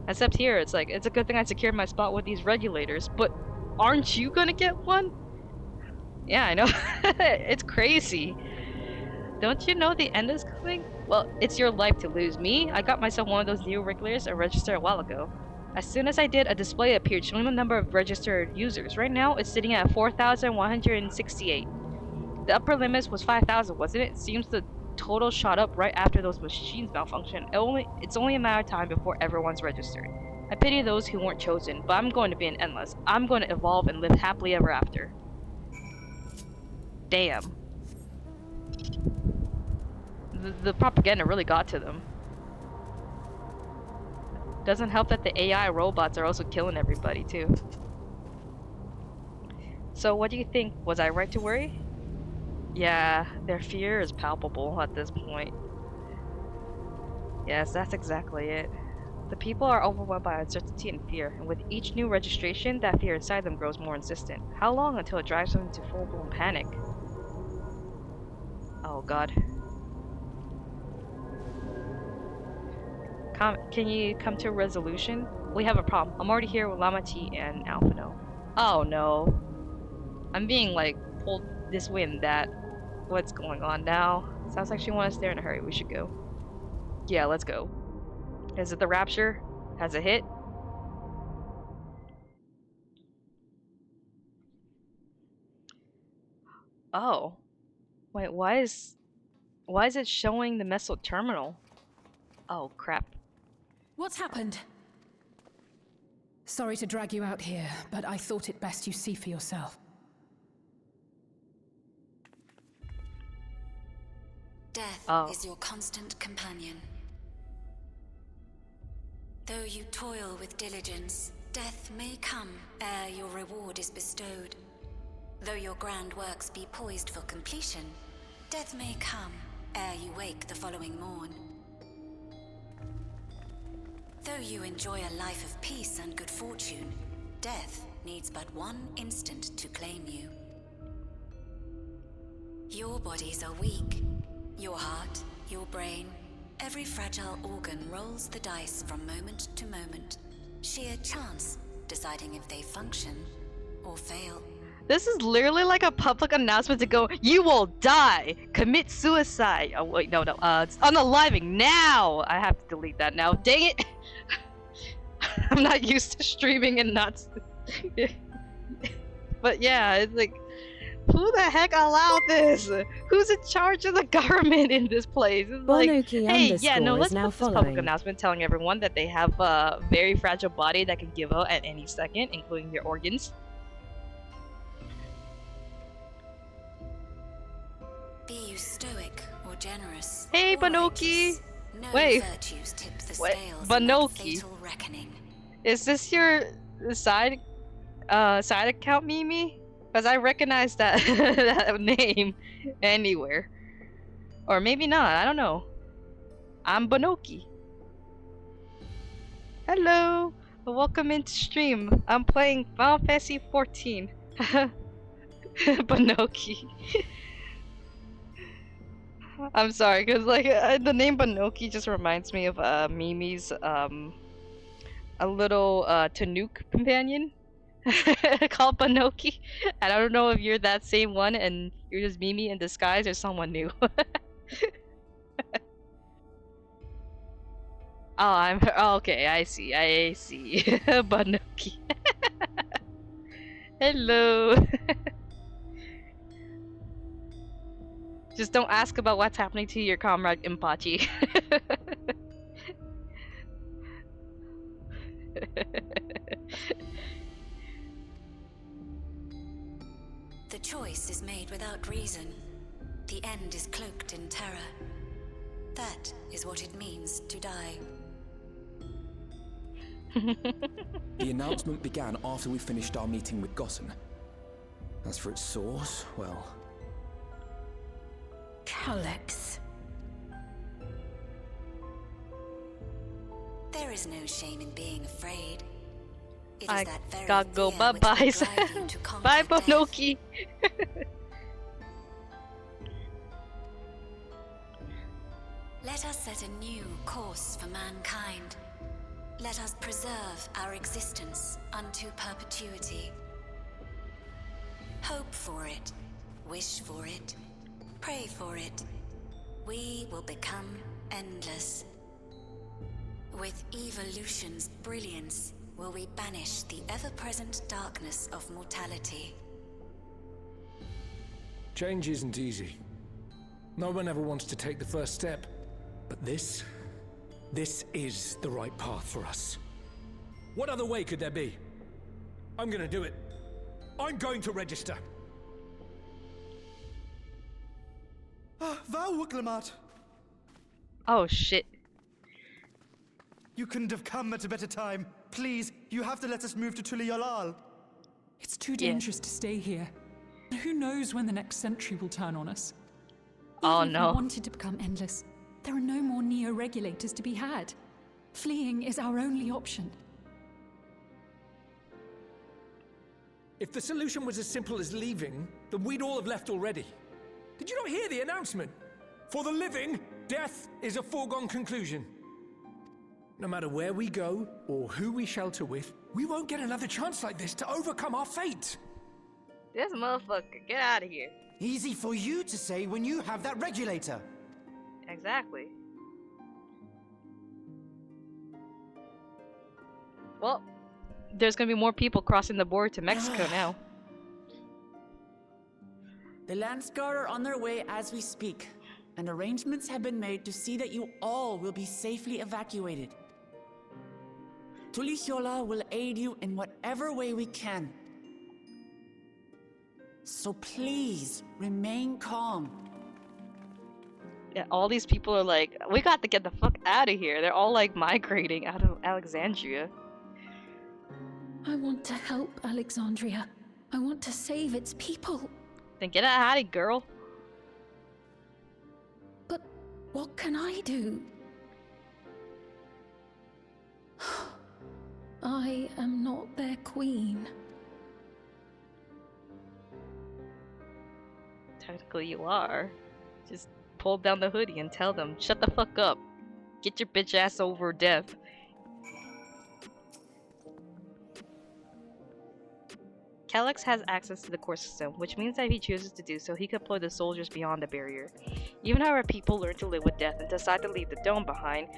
Except here, it's like, it's a good thing I secured my spot with these regulators, but aren't you gonna get one? Yeah, I know. It's crazy. Don't you know the end is coming? Well, it's your life to lose. Me, I got myself one of those new regulators and registered a while ago. As soon as I did, a display appeared showing the number of registered users. Right now, it's sitting at 4,168. The upper limit was 5,000, wasn't it? Seems the total shot up right after those machines malfunctioned. It's only a matter of time before everyone's registered. I pity those who weren't chosen, but I'm going to be an endless. I'm going to evolve and live happily ever after. Damn. The propaganda really got to them. Doesn't help that the AI robots are also killing everybody too. So what do you think? Was I right to worry? Yeah, their fear is palpable at this point. Yes, that's exactly it. The people are overwhelmed by uncertainty and fear, and with each new registration, that fear inside them grows more insistent. How long until it drives them into full-blown panic? Oh god. Can you come to a resolution? We have a problem. I'm already here with Lama T and Alphino. Oh no. I'm being like pulled this way and that. What's going on now? Sounds like she wants us there in a hurry. We should go. Yeah, let's go. Is it the rapture? Has it hit? Oh. Wait, why is it showing the Meso terminal? Oh crap. What's happened? Sorry to drag you out here, but I thought it best you see for yourself. Death is your constant companion. Though you toil with diligence, death may come ere your reward is bestowed. Though your grand works be poised for completion, Death may come ere you wake the following morn. Though you enjoy a life of peace and good fortune, death needs but one instant to claim you. Your bodies are weak. Your heart, your brain, every fragile organ rolls the dice from moment to moment. Sheer chance deciding if they function or fail. This is literally like a public announcement to go, you will die! Commit suicide! Oh wait, no, it's unaliving now! I have to delete that now. Dang it! I'm not used to streaming and not... But yeah, it's like... Who the heck allowed this? Who's in charge of the government in this place? It's like, hey, yeah, no, let's put this public announcement telling everyone that they have a very fragile body that can give out at any second, including your organs. Be you stoic or generous. Hey, Banoki! No Wait, virtues tip the scales Banoki? fatal reckoning. Is this your side account, Mimi? Because I recognize that that name anywhere, or maybe not. I don't know. I'm Banoki. Hello, welcome into stream. I'm playing Final Fantasy XIV. Banoki. I'm sorry, cause like the name Banoki just reminds me of Mimi's a little Tanuki companion called Banoki. And I don't know if you're that same one and you're just Mimi in disguise or someone new. Oh, okay, I see. Banoki. Hello. Just don't ask about what's happening to your comrade Impachi. The choice is made without reason. The end is cloaked in terror. That is what it means to die. The announcement began after we finished our meeting with Gossen. As for its source, well... Calyx. There is no shame in being afraid. It is I that very gotta go. fear Bye which bye. will drive you to conquer Bye, death. Banoki. Let us set a new course for mankind. Let us preserve our existence unto perpetuity. Hope for it, wish for it, pray for it. We will become endless. With evolution's brilliance, will we banish the ever-present darkness of mortality. Change isn't easy. No one ever wants to take the first step. But this is the right path for us. What other way could there be? I'm gonna do it. I'm going to register. Vau, Oh shit. You couldn't have come at a better time. Please, you have to let us move to Tuliolal. It's too dangerous to stay here. Who knows when the next century will turn on us? Oh Even if no. we wanted to become endless, there are no more neo-regulators to be had. Fleeing is our only option. If the solution was as simple as leaving, then we'd all have left already. Did you not hear the announcement? For the living, death is a foregone conclusion. No matter where we go, or who we shelter with, we won't get another chance like this to overcome our fate. This motherfucker, get out of here. Easy for you to say when you have that regulator. Exactly. Well, there's gonna be more people crossing the border to Mexico now. The Landsguard are on their way as we speak, and arrangements have been made to see that you all will be safely evacuated. Tulichola will aid you in whatever way we can. So please, remain calm. Yeah, all these people are like, we got to get the fuck out of here. They're all like migrating out of Alexandria. I want to help Alexandria. I want to save its people. Then get out of here, girl. What can I do? I am not their queen. Technically you are. Just pull down the hoodie and tell them, shut the fuck up. Get your bitch ass over death. Calyx has access to the core system, which means that if he chooses to do so, he could deploy the soldiers beyond the barrier. Even however people learn to live with death and decide to leave the dome behind,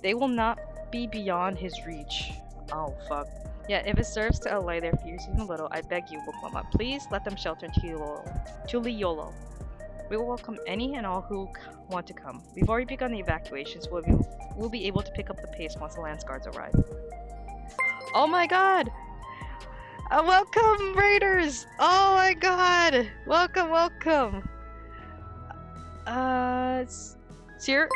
they will not be beyond his reach. Oh fuck. Yeah, if it serves to allay their fears even a little, I beg you, Woklama, please let them shelter in Tuliolo. We will welcome any and all who want to come. We've already begun the evacuations, we'll be able to pick up the pace once the Lance Guards arrive. Oh my god! Welcome, Raiders! Oh my god! Welcome, welcome! Cyrilli?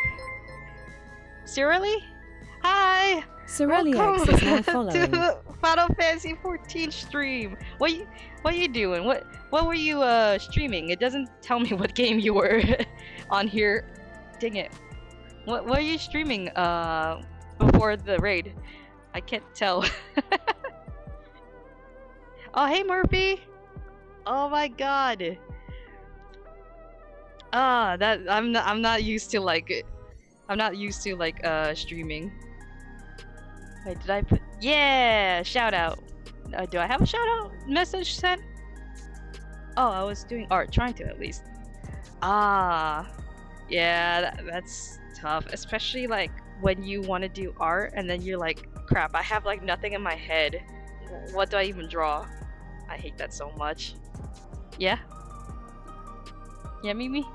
Hi! Cyrilli is now following. To Final Fantasy 14 stream. What you doing? What were you streaming? It doesn't tell me what game you were on here. Dang it. What are you streaming before the raid? I can't tell. Oh hey Murphy! Oh my god. I'm not used to streaming. Wait, did I put shout out. Do I have a shout out message sent? Oh, I was doing art, trying to at least. Yeah, that's tough, especially like when you want to do art and then you're like, crap, I have like nothing in my head. What do I even draw? I hate that so much. Yeah? Yeah, Mimi?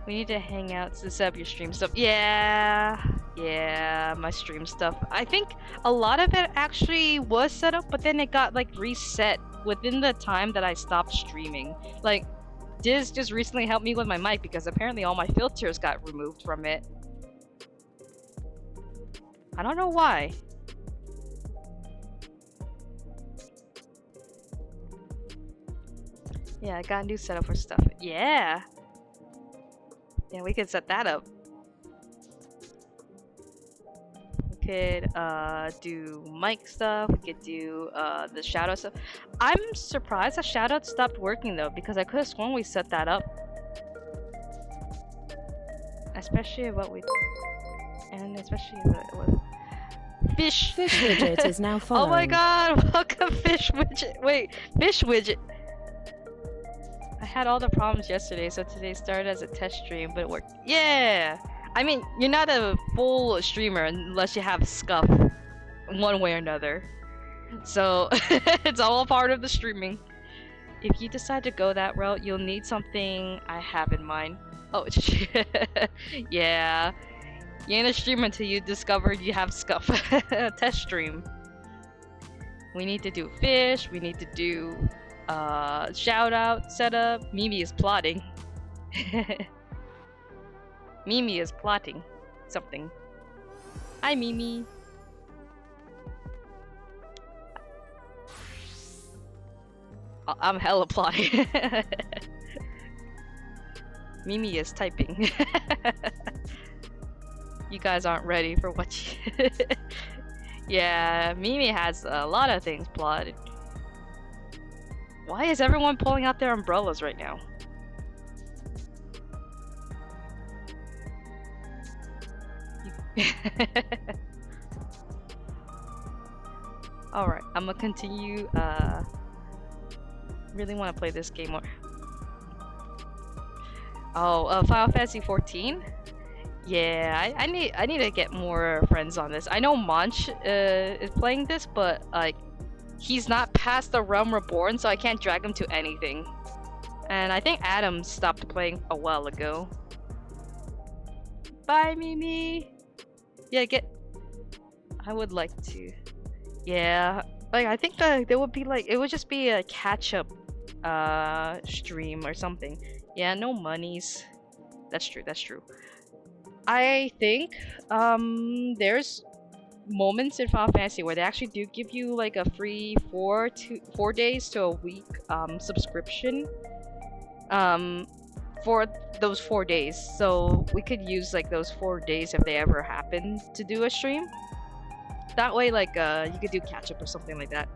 We need to hang out to set up your stream stuff. Yeah, my stream stuff. I think a lot of it actually was set up, but then it got like reset within the time that I stopped streaming. Like, Diz just recently helped me with my mic because apparently all my filters got removed from it. I don't know why. Yeah, I got a new setup for stuff. Yeah! Yeah, we could set that up. We could do mic stuff, we could do the shadow stuff. I'm surprised that shadow stopped working though, because I could have sworn we set that up. Especially what we... And especially what... Fish Widget is now following. Oh my god, welcome Fish Widget. Wait, Fish Widget. I had all the problems yesterday, so today started as a test stream, but it worked. Yeah! I mean, you're not a full streamer unless you have scuff one way or another. So, it's all a part of the streaming. If you decide to go that route, you'll need something I have in mind. Oh, yeah. You ain't a streamer until you discover you have scuff. Test stream. We need to do fish, we need to do shout out, setup. Mimi is plotting. Mimi is plotting something. Hi Mimi. I'm hella plotting. Mimi is typing. You guys aren't ready for what you... Yeah, Mimi has a lot of things plotted. Why is everyone pulling out their umbrellas right now? Alright, I'm gonna continue, really want to play this game more. Oh, Final Fantasy 14? Yeah, I need to get more friends on this. I know Monch is playing this, but like he's not past the Realm Reborn, so I can't drag him to anything. And I think Adam stopped playing a while ago. Bye, Mimi. Yeah, I would like to. Yeah, like I think there would be like it would just be a catch-up stream or something. Yeah, no monies. That's true. I think there's moments in Final Fantasy where they actually do give you like a free 4 days to a week subscription for those 4 days. So we could use like those 4 days if they ever happen to do a stream. That way, like you could do catch up or something like that.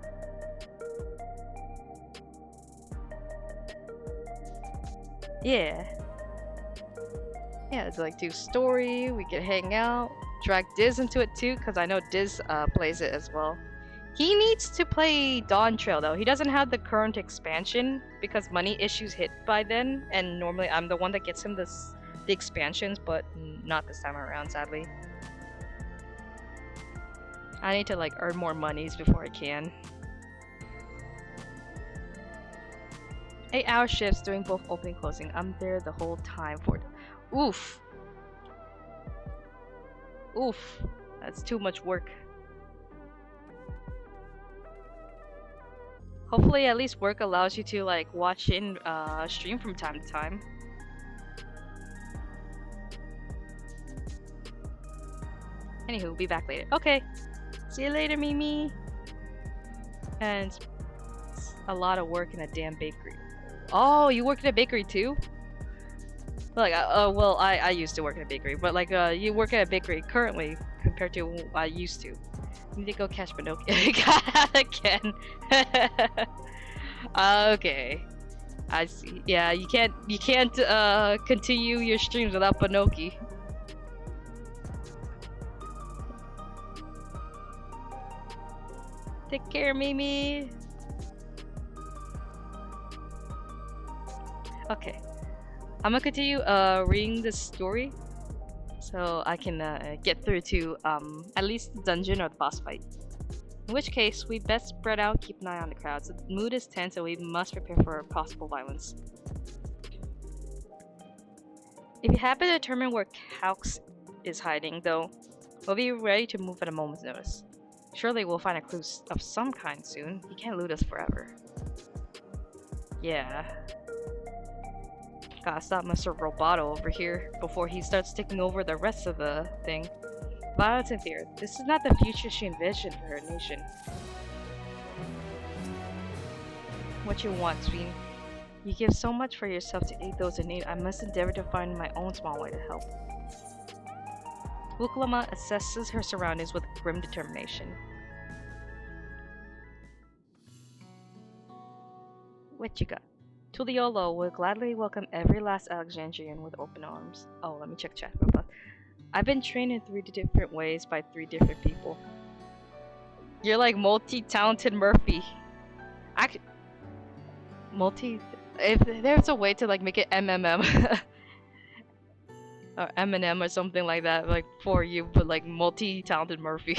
Yeah. Yeah, it's like do story, we could hang out, drag Diz into it too, because I know Diz plays it as well. He needs to play Dawn Trail though. He doesn't have the current expansion because money issues hit by then, and normally I'm the one that gets him the expansions, but not this time around, sadly. I need to like earn more monies before I can. 8-hour shifts doing both opening and closing. I'm there the whole time for it. Oof. Oof. That's too much work. Hopefully at least work allows you to like watch in stream from time to time. Anywho, be back later. Okay. See you later, Mimi. And it's a lot of work in a damn bakery. Oh, you work in a bakery too? Like, well, I used to work in a bakery, but like, you work at a bakery currently compared to what I used to. I need to go catch Pinocchio again. Okay, I see. Yeah, you can't continue your streams without Pinocchio. Take care, Mimi. Okay. I'm gonna continue reading this story so I can get through to at least the dungeon or the boss fight. In which case, we best spread out, keep an eye on the crowds. The mood is tense and we must prepare for possible violence. If you happen to determine where Calx is hiding, though, we'll be ready to move at a moment's notice. Surely we'll find a clue of some kind soon. He can't elude us forever. Yeah. Gotta stop Mr. Roboto over here before he starts taking over the rest of the thing. Violence and fear. This is not the future she envisioned for her nation. What you want, Sween? You give so much for yourself to aid those in need. I must endeavor to find my own small way to help. Wuklama assesses her surroundings with grim determination. What you got? Tuliolo will gladly welcome every last Alexandrian with open arms. Oh, let me check chat. I've been trained in 3 different ways by 3 different people. You're like multi-talented Murphy. If there's a way to like make it MMM or Eminem or something like that, like for you, but like multi-talented Murphy.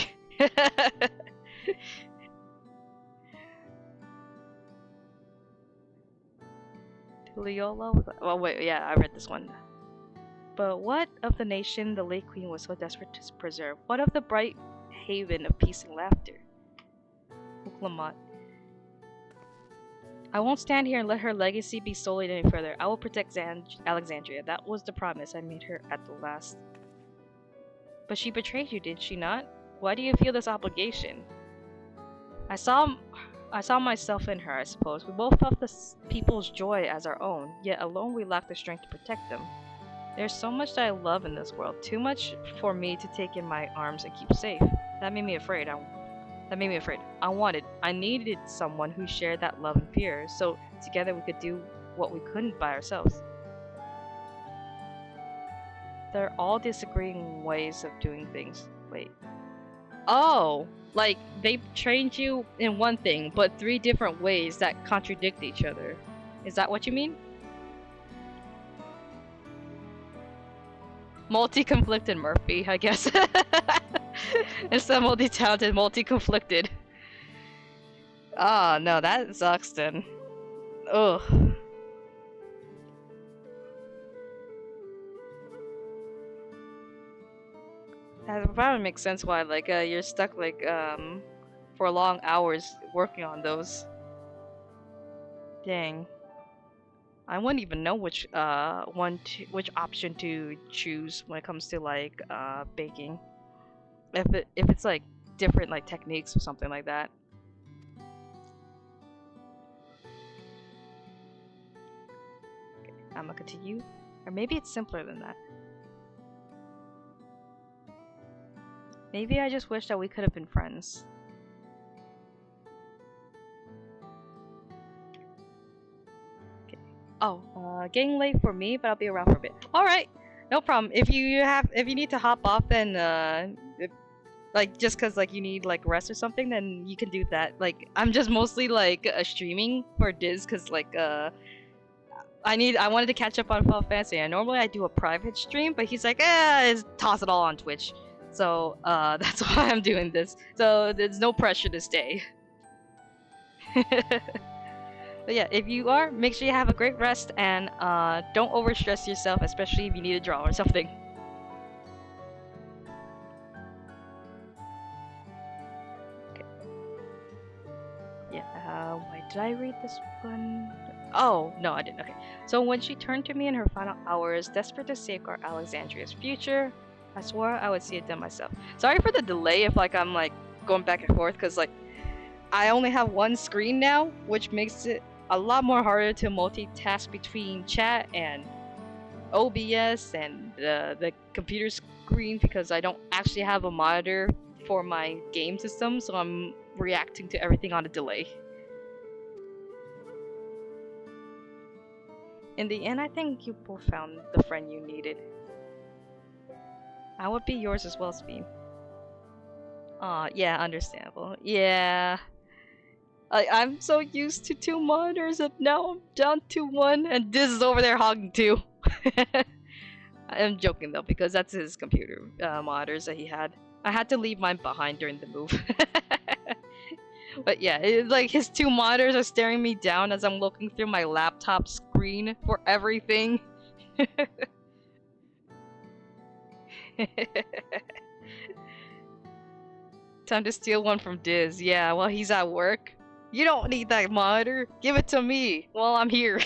Tuliolo? Oh wait, yeah, I read this one. But what of the nation the late queen was so desperate to preserve? What of the bright haven of peace and laughter? Uklamat. I won't stand here and let her legacy be sullied any further. I will protect Alexandria. That was the promise I made her at the last. But she betrayed you, did she not? Why do you feel this obligation? I saw myself in her, I suppose. We both felt the people's joy as our own, yet alone we lacked the strength to protect them. There's so much that I love in this world, too much for me to take in my arms and keep safe. That made me afraid. I needed someone who shared that love and fear, so together we could do what we couldn't by ourselves. They're all disagreeing ways of doing things. Wait. Oh! Like, they trained you in one thing, but 3 different ways that contradict each other. Is that what you mean? Multi-conflicted Murphy, I guess. Instead of multi-talented, multi-conflicted. Oh, no, that sucks then. Ugh. That probably makes sense why, like, you're stuck, like, for long hours working on those. Dang. I wouldn't even know which which option to choose when it comes to like baking. If it's like different like techniques or something like that. Okay, I'm gonna continue, or maybe it's simpler than that. Maybe I just wish that we could have been friends. Okay. Oh, getting late for me, but I'll be around for a bit. All right, no problem. If you need to hop off, then like just cause like you need like rest or something, then you can do that. Like I'm just mostly like streaming for Diz, cause like I wanted to catch up on Final Fantasy, and normally I do a private stream, but he's like, toss it all on Twitch. So that's why I'm doing this. So there's no pressure to stay. But yeah, if you are, make sure you have a great rest, and don't overstress yourself, especially if you need to draw or something. Okay. Yeah, why did I read this one? Oh, no, I didn't. Okay. So when she turned to me in her final hours, desperate to safeguard Alexandria's future, I swore I would see it done myself. Sorry for the delay if like I'm like going back and forth, because like I only have one screen now, which makes it a lot more harder to multitask between chat and OBS and the computer screen, because I don't actually have a monitor for my game system, so I'm reacting to everything on a delay. In the end, I think you both found the friend you needed. I would be yours as well, Speed. Aw, yeah, understandable. Yeah. I'm so used to 2 monitors, and now I'm down to 1, and this is over there hogging 2. I'm joking though, because that's his computer monitors that he had. I had to leave mine behind during the move. But yeah, it's like his 2 monitors are staring me down as I'm looking through my laptop screen for everything. Time to steal one from Diz. Yeah, while he's at work. You don't need that monitor. Give it to me while I'm here.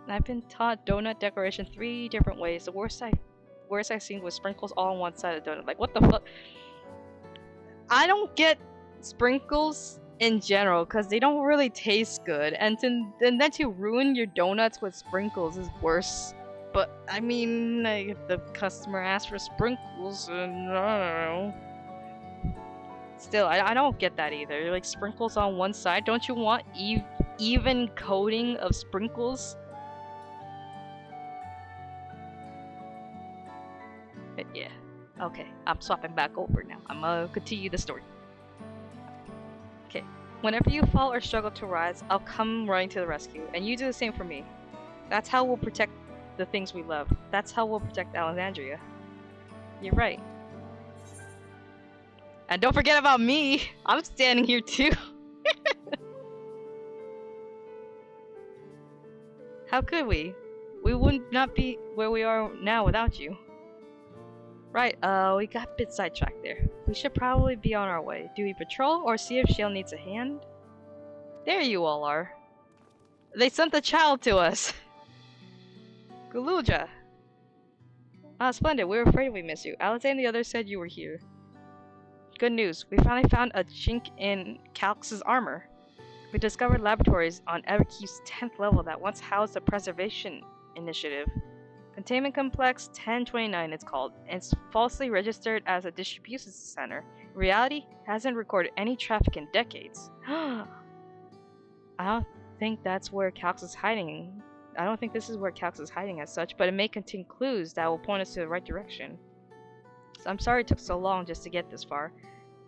I've been taught donut decoration 3 different ways. The worst I've seen was sprinkles all on one side of the donut. Like, what the fuck? I don't get sprinkles in general, because they don't really taste good. And then to ruin your donuts with sprinkles is worse. But, I mean, like, if the customer asks for sprinkles, I don't know. Still, I don't get that either. Like, sprinkles on one side. Don't you want even coating of sprinkles? But yeah. Okay, I'm swapping back over now. I'm gonna continue the story. Okay. Whenever you fall or struggle to rise, I'll come running to the rescue, and you do the same for me. That's how we'll protect the things we love. That's how we'll protect Alexandria. You're right. And don't forget about me! I'm standing here too! How could we? We would not be where we are now without you. Right, we got a bit sidetracked there. We should probably be on our way. Do we patrol or see if Shale needs a hand? There you all are. They sent the child to us! Guluja! Ah, splendid. We were afraid we missed you. Alice and the others said you were here. Good news. We finally found a chink in Calx's armor. We discovered laboratories on Everkeep's 10th level that once housed the Preservation Initiative. Containment Complex 1029 it's called, and it's falsely registered as a distribution center. In reality, hasn't recorded any traffic in decades. I don't think that's where Calx is hiding. I don't think this is where Calx is hiding as such, but it may contain clues that will point us to the right direction. So I'm sorry it took so long just to get this far.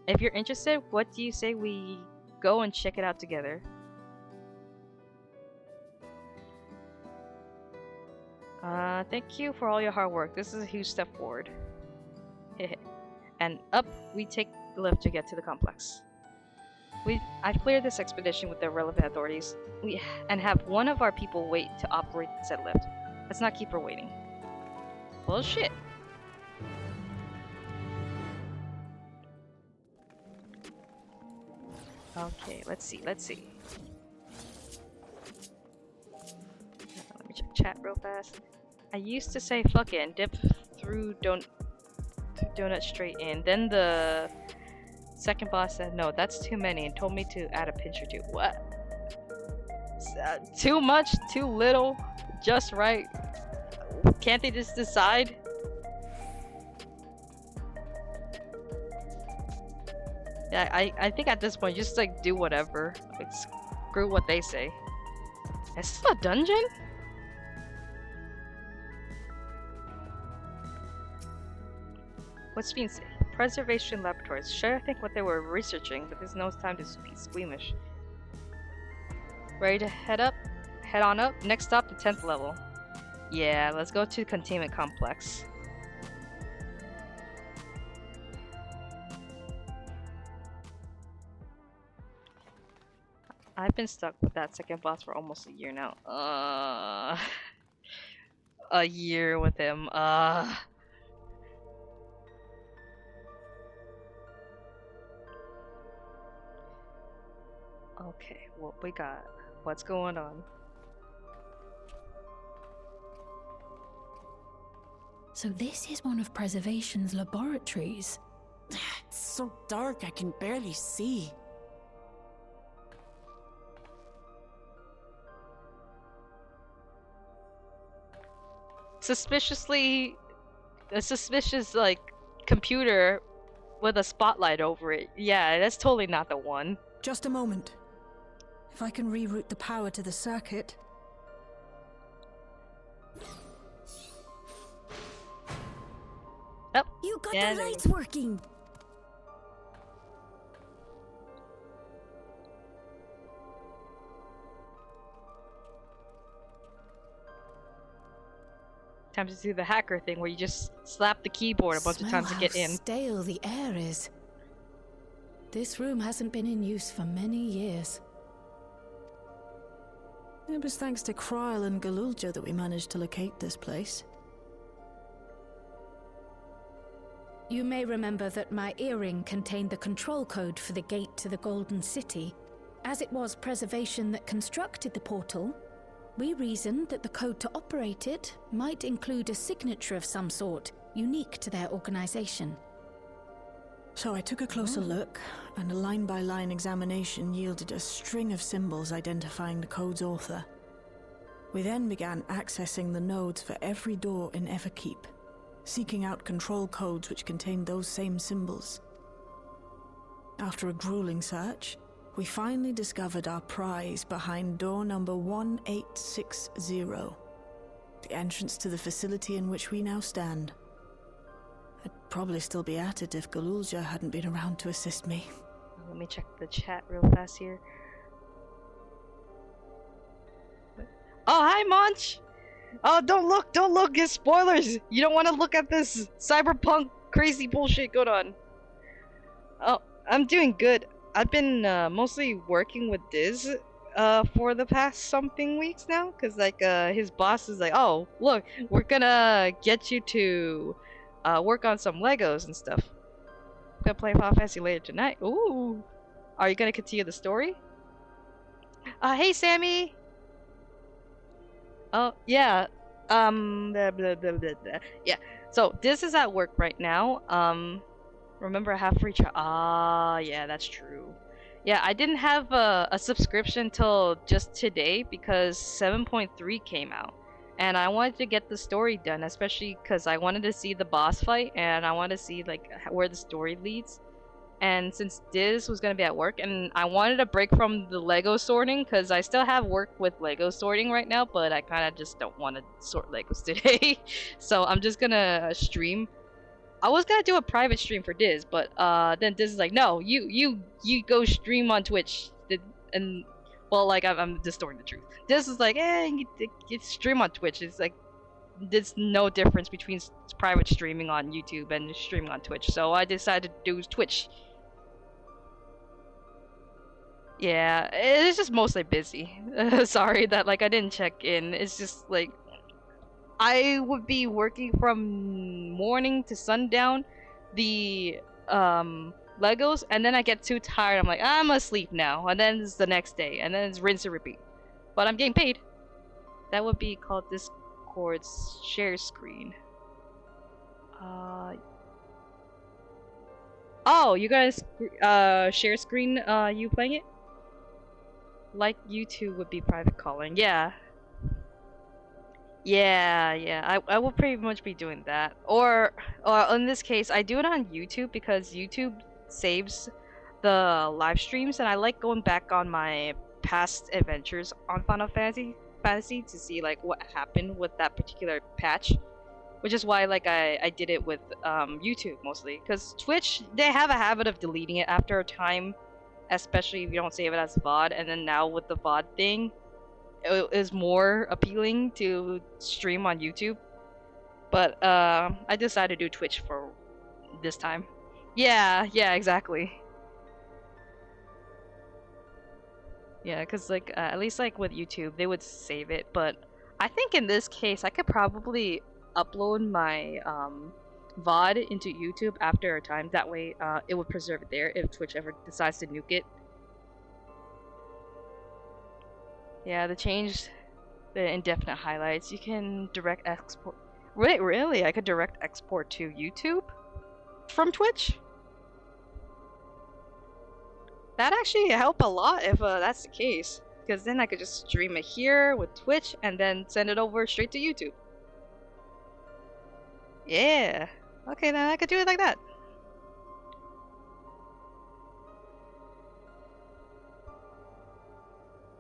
If you're interested, what do you say we go and check it out together? Thank you for all your hard work. This is a huge step forward. And up we take the lift to get to the complex. I've cleared this expedition with the relevant authorities, and have one of our people wait to operate said lift. Let's not keep her waiting. Well, shit. Okay, let's see. Let me check chat real fast. I used to say fuck it and dip through donut straight in. Then the second boss said no, that's too many, and told me to add a pinch or two. What? Too much? Too little? Just right? Can't they just decide? Yeah, I think at this point, just like do whatever. Like, screw what they say. Is this a dungeon? What's being said? Preservation laboratories. Sure, I think what they were researching, but there's no time to be squeamish. Ready to head on up? Next stop, the 10th level. Yeah, let's go to the containment complex. I've been stuck with that second boss for almost a year now. A year with him. Okay, what we got? What's going on? So this is one of Preservation's laboratories. It's so dark I can barely see. A suspicious like computer with a spotlight over it. Yeah, that's totally not the one. Just a moment. If I can reroute the power to the circuit. Oh, you got the lights working. Time to do the hacker thing where you just slap the keyboard a bunch of times to get in. Stale the air is. This room hasn't been in use for many years. It was thanks to Kryl and Galulja that we managed to locate this place. You may remember that my earring contained the control code for the gate to the Golden City. As it was Preservation that constructed the portal, we reasoned that the code to operate it might include a signature of some sort, unique to their organization. So I took a closer look, and a line-by-line examination yielded a string of symbols identifying the code's author. We then began accessing the nodes for every door in Everkeep, seeking out control codes which contained those same symbols. After a grueling search, we finally discovered our prize behind door number 1860, the entrance to the facility in which we now stand. I'd probably still be at it if Galulja hadn't been around to assist me. Let me check the chat real fast here. Oh, hi, Munch! Oh, don't look, it's spoilers! You don't want to look at this cyberpunk crazy bullshit going on. Oh, I'm doing good. I've been mostly working with Diz for the past something weeks now, cause like his boss is like, oh look, we're gonna get you to work on some Legos and stuff. I'm gonna play Final Fantasy later tonight. Ooh, are you gonna continue the story? Hey Sammy. Oh yeah. Blah, blah, blah, blah, blah. Yeah. So this is at work right now. Remember I have free trial. Ah, yeah, that's true. Yeah, I didn't have a subscription till just today because 7.3 came out. And I wanted to get the story done, especially because I wanted to see the boss fight and I wanted to see like where the story leads. And since Diz was going to be at work, and I wanted a break from the Lego sorting because I still have work with Lego sorting right now, but I kind of just don't want to sort Legos today. So I'm just going to stream. I was gonna do a private stream for Diz, but then Diz is like, no, you go stream on Twitch, and well, like I'm distorting the truth. Diz is like, you stream on Twitch. It's like there's no difference between private streaming on YouTube and streaming on Twitch. So I decided to do Twitch. Yeah, it's just mostly busy. Sorry that like I didn't check in. It's just like I would be working from morning to sundown, the Legos, and then I get too tired. I'm like, I'm asleep now, and then it's the next day, and then it's rinse and repeat. But I'm getting paid. That would be called Discord's share screen. Oh, you guys share screen you playing it? Like YouTube would be private calling. Yeah. Yeah, I will pretty much be doing that. Or in this case, I do it on YouTube because YouTube saves the live streams, and I like going back on my past adventures on Final Fantasy to see like what happened with that particular patch. Which is why like I did it with YouTube mostly, because Twitch, they have a habit of deleting it after a time, especially if you don't save it as VOD. And then now with the VOD thing, it is more appealing to stream on YouTube. But I decided to do Twitch for this time. Yeah, exactly. Yeah, because like at least like with YouTube, they would save it. But I think in this case, I could probably upload my VOD into YouTube after a time. That way, it would preserve it there if Twitch ever decides to nuke it. Yeah, they changed the indefinite highlights. You can direct export. Wait, really? I could direct export to YouTube from Twitch? That actually help a lot if that's the case. Because then I could just stream it here with Twitch and then send it over straight to YouTube. Yeah. Okay, then I could do it like that.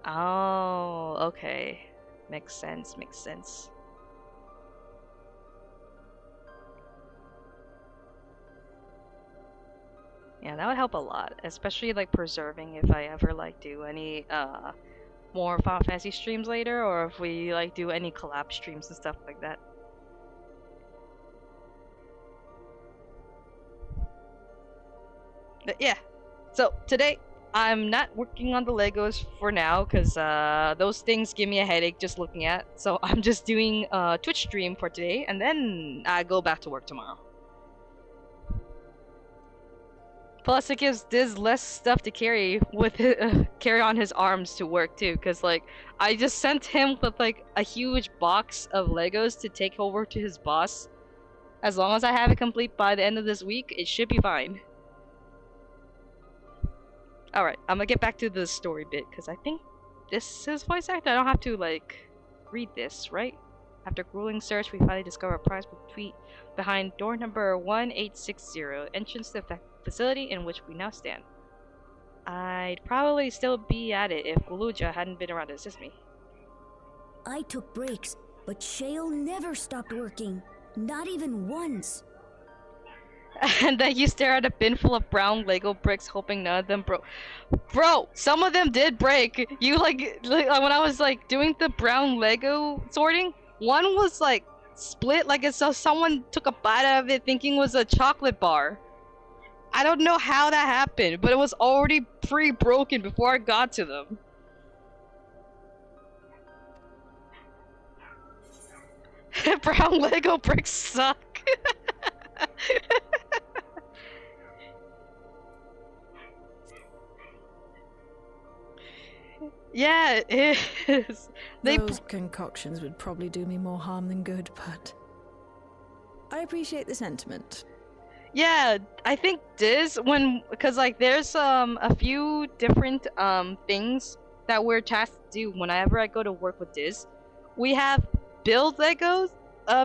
Oh, okay. Makes sense, makes sense. Yeah, that would help a lot, especially like preserving if I ever like do any more Final Fantasy streams later, or if we like do any collab streams and stuff like that. But yeah, so today I'm not working on the Legos for now because those things give me a headache just looking at. So I'm just doing a Twitch stream for today, and then I go back to work tomorrow. Plus, it gives Diz less stuff to carry with carry on his arms to work too. Cause like I just sent him with like a huge box of Legos to take over to his boss. As long as I have it complete by the end of this week, it should be fine. All right, I'm gonna get back to the story bit because I think this is voice acted. I don't have to like read this, right? After grueling search, we finally discover a prize behind door number 1860, entrance to the facility in which we now stand. I'd probably still be at it if Guluja hadn't been around to assist me. I took breaks, but Shale never stopped working. Not even once. And then you stare at a bin full of brown Lego bricks, hoping none of them broke. Bro, some of them did break. You like when I was like doing the brown Lego sorting, one was like split, like it's so someone took a bite out of it thinking it was a chocolate bar. I don't know how that happened, but it was already pre-broken before I got to them. Brown Lego bricks suck. Yeah, it is. Those concoctions would probably do me more harm than good, but I appreciate the sentiment. Yeah, I think Diz, because like there's a few different things that we're tasked to do whenever I go to work with Diz. We have build Legos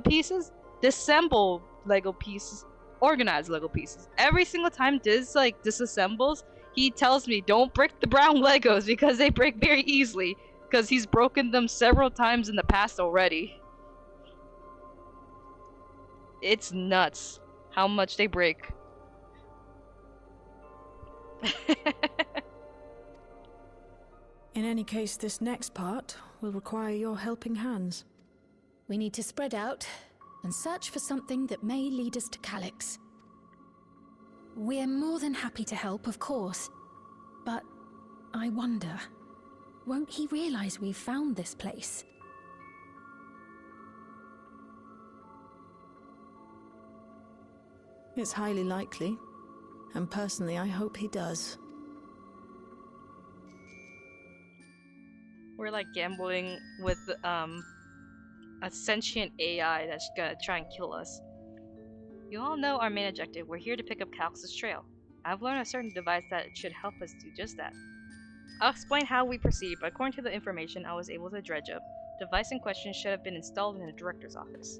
pieces, disassemble Lego pieces, organize Lego pieces. Every single time Diz like disassembles, he tells me don't break the brown Legos because they break very easily, because he's broken them several times in the past already. It's nuts how much they break. In any case, this next part will require your helping hands. We need to spread out and search for something that may lead us to Calyx. We're more than happy to help, of course. But I wonder, won't he realize we've found this place? It's highly likely, and personally I hope he does. We're like gambling with a sentient AI that's gonna try and kill us. You all know our main objective. We're here to pick up Calx's trail. I've learned a certain device that should help us do just that. I'll explain how we proceed, but according to the information I was able to dredge up, the device in question should have been installed in the director's office.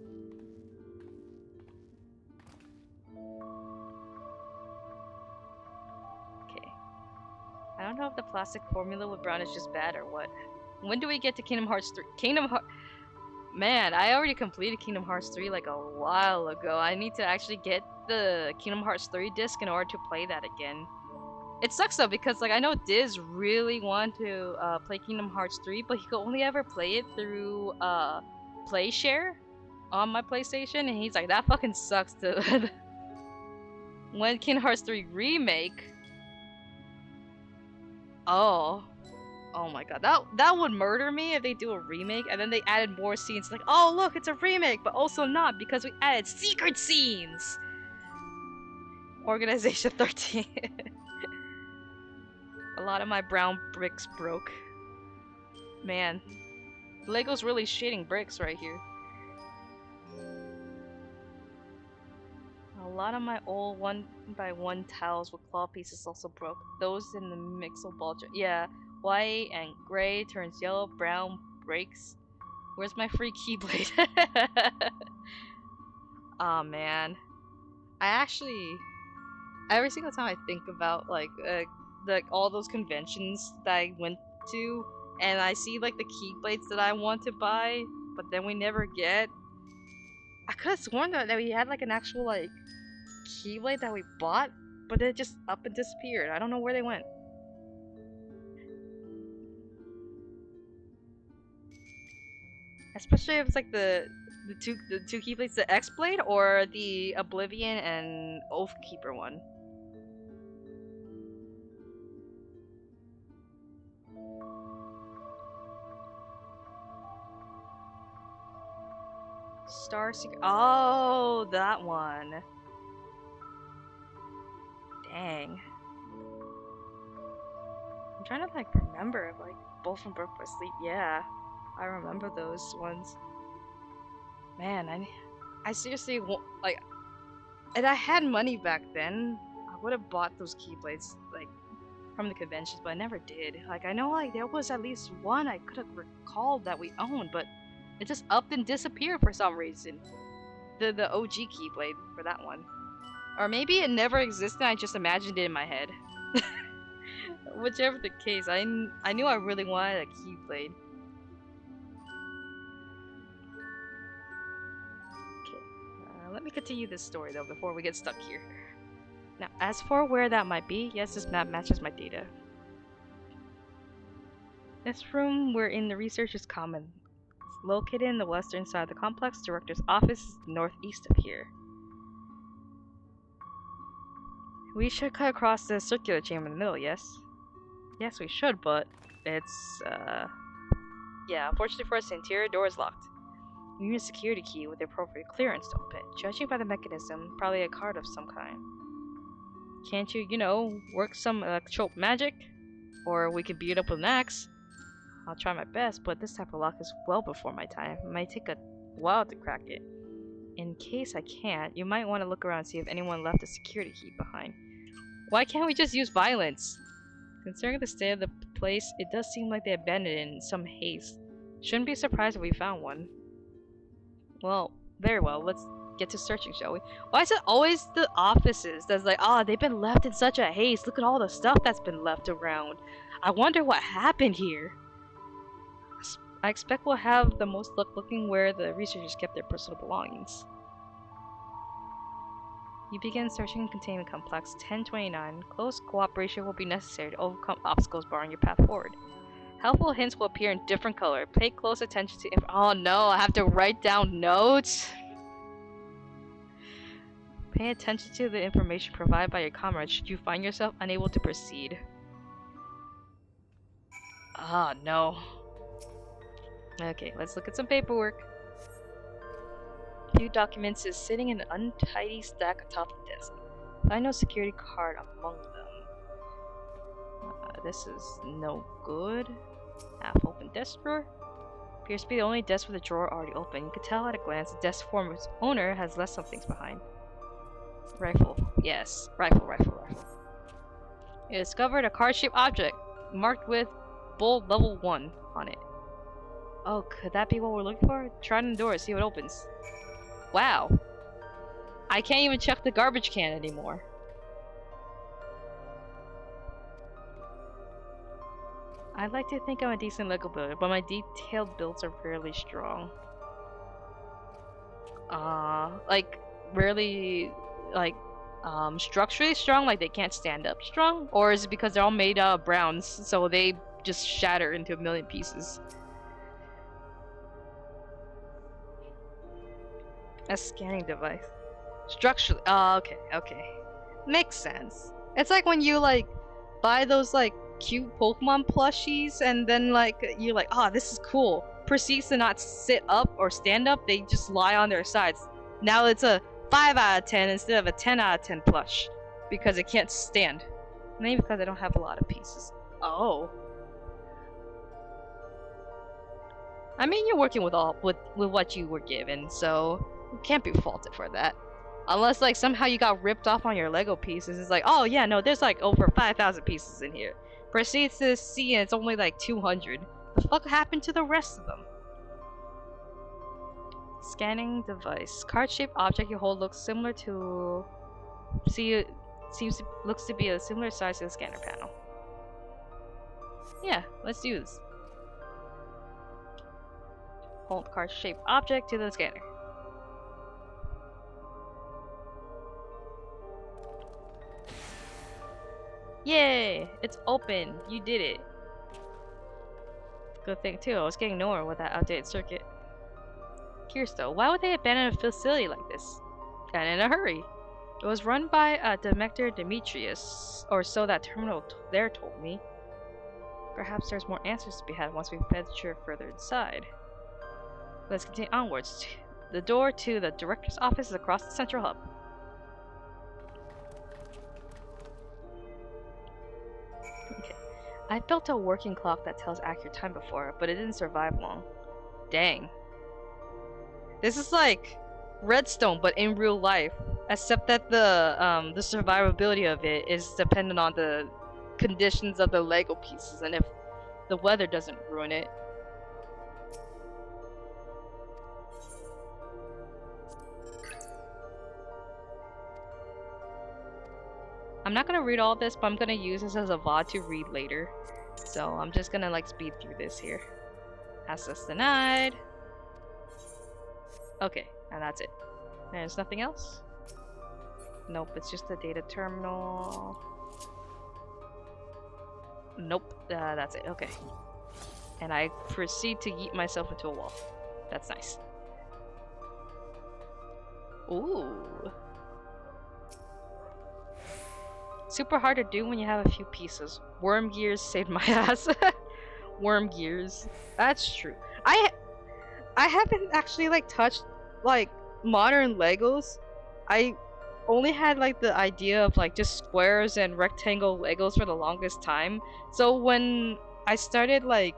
Okay. I don't know if the plastic formula with Brown is just bad or what. When do we get to Kingdom Hearts 3? Kingdom Hearts... Man, I already completed Kingdom Hearts 3 like a while ago. I need to actually get the Kingdom Hearts 3 disc in order to play that again. It sucks though because like I know Diz really wanted to play Kingdom Hearts 3, but he could only ever play it through PlayShare on my PlayStation, and he's like, that fucking sucks to when Kingdom Hearts 3 remake. Oh my god, that would murder me if they do a remake and then they added more scenes. Like, oh look, it's a remake, but also not because we added secret scenes. Organization 13. A lot of my brown bricks broke. Man, Lego's really shitting bricks right here. A lot of my old 1x1 tiles with claw pieces also broke. Those in the mixel bulge. Yeah, white and gray turns yellow, brown breaks. Where's my free keyblade? Aw, man. Every single time I think about like all those conventions that I went to, and I see like the keyblades that I want to buy, but then we never get. I could have sworn that we had like an actual like keyblade that we bought, but it just up and disappeared. I don't know where they went. Especially if it's like the two keyblades, the X blade or the Oblivion and Oathkeeper one. Star Secret. Oh, that one. Dang. I'm trying to like remember like both from Birth by Sleep. Yeah, I remember those ones. Man, I seriously like, and I had money back then. I would have bought those keyblades like from the conventions, but I never did. Like I know like there was at least one I could have recalled that we owned, but it just upped and disappeared for some reason. The OG keyblade for that one. Or maybe it never existed, I just imagined it in my head. Whichever the case, I knew I really wanted a keyblade. Okay, let me continue this story though before we get stuck here. Now, as for where that might be, yes, this map matches my data. This room we're in the research is common. It's located in the western side of the complex. Director's office is northeast of here. We should cut across the circular chamber in the middle, yes? Yes, we should, but it's, yeah, unfortunately for us, the interior door is locked. You need a security key with the appropriate clearance to open it. Judging by the mechanism, probably a card of some kind. Can't you, you know, work some electro magic? Or we could beat it up with an axe. I'll try my best, but this type of lock is well before my time. It might take a while to crack it. In case I can't, you might want to look around and see if anyone left a security key behind. Why can't we just use violence? Considering the state of the place, it does seem like they abandoned it in some haste. Shouldn't be surprised if we found one. Well, very well, let's get to searching, shall we? Why is it always the offices that's like, oh, they've been left in such a haste, look at all the stuff that's been left around. I wonder what happened here. I expect we'll have the most luck looking where the researchers kept their personal belongings. You begin searching containment complex 1029. Close cooperation will be necessary to overcome obstacles barring your path forward. Helpful hints will appear in different color. Pay close attention to oh no, I have to write down notes? Pay attention to the information provided by your comrades should you find yourself unable to proceed. Ah, no. Okay, let's look at some paperwork. Few documents is sitting in an untidy stack atop the desk. Find no security card among them. This is no good. Half open desk drawer. Appears to be the only desk with a drawer already open. You could tell at a glance the desk former's owner has left some things behind. Rifle. Yes. Rifle, rifle, rifle. You discovered a card-shaped object marked with bold level 1 on it. Oh, could that be what we're looking for? Try it on the door, see what opens. Wow. I can't even check the garbage can anymore. I'd like to think I'm a decent Lego builder, but my detailed builds are fairly strong. Like, really, like, structurally strong, like they can't stand up strong? Or is it because they're all made out of browns, so they just shatter into a million pieces? A scanning device. Structurally, okay, okay. Makes sense. It's like when you, like, buy those, like, cute Pokemon plushies, and then, like, you're like, oh, this is cool. Proceeds to not sit up or stand up, they just lie on their sides. Now it's a 5 out of 10 instead of a 10 out of 10 plush. Because it can't stand. Maybe because I don't have a lot of pieces. Oh. I mean, you're working with what you were given, so you can't be faulted for that. Unless, like, somehow you got ripped off on your Lego pieces. It's like, oh yeah, no, there's like over 5,000 pieces in here. Proceeds to see and it's only like 200. The fuck happened to the rest of them? Scanning device. Card-shaped object you hold looks similar to... looks to be a similar size to the scanner panel. Yeah, let's do this. Hold card-shaped object to the scanner. Yay! It's open! You did it! Good thing too, I was getting nowhere with that outdated circuit. Curious though, why would they abandon a facility like this? And in a hurry! It was run by Demeter Demetrius, or so that terminal there told me. Perhaps there's more answers to be had once we venture further inside. Let's continue onwards. The door to the director's office is across the central hub. Okay. I built a working clock that tells accurate time before, but it didn't survive long. Dang. This is like Redstone, but in real life. Except that the survivability of it is dependent on the conditions of the Lego pieces, and if the weather doesn't ruin it. I'm not gonna read all this, but I'm gonna use this as a VOD to read later. So I'm just gonna like speed through this here. Access denied. Okay, and that's it. There's nothing else? Nope, it's just the data terminal. Nope, that's it, okay. And I proceed to yeet myself into a wall. That's nice. Ooh. Super hard to do when you have a few pieces. Worm gears saved my ass. Worm gears. That's true. I haven't actually like touched like modern Legos. I only had like the idea of like just squares and rectangle Legos for the longest time. So when I started like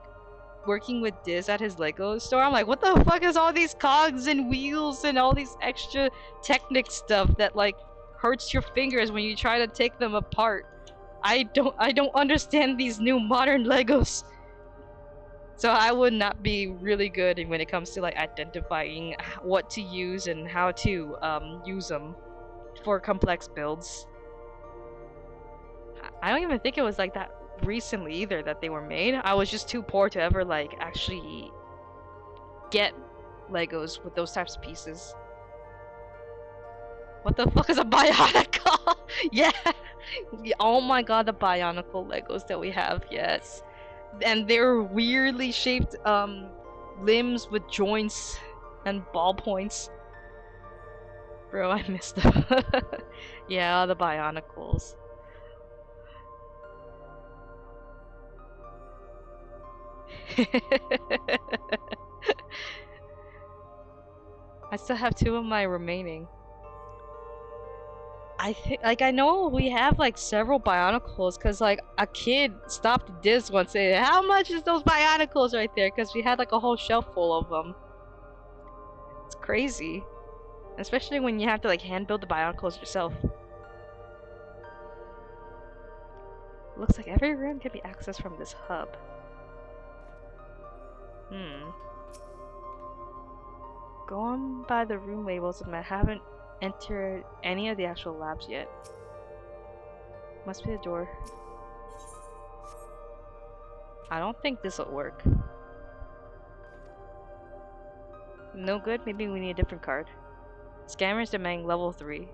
working with Diz at his Lego store, I'm like, what the fuck is all these cogs and wheels and all these extra Technic stuff that like hurts your fingers when you try to take them apart? I don't understand these new modern Legos. So I would not be really good when it comes to like identifying what to use and how to use them for complex builds. I don't even think it was like that recently either that they were made. I was just too poor to ever like actually get Legos with those types of pieces. What the fuck is a Bionicle? Yeah! Oh my god, the Bionicle Legos that we have, yes. And they're weirdly shaped limbs with joints and ballpoints. Bro, I missed them. Yeah, the Bionicles. I still have 2 of my remaining. I think, like, I know we have like several bionicles because like a kid stopped this one saying, "How much is those bionicles right there?" Because we had like a whole shelf full of them. It's crazy, especially when you have to like hand build the bionicles yourself. Looks like every room can be accessed from this hub. Going by the room labels, and I haven't entered any of the actual labs yet. Must be a door. I don't think this will work. No good? Maybe we need a different card. Scammers demanding level 3.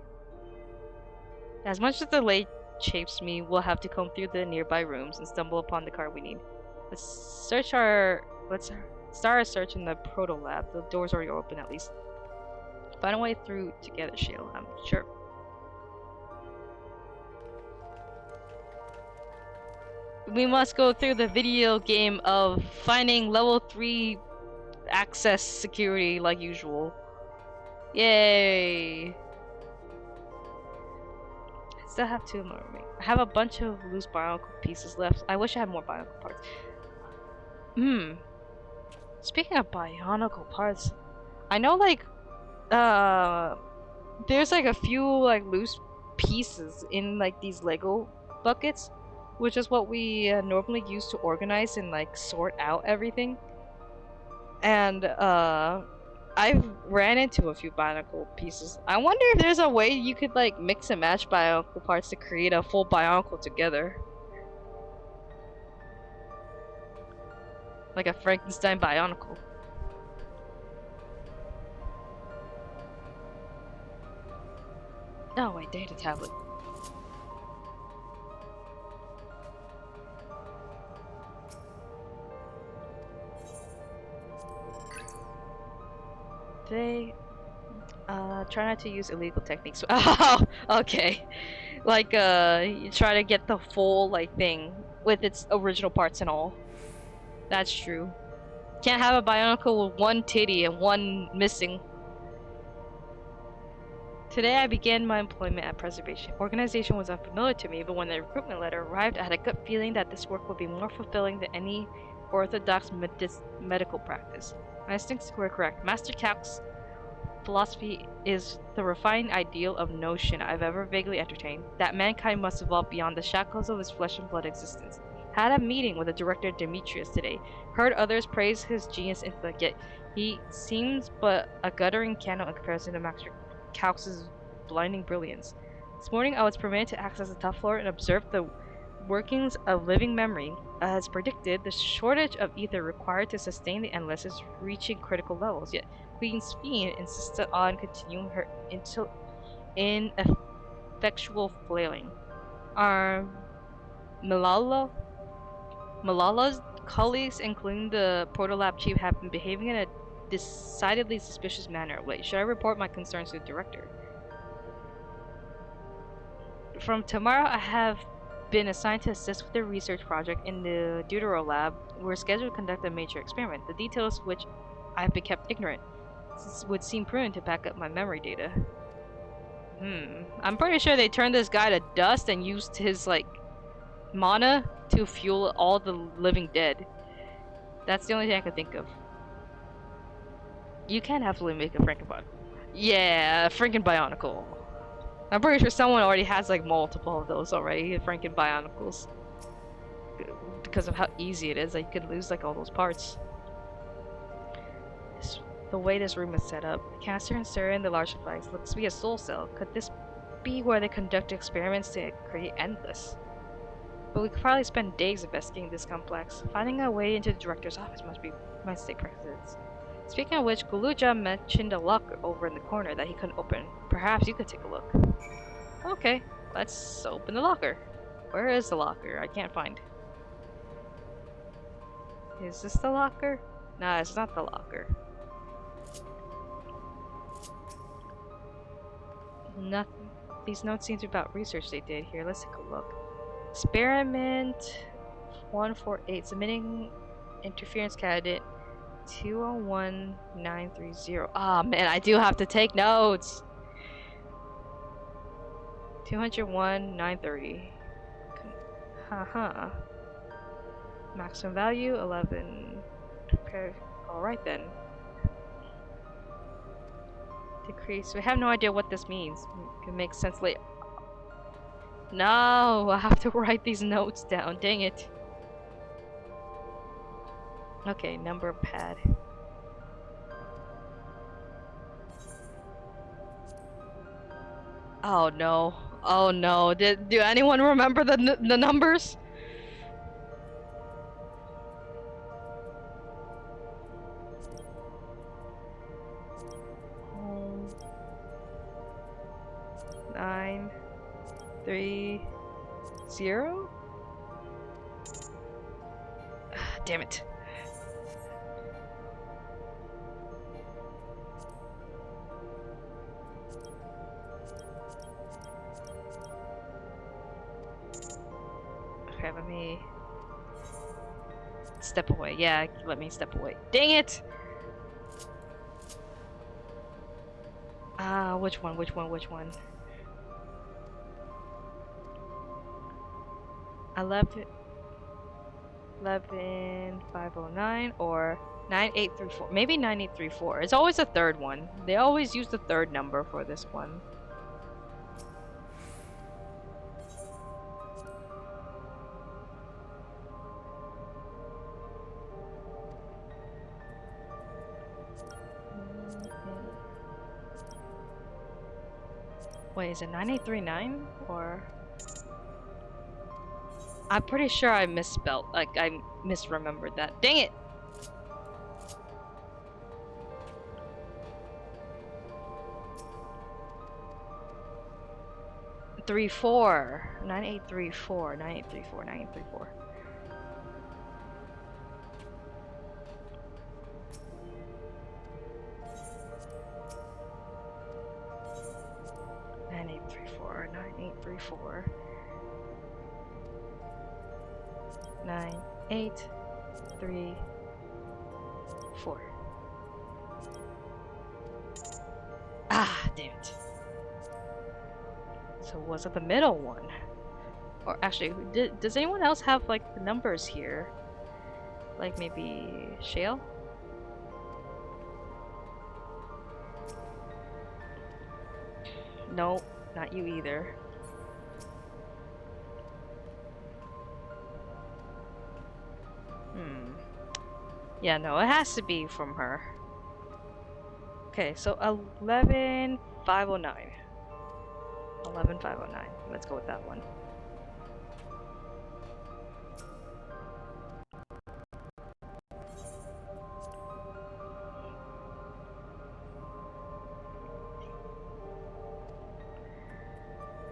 As much as the delay chafes me, we'll have to comb through the nearby rooms and stumble upon the card we need. Let's start our search in the proto lab. The door's already open at least. Find a way through together, Shale. I'm sure. We must go through the video game of finding level 3 access security like usual. Yay! I still have 2 more remaining. I have a bunch of loose bionicle pieces left. I wish I had more bionicle parts. Speaking of bionicle parts, I know like there's like a few like loose pieces in like these Lego buckets, which is what we normally use to organize and like sort out everything. And I've ran into a few bionicle pieces. I wonder if there's a way you could like mix and match bionicle parts to create a full bionicle together. Like a Frankenstein bionicle. Oh wait, data tablet. They try not to use illegal techniques. Oh, okay. Like you try to get the full like thing with its original parts and all. That's true. Can't have a bionicle with one titty and one missing. Today I began my employment at Preservation. Organization was unfamiliar to me, but when the recruitment letter arrived, I had a gut feeling that this work would be more fulfilling than any orthodox medical practice. My instincts were correct. Master Calc's philosophy is the refined ideal of notion I've ever vaguely entertained, that mankind must evolve beyond the shackles of his flesh and blood existence. Had a meeting with the director Demetrius today. Heard others praise his genius intellect, yet he seems but a guttering candle in comparison to Master Calc's blinding brilliance. This morning I was permitted to access the top floor and observe the workings of living memory. As predicted, the shortage of ether required to sustain the Endless is reaching critical levels, yet Queen Fiend insisted on continuing her ineffectual flailing. Our Malala's colleagues, including the Protolab chief, have been behaving in a decidedly suspicious manner of late. Should I report my concerns to the director? From tomorrow, I have been assigned to assist with the research project in the Deutero lab. We're scheduled to conduct a major experiment, the details of which I've been kept ignorant. This would seem prudent to back up my memory data. I'm pretty sure they turned this guy to dust and used his, like, mana to fuel all the living dead. That's the only thing I can think of. You can absolutely make a Frankenbionicle. Yeah, Frankenbionicle. I'm pretty sure someone already has like multiple of those already, Frankenbionicles. Because of how easy it is, like, you could lose like all those parts. The way this room is set up, the canister inserted in the large device looks to be a soul cell. Could this be where they conduct experiments to create Endless? But we could probably spend days investigating this complex. Finding a way into the director's office must take precedence. Speaking of which, Guluja mentioned a locker over in the corner that he couldn't open. Perhaps you could take a look. Okay, let's open the locker. Where is the locker? I can't find. Is this the locker? Nah, it's not the locker. Nothing. These notes seem to be about research they did here. Let's take a look. Experiment 148. Submitting interference candidate 201930. Ah, man, I do have to take notes. 201, 930. Haha. Maximum value 11. Okay, alright then. Decrease. We have no idea what this means. It can make sense later. No, I have to write these notes down. Dang it. Okay, number pad. Oh no. Oh no. Do anyone remember the numbers? Home. 9 3 0. Damn it. Okay, let me step away. Yeah, let me step away. Dang it! Which one? 11509 or 9834. Maybe 9834. It's always the third one. They always use the third number for this one. Wait, is it 9839 or? I'm pretty sure I misspelled, like I misremembered that. Dang it! Three four 9834 9834 9834. Nine eight three four 9834 9834. Ah, damn it. So was it the middle one? Or actually, does anyone else have like the numbers here? Like maybe Shale? No, not you either. Yeah, no, it has to be from her. Okay, so 11509. 11509. Let's go with that one.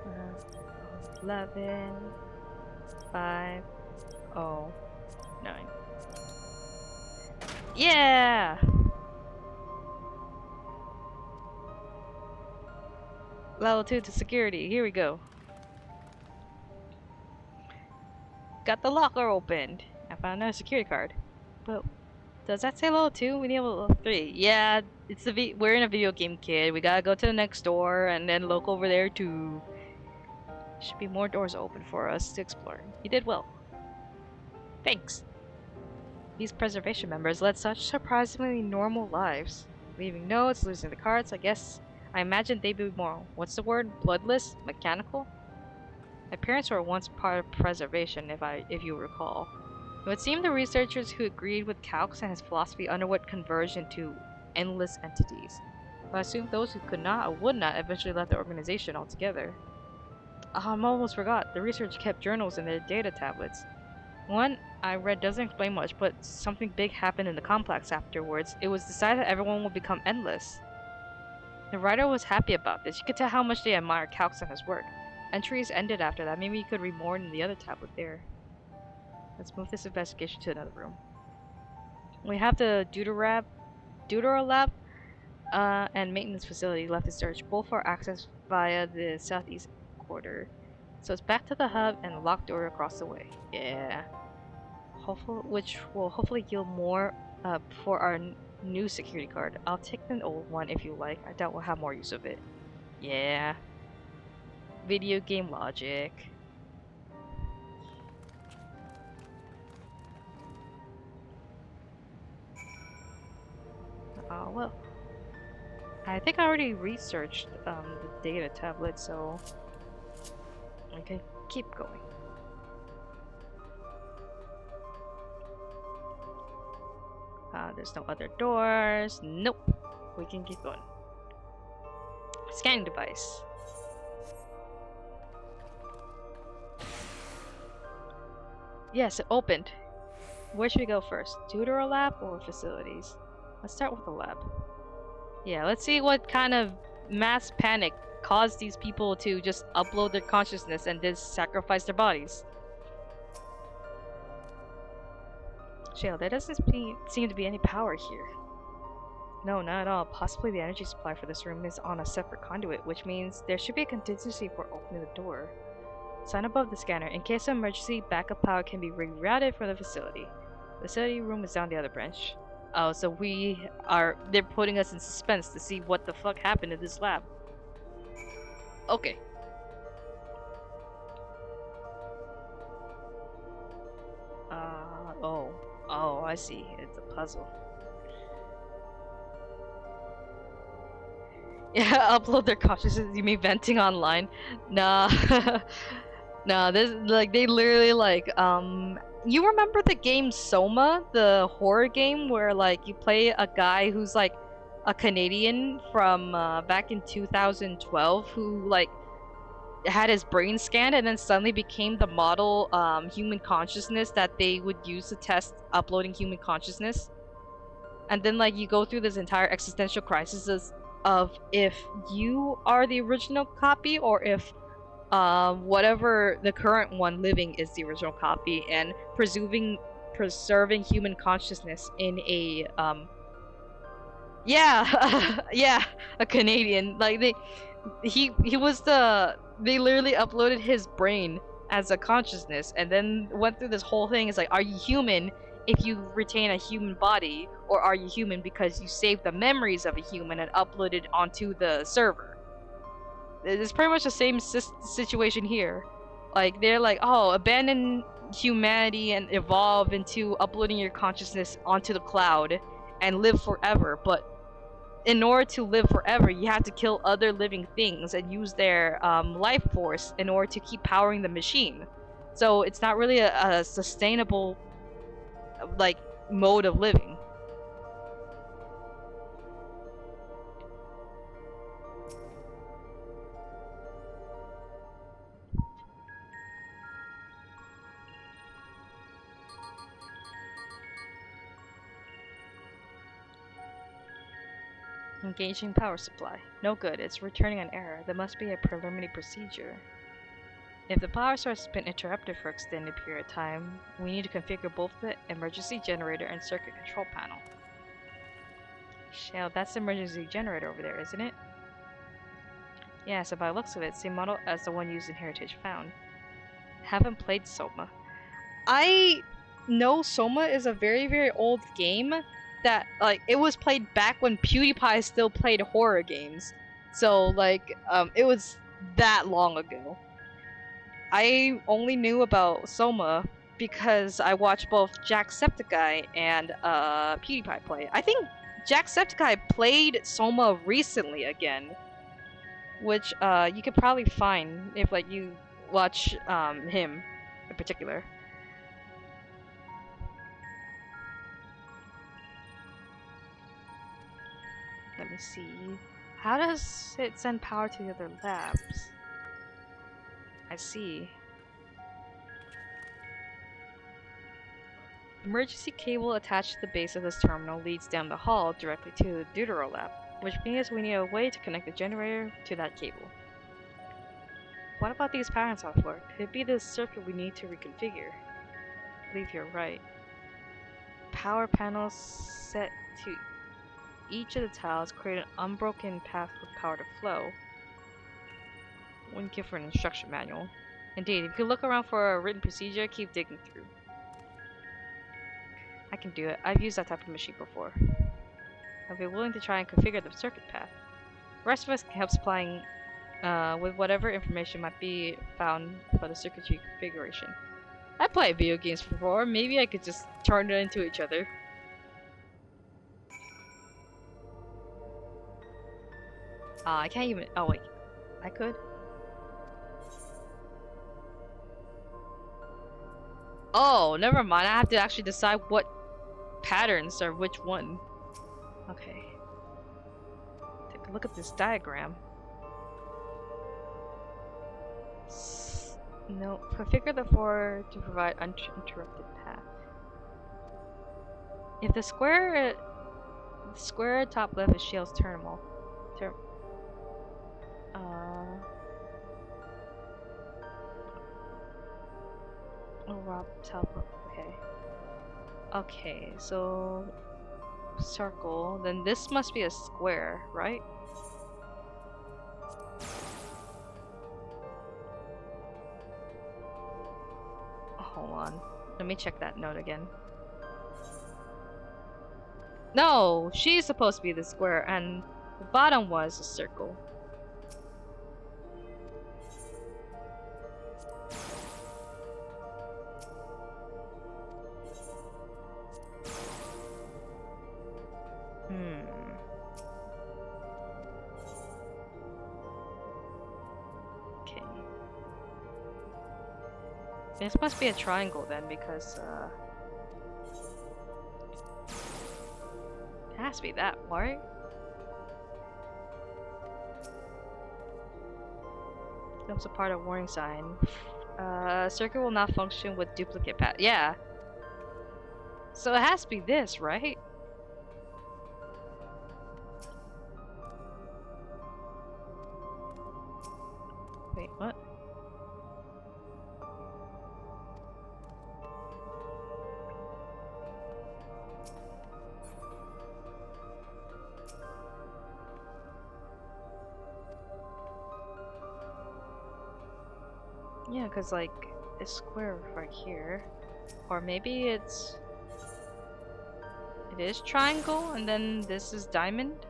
Uh, 11509. Yeah! Level 2 to security. Here we go. Got the locker opened. I found another security card. But does that say level 2? We need level 3. Yeah, it's we're in a video game, kid. We gotta go to the next door and then look over there too. Should be more doors open for us to explore. You did well. Thanks. These preservation members led such surprisingly normal lives. Leaving notes, losing the cards, I imagine they'd be more, what's the word? Bloodless? Mechanical? My parents were once part of preservation, if you recall. It would seem the researchers who agreed with Calx and his philosophy underwent conversion to endless entities. But I assume those who could not or would not eventually left the organization altogether. I almost forgot. The researchers kept journals in their data tablets. One I read doesn't explain much, but something big happened in the complex afterwards. It was decided that everyone would become endless. The writer was happy about this. You could tell how much they admired Calx and his work. Entries ended after that. Maybe you could read more in the other tablet there. Let's move this investigation to another room. We have the Deutero lab and maintenance facility left to search. Both are accessed via the southeast quarter. So it's back to the hub and a locked door across the way. Yeah. Which will hopefully yield more for our new security card. I'll take the old one if you like. I doubt we'll have more use of it. Yeah. Video game logic. Oh well. I think I already researched the data tablet, so I can keep going. There's no other doors. Nope. We can keep going. Scanning device. Yes, it opened. Where should we go first? Tutor lab or facilities? Let's start with the lab. Yeah, let's see what kind of mass panic caused these people to just upload their consciousness and then sacrifice their bodies. Shale, there doesn't seem to be any power here. No, not at all. Possibly the energy supply for this room is on a separate conduit, which means there should be a contingency for opening the door. Sign above the scanner. In case of emergency, backup power can be rerouted from the facility. The facility room is down the other branch. Oh, so they're putting us in suspense to see what the fuck happened in this lab. Okay. Oh, I see. It's a puzzle. Yeah, upload their consciousness. You mean venting online? Nah. Nah, this, like, they literally, like, you remember the game Soma? The horror game where, like, you play a guy who's, like, a Canadian from, back in 2012 who, like, had his brain scanned and then suddenly became the model, human consciousness that they would use to test uploading human consciousness? And then, like, you go through this entire existential crisis of if you are the original copy or if whatever the current one living is the original copy, and preserving human consciousness in a yeah yeah, a Canadian, like he was they literally uploaded his brain as a consciousness and then went through this whole thing. It's like, are you human if you retain a human body, or are you human because you saved the memories of a human and uploaded onto the server? It's pretty much the same situation here. Like, they're like, oh, abandon humanity and evolve into uploading your consciousness onto the cloud and live forever. But in order to live forever, you have to kill other living things and use their life force in order to keep powering the machine. So it's not really a sustainable, like, mode of living. Engaging power supply. No good. It's returning an error. There must be a preliminary procedure. If the power source has been interrupted for an extended period of time, we need to configure both the emergency generator and circuit control panel. Shale, that's the emergency generator over there, isn't it? Yeah, so by the looks of it, same model as the one used in Heritage Found. Haven't played Soma. I know Soma is a very, very old game that, like, it was played back when PewDiePie still played horror games. So, like, it was that long ago. I only knew about Soma because I watched both Jacksepticeye and PewDiePie play. I think Jacksepticeye played Soma recently again, which you could probably find if, like, you watch him in particular. Let me see. How does it send power to the other labs? I see. Emergency cable attached to the base of this terminal leads down the hall directly to the Deutero lab, which means we need a way to connect the generator to that cable. What about these power software? Could it be the circuit we need to reconfigure? I believe you're right. Power panels set to each of the tiles create an unbroken path for power to flow. Wouldn't give for an instruction manual. Indeed, if you look around for a written procedure, keep digging through. I can do it. I've used that type of machine before. I'll be willing to try and configure the circuit path. The rest of us can help supplying with whatever information might be found for the circuitry configuration. I played video games before, maybe I could just turn it into each other. I can't even. Oh, wait. I could. Oh, never mind. I have to actually decide what patterns are which one. Okay. Take a look at this diagram. No, configure the four to provide uninterrupted path. If the square top left is Shale's terminal. Oh, Rob teleport. Okay. Okay, so circle. Then this must be a square, right? Hold on. Let me check that note again. No, she's supposed to be the square, and the bottom was a circle. Okay. This must be a triangle then, because it has to be that, right? That's a part of warning sign. Circuit will not function with duplicate path. Yeah. So it has to be this, right? Wait, what? Yeah, cause like a square right here, or maybe it is triangle, and then this is diamond.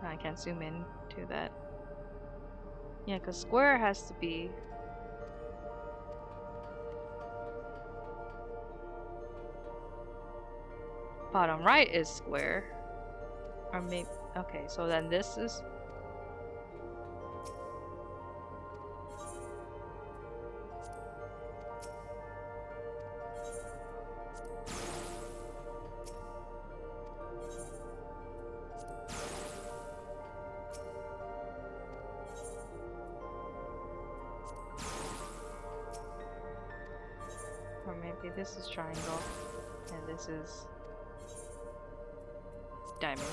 I can't zoom in to that. Yeah, cause square has to be. Bottom right is square. Or maybe, okay, so then this is. Or maybe this is triangle, and this is diamond.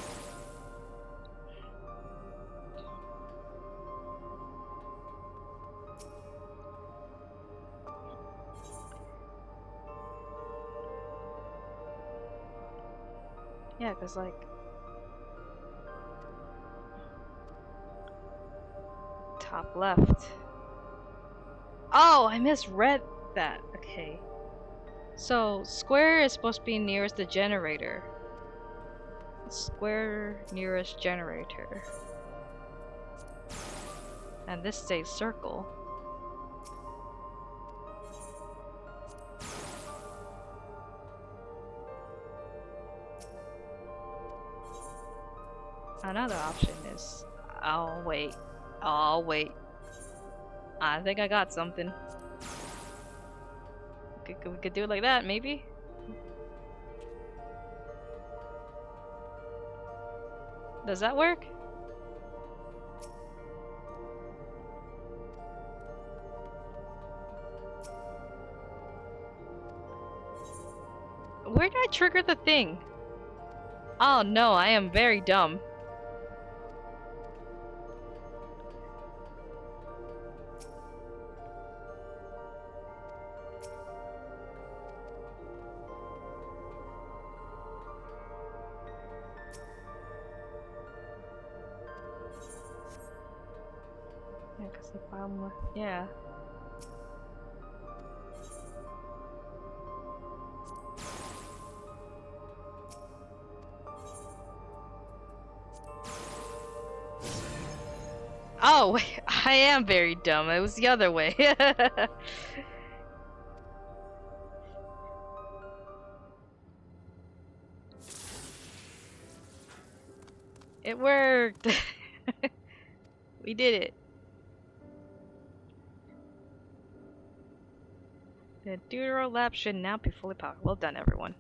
Yeah, cause like top left. Oh, I misread that. Okay. So square is supposed to be nearest the generator. Square nearest generator. And this stays circle. Another option is, oh wait, I think I got something. We could do it like that, maybe? Does that work? Where did I trigger the thing? Oh no, I am very dumb. Yeah. Oh, wait, I am very dumb. It was the other way. It worked. We did it. The Deutero lab should now be fully powered. Well done, everyone.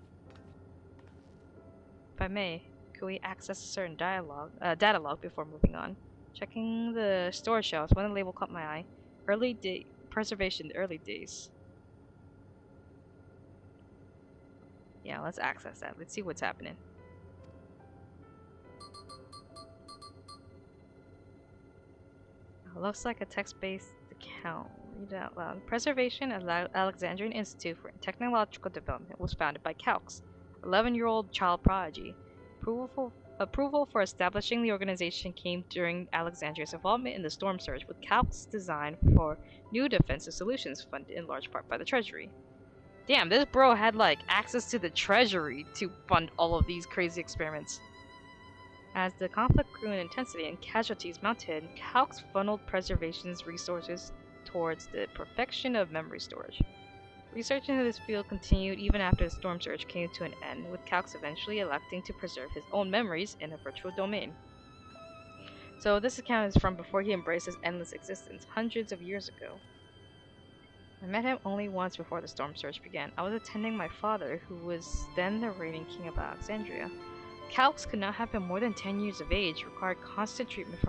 If I may, could we access a certain data log before moving on? Checking the storage shelves, one label caught my eye. Preservation, the early days. Yeah, let's access that. Let's see what's happening. Looks like a text-based account. Read it out loud. Preservation at Alexandrian Institute for Technological Development was founded by Calx, 11-year-old child prodigy. Approval for establishing the organization came during Alexandria's involvement in the storm surge, with Calx's design for new defensive solutions funded in large part by the Treasury. Damn, this bro had like access to the Treasury to fund all of these crazy experiments. As the conflict grew in intensity and casualties mounted, Calx funneled preservation's resources towards the perfection of memory storage. Research into this field continued even after the storm surge came to an end, with Calx eventually electing to preserve his own memories in a virtual domain. So this account is from before he embraced his endless existence, hundreds of years ago. I met him only once before the storm surge began. I was attending my father, who was then the reigning king of Alexandria. Calx could not have been more than 10 years of age, required constant treatment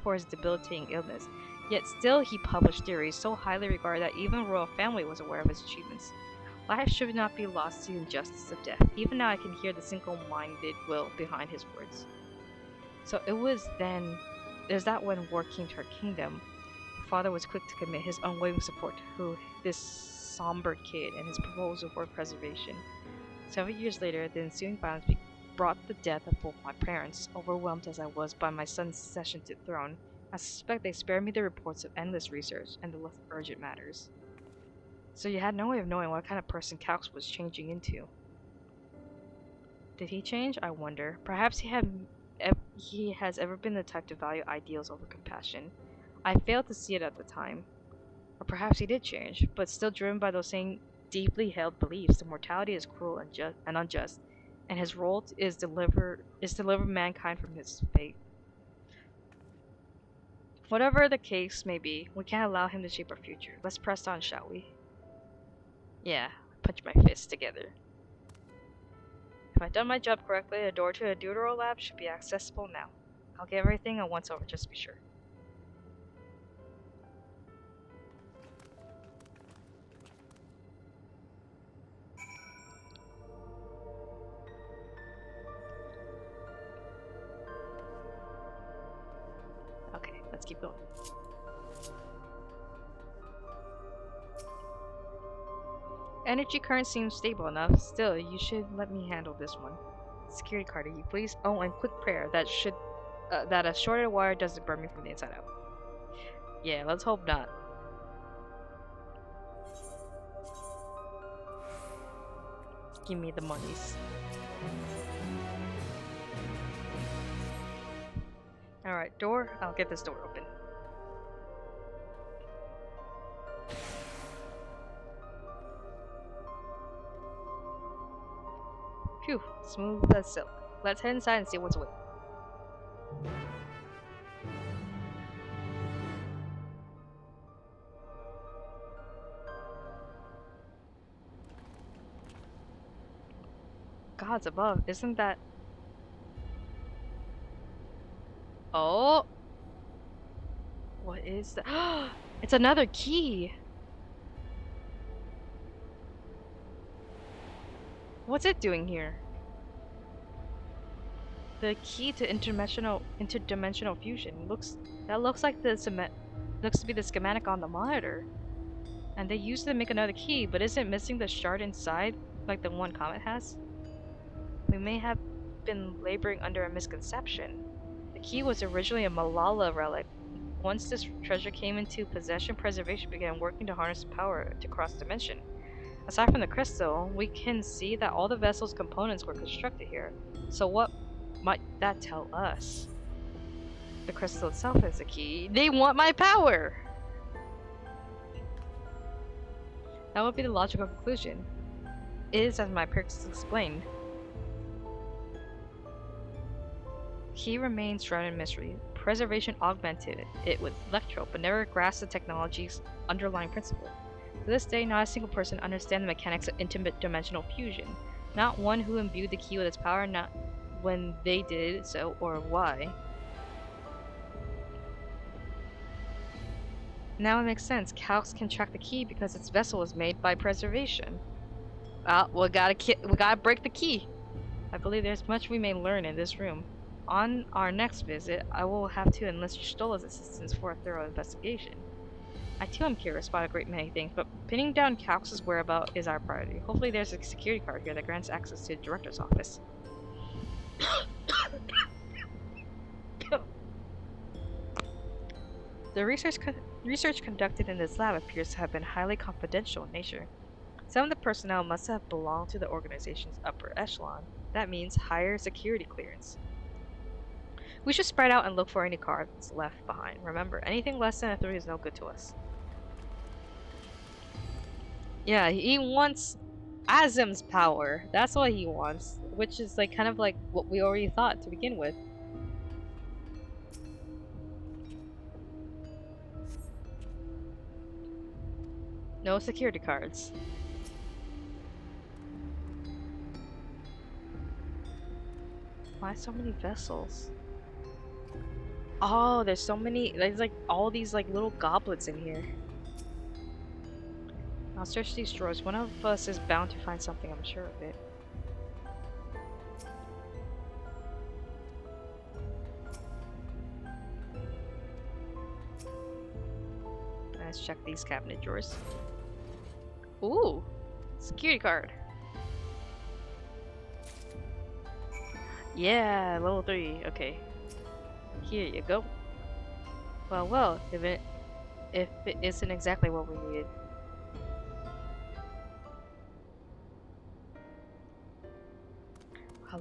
for his debilitating illness, yet still he published theories so highly regarded that even royal family was aware of his achievements. Life should not be lost to the injustice of death. Even now I can hear the single-minded will behind his words. So it was that when war came to our kingdom, father was quick to commit his unwavering support to this somber kid and his proposal for preservation. 7 years later, the ensuing violence brought the death of both my parents. Overwhelmed as I was by my son's succession to the throne, I suspect they spared me the reports of endless research and the less urgent matters. So you had no way of knowing what kind of person Calx was changing into. Did he change? I wonder. Perhaps he has ever been the type to value ideals over compassion. I failed to see it at the time. Or perhaps he did change, but still driven by those same deeply held beliefs that mortality is cruel and unjust, and his role is deliver mankind from his fate. Whatever the case may be, we can't allow him to shape our future. Let's press on, shall we? Yeah, punch my fists together. If I've done my job correctly, the door to the Deutero lab should be accessible now. I'll get everything a once over just to be sure. Okay, let's keep going. Energy current seems stable enough. Still, you should let me handle this one. Security card, you please. Oh, and quick prayer that a shorted wire doesn't burn me from the inside out. Yeah, let's hope not. Give me the monies. Alright, door. I'll get this door open. Phew, smooth as silk. Let's head inside and see what's waiting. Gods above, isn't that... Oh! What is that? It's another key! What's it doing here? The key to interdimensional fusion looks like looks to be the schematic on the monitor. And they used it to make another key, but isn't missing the shard inside like the one Comet has? We may have been laboring under a misconception. The key was originally a Malala relic, Once this treasure came into possession, preservation began working to harness power to cross dimension. Aside from the crystal, we can see that all the vessel's components were constructed here. So what might that tell us? The crystal itself is the key. They want my power! That would be the logical conclusion. It is as my perks explained. Key remains shrouded in mystery. Preservation augmented it with electro, but never grasped the technology's underlying principle. To this day, not a single person understands the mechanics of interdimensional fusion. Not one who imbued the key with its power, not when they did so, or why. Now it makes sense. Calx can track the key because its vessel was made by preservation. We gotta break the key. I believe there's much we may learn in this room. On our next visit, I will have to enlist Stola's assistance for a thorough investigation. I too am curious about a great many things, but pinning down Calx's whereabouts is our priority. Hopefully there's a security card here that grants access to the director's office. The research conducted in this lab appears to have been highly confidential in nature. Some of the personnel must have belonged to the organization's upper echelon. That means higher security clearance. We should spread out and look for any cards left behind. Remember, anything less than a 3 is no good to us. Yeah, he wants Azim's power. That's what he wants, which is like kind of like what we already thought to begin with. No security cards. Why so many vessels? Oh, there's so many. There's like all these like little goblets in here. I'll search these drawers. One of us is bound to find something, I'm sure of it. Let's check these cabinet drawers. Ooh! Security card. Yeah, level 3. Okay. Here you go. Well, if it isn't exactly what we needed.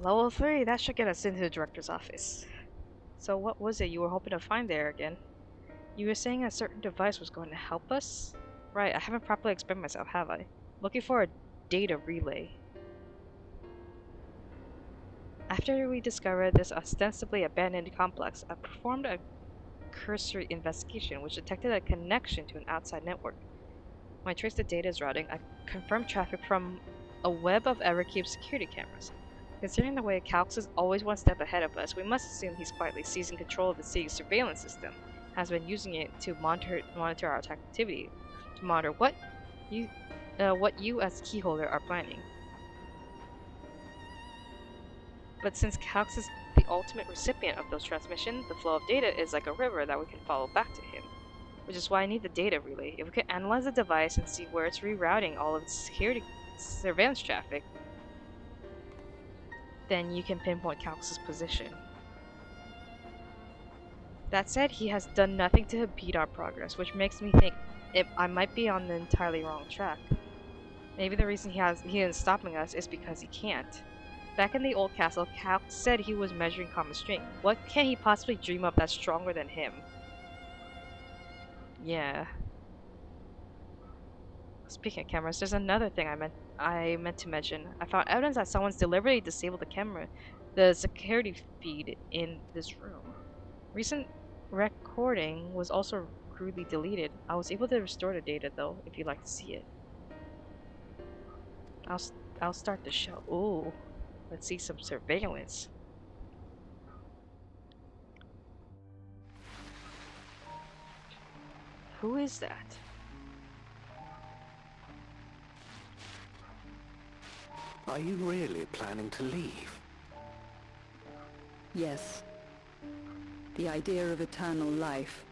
Level 3, that should get us into the director's office. So what was it you were hoping to find there again? You were saying a certain device was going to help us? Right, I haven't properly explained myself, have I? Looking for a data relay. After we discovered this ostensibly abandoned complex, I performed a cursory investigation which detected a connection to an outside network. When I traced the data's routing, I confirmed traffic from a web of Everkeep's security cameras. Considering the way Calx is always one step ahead of us, we must assume he's quietly seizing control of the city's surveillance system, has been using it to monitor our activity, to monitor what you as keyholder are planning. But since Calx is the ultimate recipient of those transmissions, the flow of data is like a river that we can follow back to him. Which is why I need the data relay. If we can analyze the device and see where it's rerouting all of its security surveillance traffic, then you can pinpoint Calx's position. That said, he has done nothing to impede our progress, which makes me think I might be on the entirely wrong track. Maybe the reason he isn't stopping us is because he can't. Back in the old castle, Calx said he was measuring common strength. What can he possibly dream up that's stronger than him? Yeah. Speaking of cameras, there's another thing I meant to mention. I found evidence that someone's deliberately disabled the security feed in this room. Recent recording was also crudely deleted. I was able to restore the data though, if you'd like to see it. I'll start the show. Ooh, let's see some surveillance. Who is that? Are you really planning to leave? Yes. The idea of eternal life.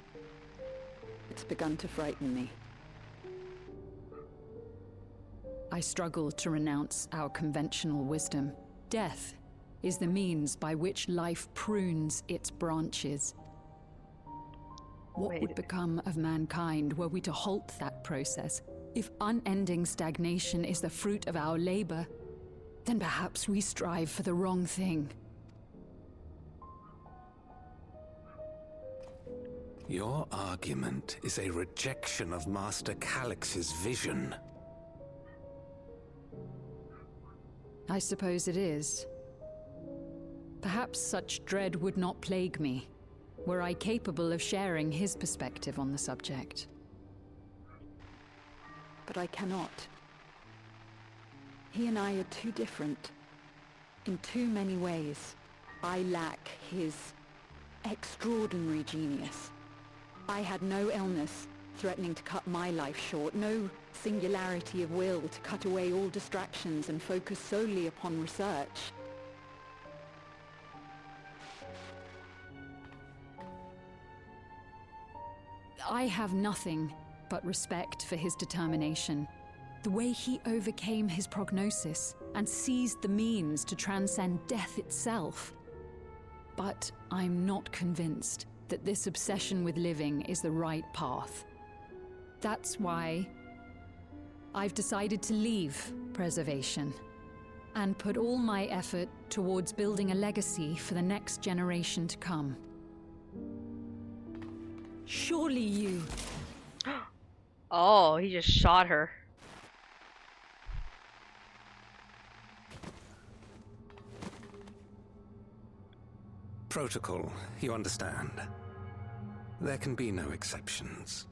It's begun to frighten me. I struggle to renounce our conventional wisdom. Death is the means by which life prunes its branches. What would become of mankind were we to halt that process? If unending stagnation is the fruit of our labor, then perhaps we strive for the wrong thing. Your argument is a rejection of Master Calix's vision. I suppose it is. Perhaps such dread would not plague me, were I capable of sharing his perspective on the subject. But I cannot. He and I are too different. In too many ways. I lack his extraordinary genius. I had no illness threatening to cut my life short, no singularity of will to cut away all distractions and focus solely upon research. I have nothing but respect for his determination. The way he overcame his prognosis and seized the means to transcend death itself. But I'm not convinced that this obsession with living is the right path. That's why I've decided to leave preservation and put all my effort towards building a legacy for the next generation to come. Surely you... Oh, he just shot her. Protocol, you understand. There can be no exceptions.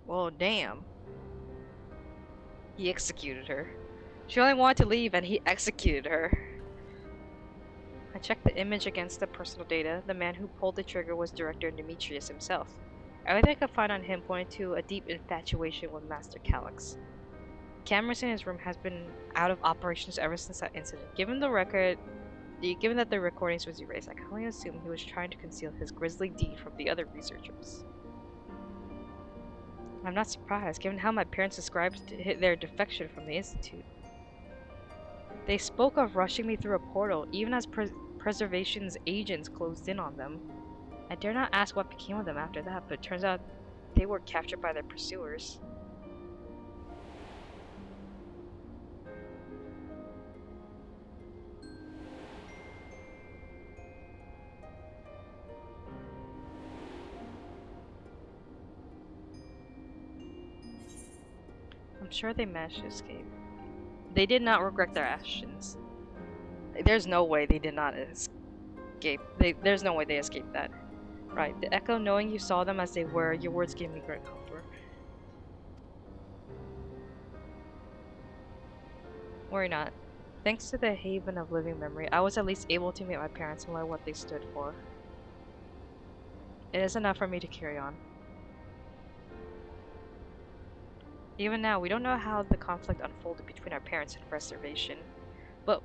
Well, damn. He executed her. She only wanted to leave and he executed her. I checked the image against the personal data. The man who pulled the trigger was Director Demetrius himself. Everything I could find on him pointed to a deep infatuation with Master Calix. Cameras in his room has been out of operations ever since that incident. Given that the recordings was erased, I can only assume he was trying to conceal his grisly deed from the other researchers. I'm not surprised, given how my parents described their defection from the Institute. They spoke of rushing me through a portal, even as Preservation's agents closed in on them. I dare not ask what became of them after that, but it turns out they were captured by their pursuers. I'm sure they managed to escape. They did not regret their actions. There's no way they did not escape. There's no way they escaped that. Right, the Echo, knowing you saw them as they were, your words gave me great comfort. Worry not. Thanks to the Haven of Living Memory, I was at least able to meet my parents and learn what they stood for. It is enough for me to carry on. Even now, we don't know how the conflict unfolded between our parents and Preservation. But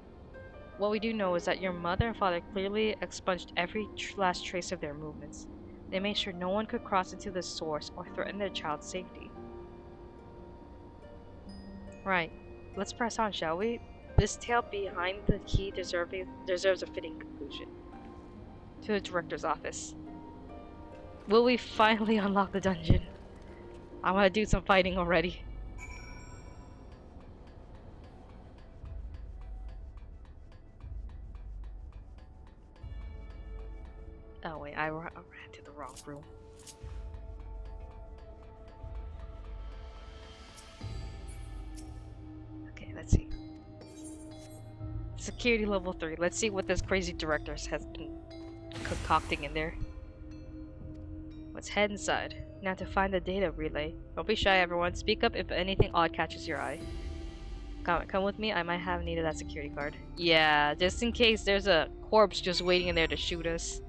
what we do know is that your mother and father clearly expunged every last trace of their movements. They made sure no one could cross into the source or threaten their child's safety. Right, let's press on, shall we? This tale behind the key deserves a fitting conclusion. To the director's office. Will we finally unlock the dungeon? I want to do some fighting already. Oh wait, I ran to the wrong room. Okay, let's see. Security level 3. Let's see what this crazy director has been concocting in there. Let's head inside. Now to find the data relay. Don't be shy, everyone. Speak up if anything odd catches your eye. Come with me. I might have needed that security guard. Yeah, just in case there's a corpse just waiting in there to shoot us.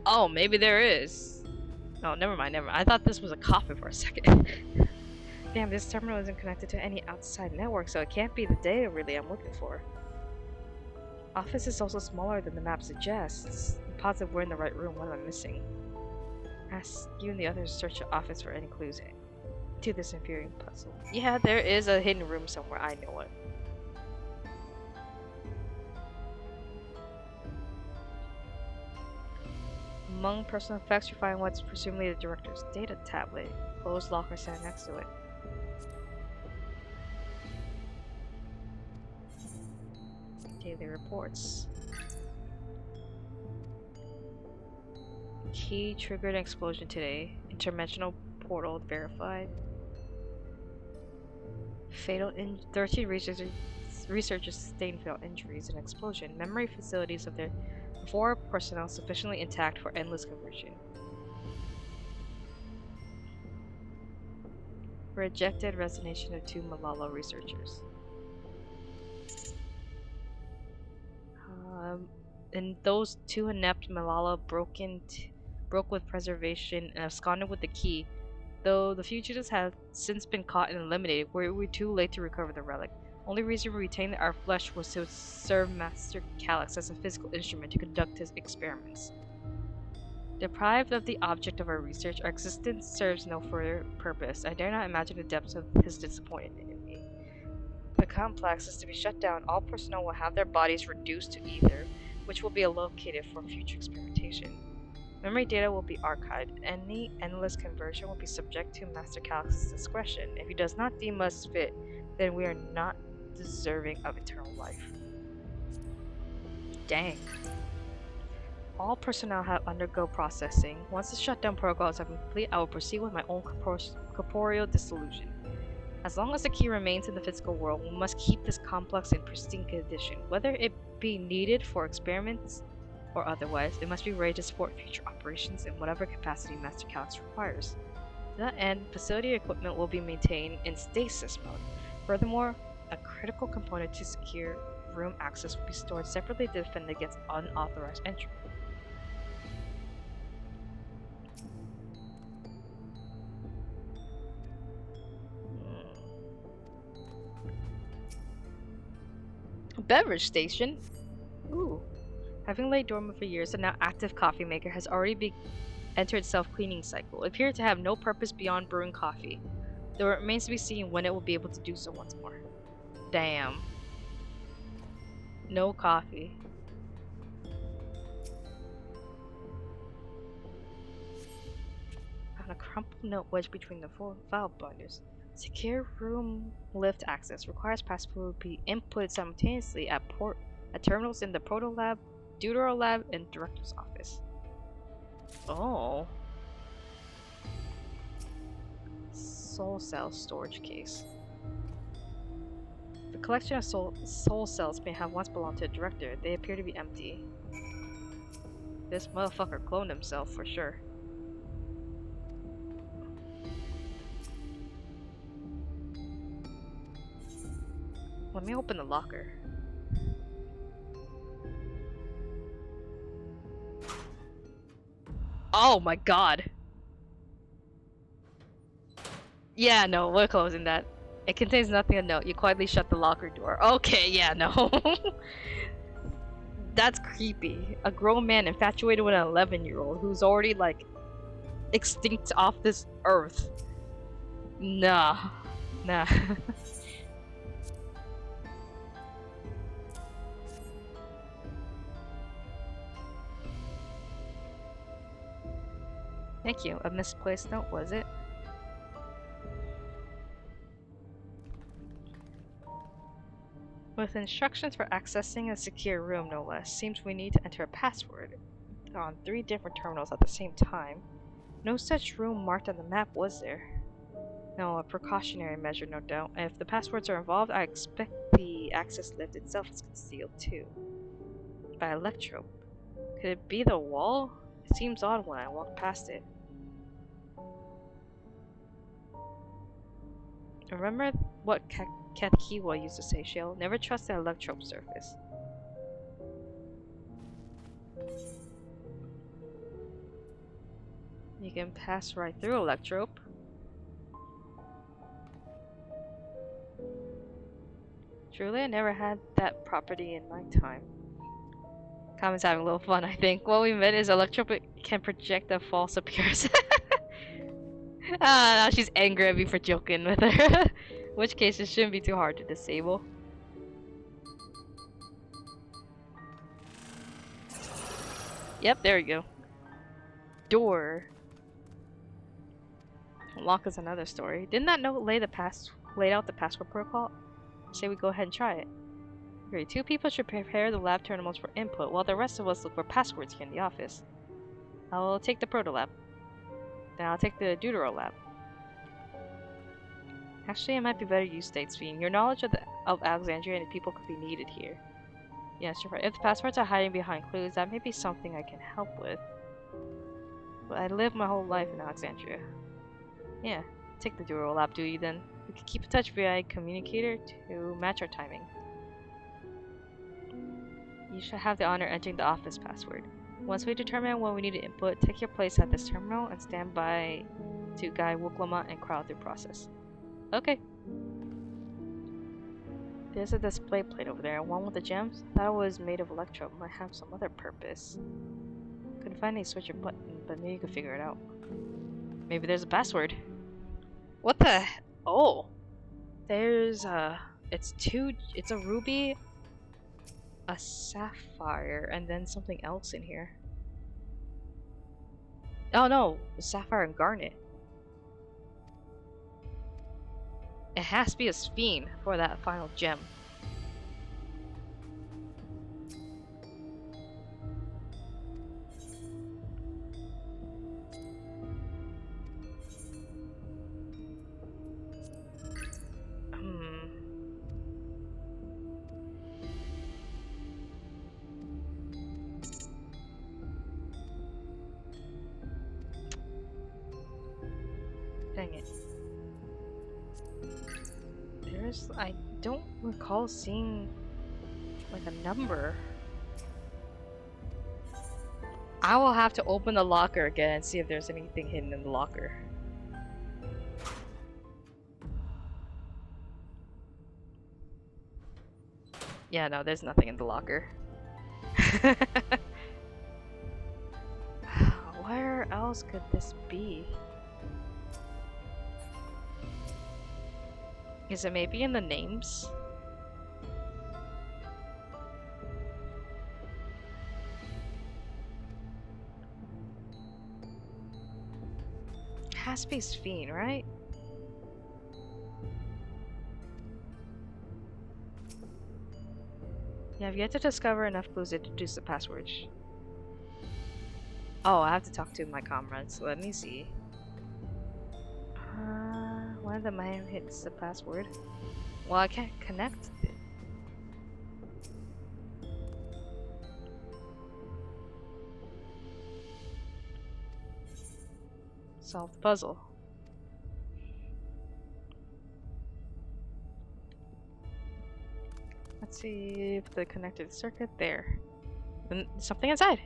Oh, maybe there is. Oh, never mind. I thought this was a coffin for a second. Damn, this terminal isn't connected to any outside network, so it can't be the data relay I'm looking for. Office is also smaller than the map suggests. I'm positive we're in the right room. What am I missing? Ask you and the others to search the office for any clues to this infuriating puzzle. Yeah, there is a hidden room somewhere. I know it. Among personal effects, you find what's presumably the director's data tablet. Closed locker sat next to it. Daily reports. Key triggered an explosion today. Interdimensional portal verified. Fatal 13 researchers sustained fatal injuries in explosion. Memory facilities of their 4 personnel sufficiently intact for endless conversion. Rejected resignation of 2 Malala researchers. And those 2 inept Malala broke with preservation and absconded with the key. Though the fugitives have since been caught and eliminated, we're too late to recover the relic. Only reason we retained our flesh was to serve Master Calyx as a physical instrument to conduct his experiments. Deprived of the object of our research, our existence serves no further purpose. I dare not imagine the depths of his disappointment in me. The complex is to be shut down. All personnel will have their bodies reduced to ether, which will be allocated for future experimentation. Memory data will be archived. Any endless conversion will be subject to Master Calyx's discretion. If he does not deem us fit, then we are not deserving of eternal life. Dang. All personnel have undergo processing. Once the shutdown protocols are complete, I will proceed with my own corporeal dissolution. As long as the key remains in the physical world, we must keep this complex in pristine condition. Whether it be needed for experiments or otherwise, it must be ready to support future operations in whatever capacity Master Calyx requires. To that end, facility equipment will be maintained in stasis mode. Furthermore, a critical component to secure room access will be stored separately to defend against unauthorized entry. Beverage station? Ooh. Having laid dormant for years, the now active coffee maker has already entered self-cleaning cycle. It appears to have no purpose beyond brewing coffee, though it remains to be seen when it will be able to do so once more. Damn. No coffee. Found a crumpled note wedged between the 4 file binders. Secure room lift access requires password to be inputted simultaneously at terminals in the Proto Lab, Deutero Lab, and Director's Office. Oh. Soul cell storage case. The collection of soul cells may have once belonged to a director. They appear to be empty. This motherfucker cloned himself for sure. Let me open the locker. Oh my god. Yeah, no, we're closing that. It contains nothing to note. You quietly shut the locker door. Okay, yeah, no. That's creepy. A grown man infatuated with an 11-year-old who's already, like, extinct off this earth. Nah. Nah. Thank you. A misplaced note, was it? With instructions for accessing a secure room, no less. Seems we need to enter a password on 3 different terminals at the same time. No such room marked on the map, was there? No, a precautionary measure, no doubt. And if the passwords are involved, I expect the access lift itself is concealed too. By electrope. Could it be the wall? It seems odd when I walk past it. Remember what Kathkiwa used to say, Shale? Never trust the electrope surface. You can pass right through electrope. Truly, I never had that property in my time. Kamen's having a little fun, I think. What we meant is Electro can project a false appearance. Ah, now she's angry at me for joking with her. In which case, it shouldn't be too hard to disable. Yep, there we go. Door. Lock is another story. Didn't that note laid out the password protocol? Say we go ahead and try it. Agree. 2 people should prepare the lab terminals for input, while the rest of us look for passwords here in the office. I'll take the proto lab. Then I'll take the Deutero lab. Actually, it might be better you stayed, Sphene. Your knowledge of Alexandria and the people could be needed here. Yes, you're right. If the passwords are hiding behind clues, that may be something I can help with. But I lived my whole life in Alexandria. Yeah, take the Deutero lab duty then. We can keep in touch via communicator to match our timing. You should have the honor entering the office password. Once we determine what we need to input, take your place at this terminal and stand by to guide Wuklama and crowd through process. Okay. There's a display plate over there, one with the gems. That was made of electro. Might have some other purpose. Couldn't find any switch or button, but maybe you could figure it out. Maybe there's a password. What the? Oh, there's it's a ruby, a sapphire, and then something else in here. Oh no, a sapphire and garnet. It has to be a Sphene for that final gem. Dang it. I don't recall seeing like a number. I will have to open the locker again and see if there's anything hidden in the locker. Yeah, no, there's nothing in the locker. Where else could this be? Is it maybe in the names? It has to be Sphene, right? Yeah, I've yet to discover enough clues to deduce the password. Oh, I have to talk to my comrades. Let me see. One of them might have hits the password. Well, I can't connect it. Solve the puzzle. Let's see if the connected circuit there. And something inside.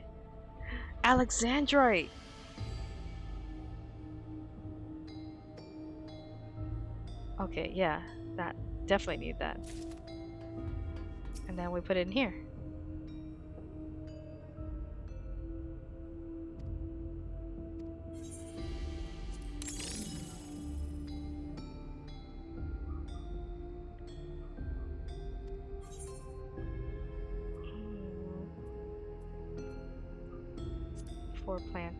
Alexandrite. Okay, yeah, that definitely need that. And then we put it in here. Floor plan.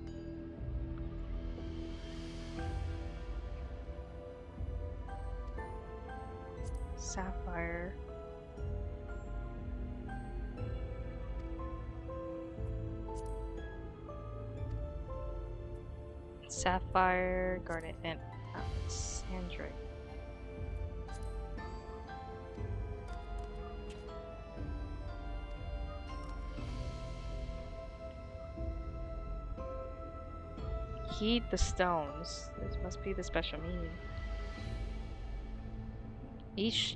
Sapphire. Sapphire, garnet, and Alexandrite. Heed the stones. This must be the special meaning. Each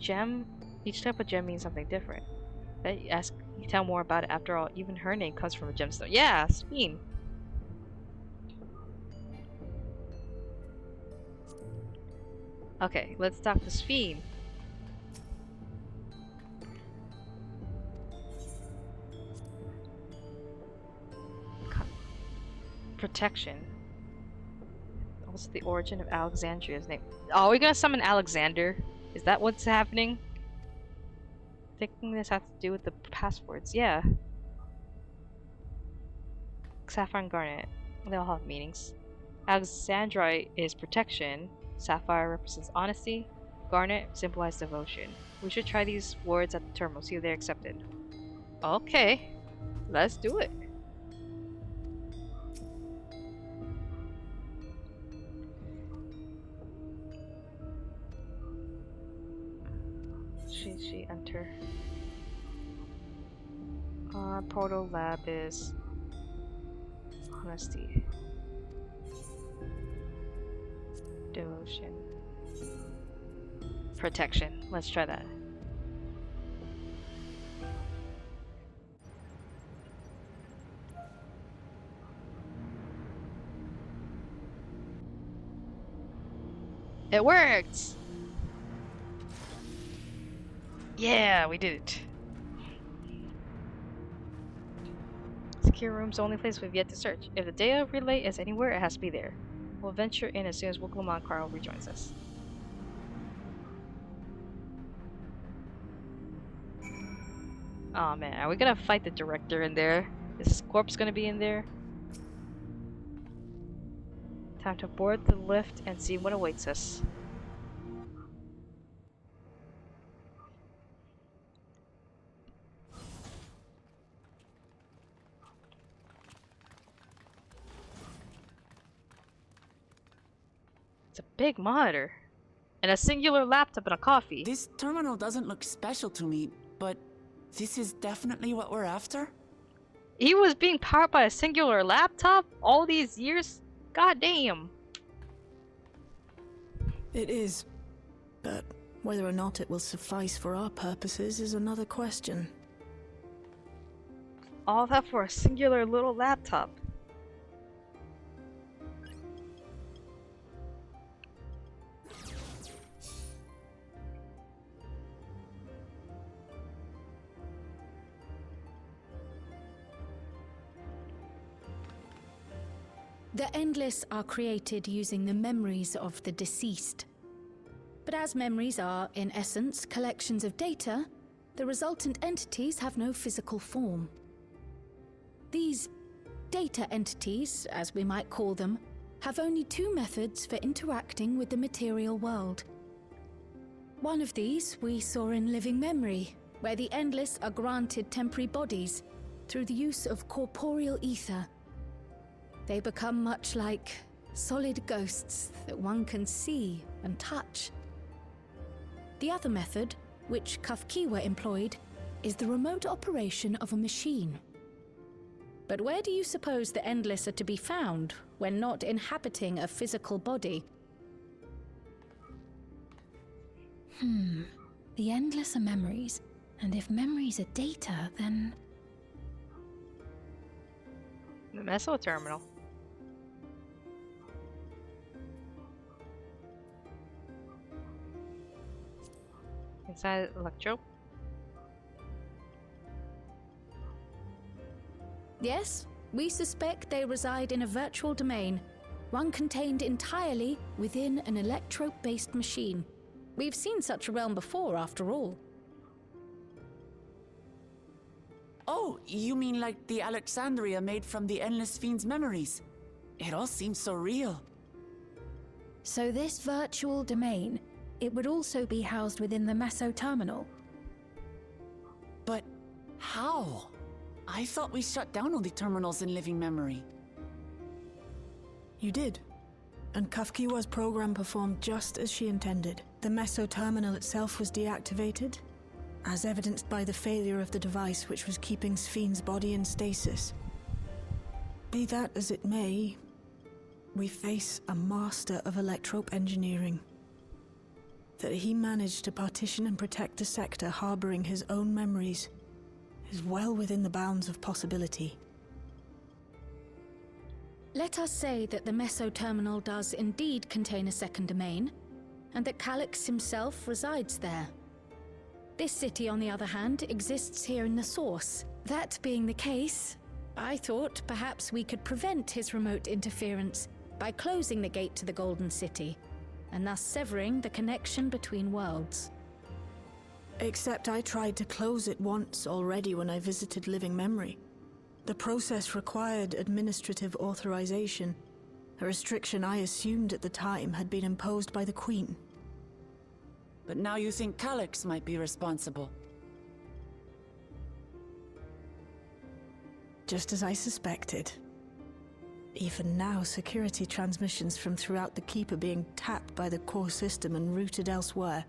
type of gem means something different. You tell more about it. After all, even her name comes from a gemstone. Yeah, Sphene. Okay, let's talk to Sphene. protection. Also the origin of Alexandria's name. Oh, are we gonna summon Alexander? Is that what's happening? Thinking this has to do with the passwords. Yeah. Sapphire and Garnet. They all have meanings. Alexandrite is protection. Sapphire represents honesty. Garnet symbolizes devotion. We should try these words at the terminal, see if they're accepted. Okay. Let's do it. She enter. Portal lab is honesty. Devotion. Protection. Let's try that. It worked! Yeah, we did it. Secure room's the only place we've yet to search. If the data relay is anywhere, it has to be there. We'll venture in as soon as Wuklamon Carl rejoins us. Oh man, are we gonna fight the director in there? Is Corpse gonna be in there? Time to board the lift and see what awaits us. It's a big monitor. And a singular laptop and a coffee. This terminal doesn't look special to me, but this is definitely what we're after? He was being powered by a singular laptop all these years? God damn. It is. But whether or not it will suffice for our purposes is another question. All that for a singular little laptop. The Endless are created using the memories of the deceased. But as memories are, in essence, collections of data, the resultant entities have no physical form. These data entities, as we might call them, have only two methods for interacting with the material world. One of these we saw in Living Memory, where the Endless are granted temporary bodies through the use of corporeal ether. They become much like solid ghosts that one can see and touch. The other method, which Kafkiwa employed, is the remote operation of a machine. But where do you suppose the Endless are to be found when not inhabiting a physical body? The Endless are memories, and if memories are data, then... The Meso Terminal. Inside Electro? Yes, we suspect they reside in a virtual domain, one contained entirely within an electrope-based machine. We've seen such a realm before, after all. Oh, you mean like the Alexandria made from the Endless Fiend's memories? It all seems so real. So this virtual domain, it would also be housed within the Meso Terminal. But how? I thought we shut down all the terminals in Living Memory. You did. And Kafkiwa's program performed just as she intended. The Meso Terminal itself was deactivated, as evidenced by the failure of the device which was keeping Sphne's body in stasis. Be that as it may, we face a master of electrope engineering. That he managed to partition and protect the sector harboring his own memories is well within the bounds of possibility. Let us say that the Meso Terminal does indeed contain a second domain, and that Calyx himself resides there. This city, on the other hand, exists here in the Source. That being the case, I thought perhaps we could prevent his remote interference by closing the gate to the Golden City, and thus severing the connection between worlds. Except I tried to close it once already when I visited Living Memory. The process required administrative authorization, a restriction I assumed at the time had been imposed by the Queen. But now you think Calyx might be responsible. Just as I suspected. Even now, security transmissions from throughout the Keep are being tapped by the core system and routed elsewhere.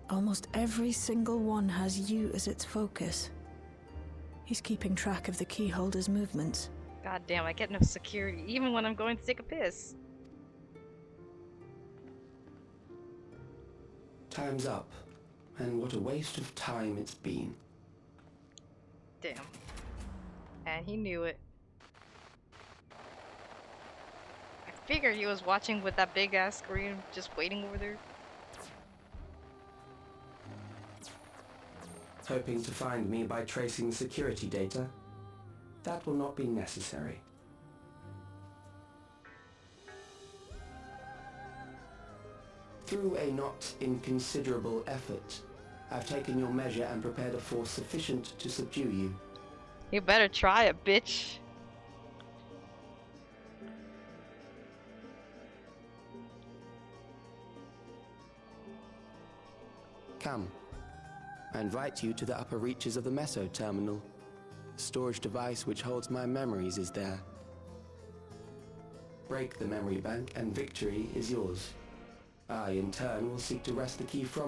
Almost every single one has you as its focus. He's keeping track of the keyholder's movements. God damn, I get no security even when I'm going to take a piss. Time's up, and what a waste of time it's been. Damn. And he knew it. I figured he was watching with that big ass screen, just waiting over there. Hoping to find me by tracing security data? That will not be necessary. Through a not inconsiderable effort, I've taken your measure and prepared a force sufficient to subdue you. You better try it, bitch. Come. I invite you to the upper reaches of the Meso Terminal. The storage device which holds my memories is there. Break the memory bank and victory is yours. I, in turn, will seek to wrest the key from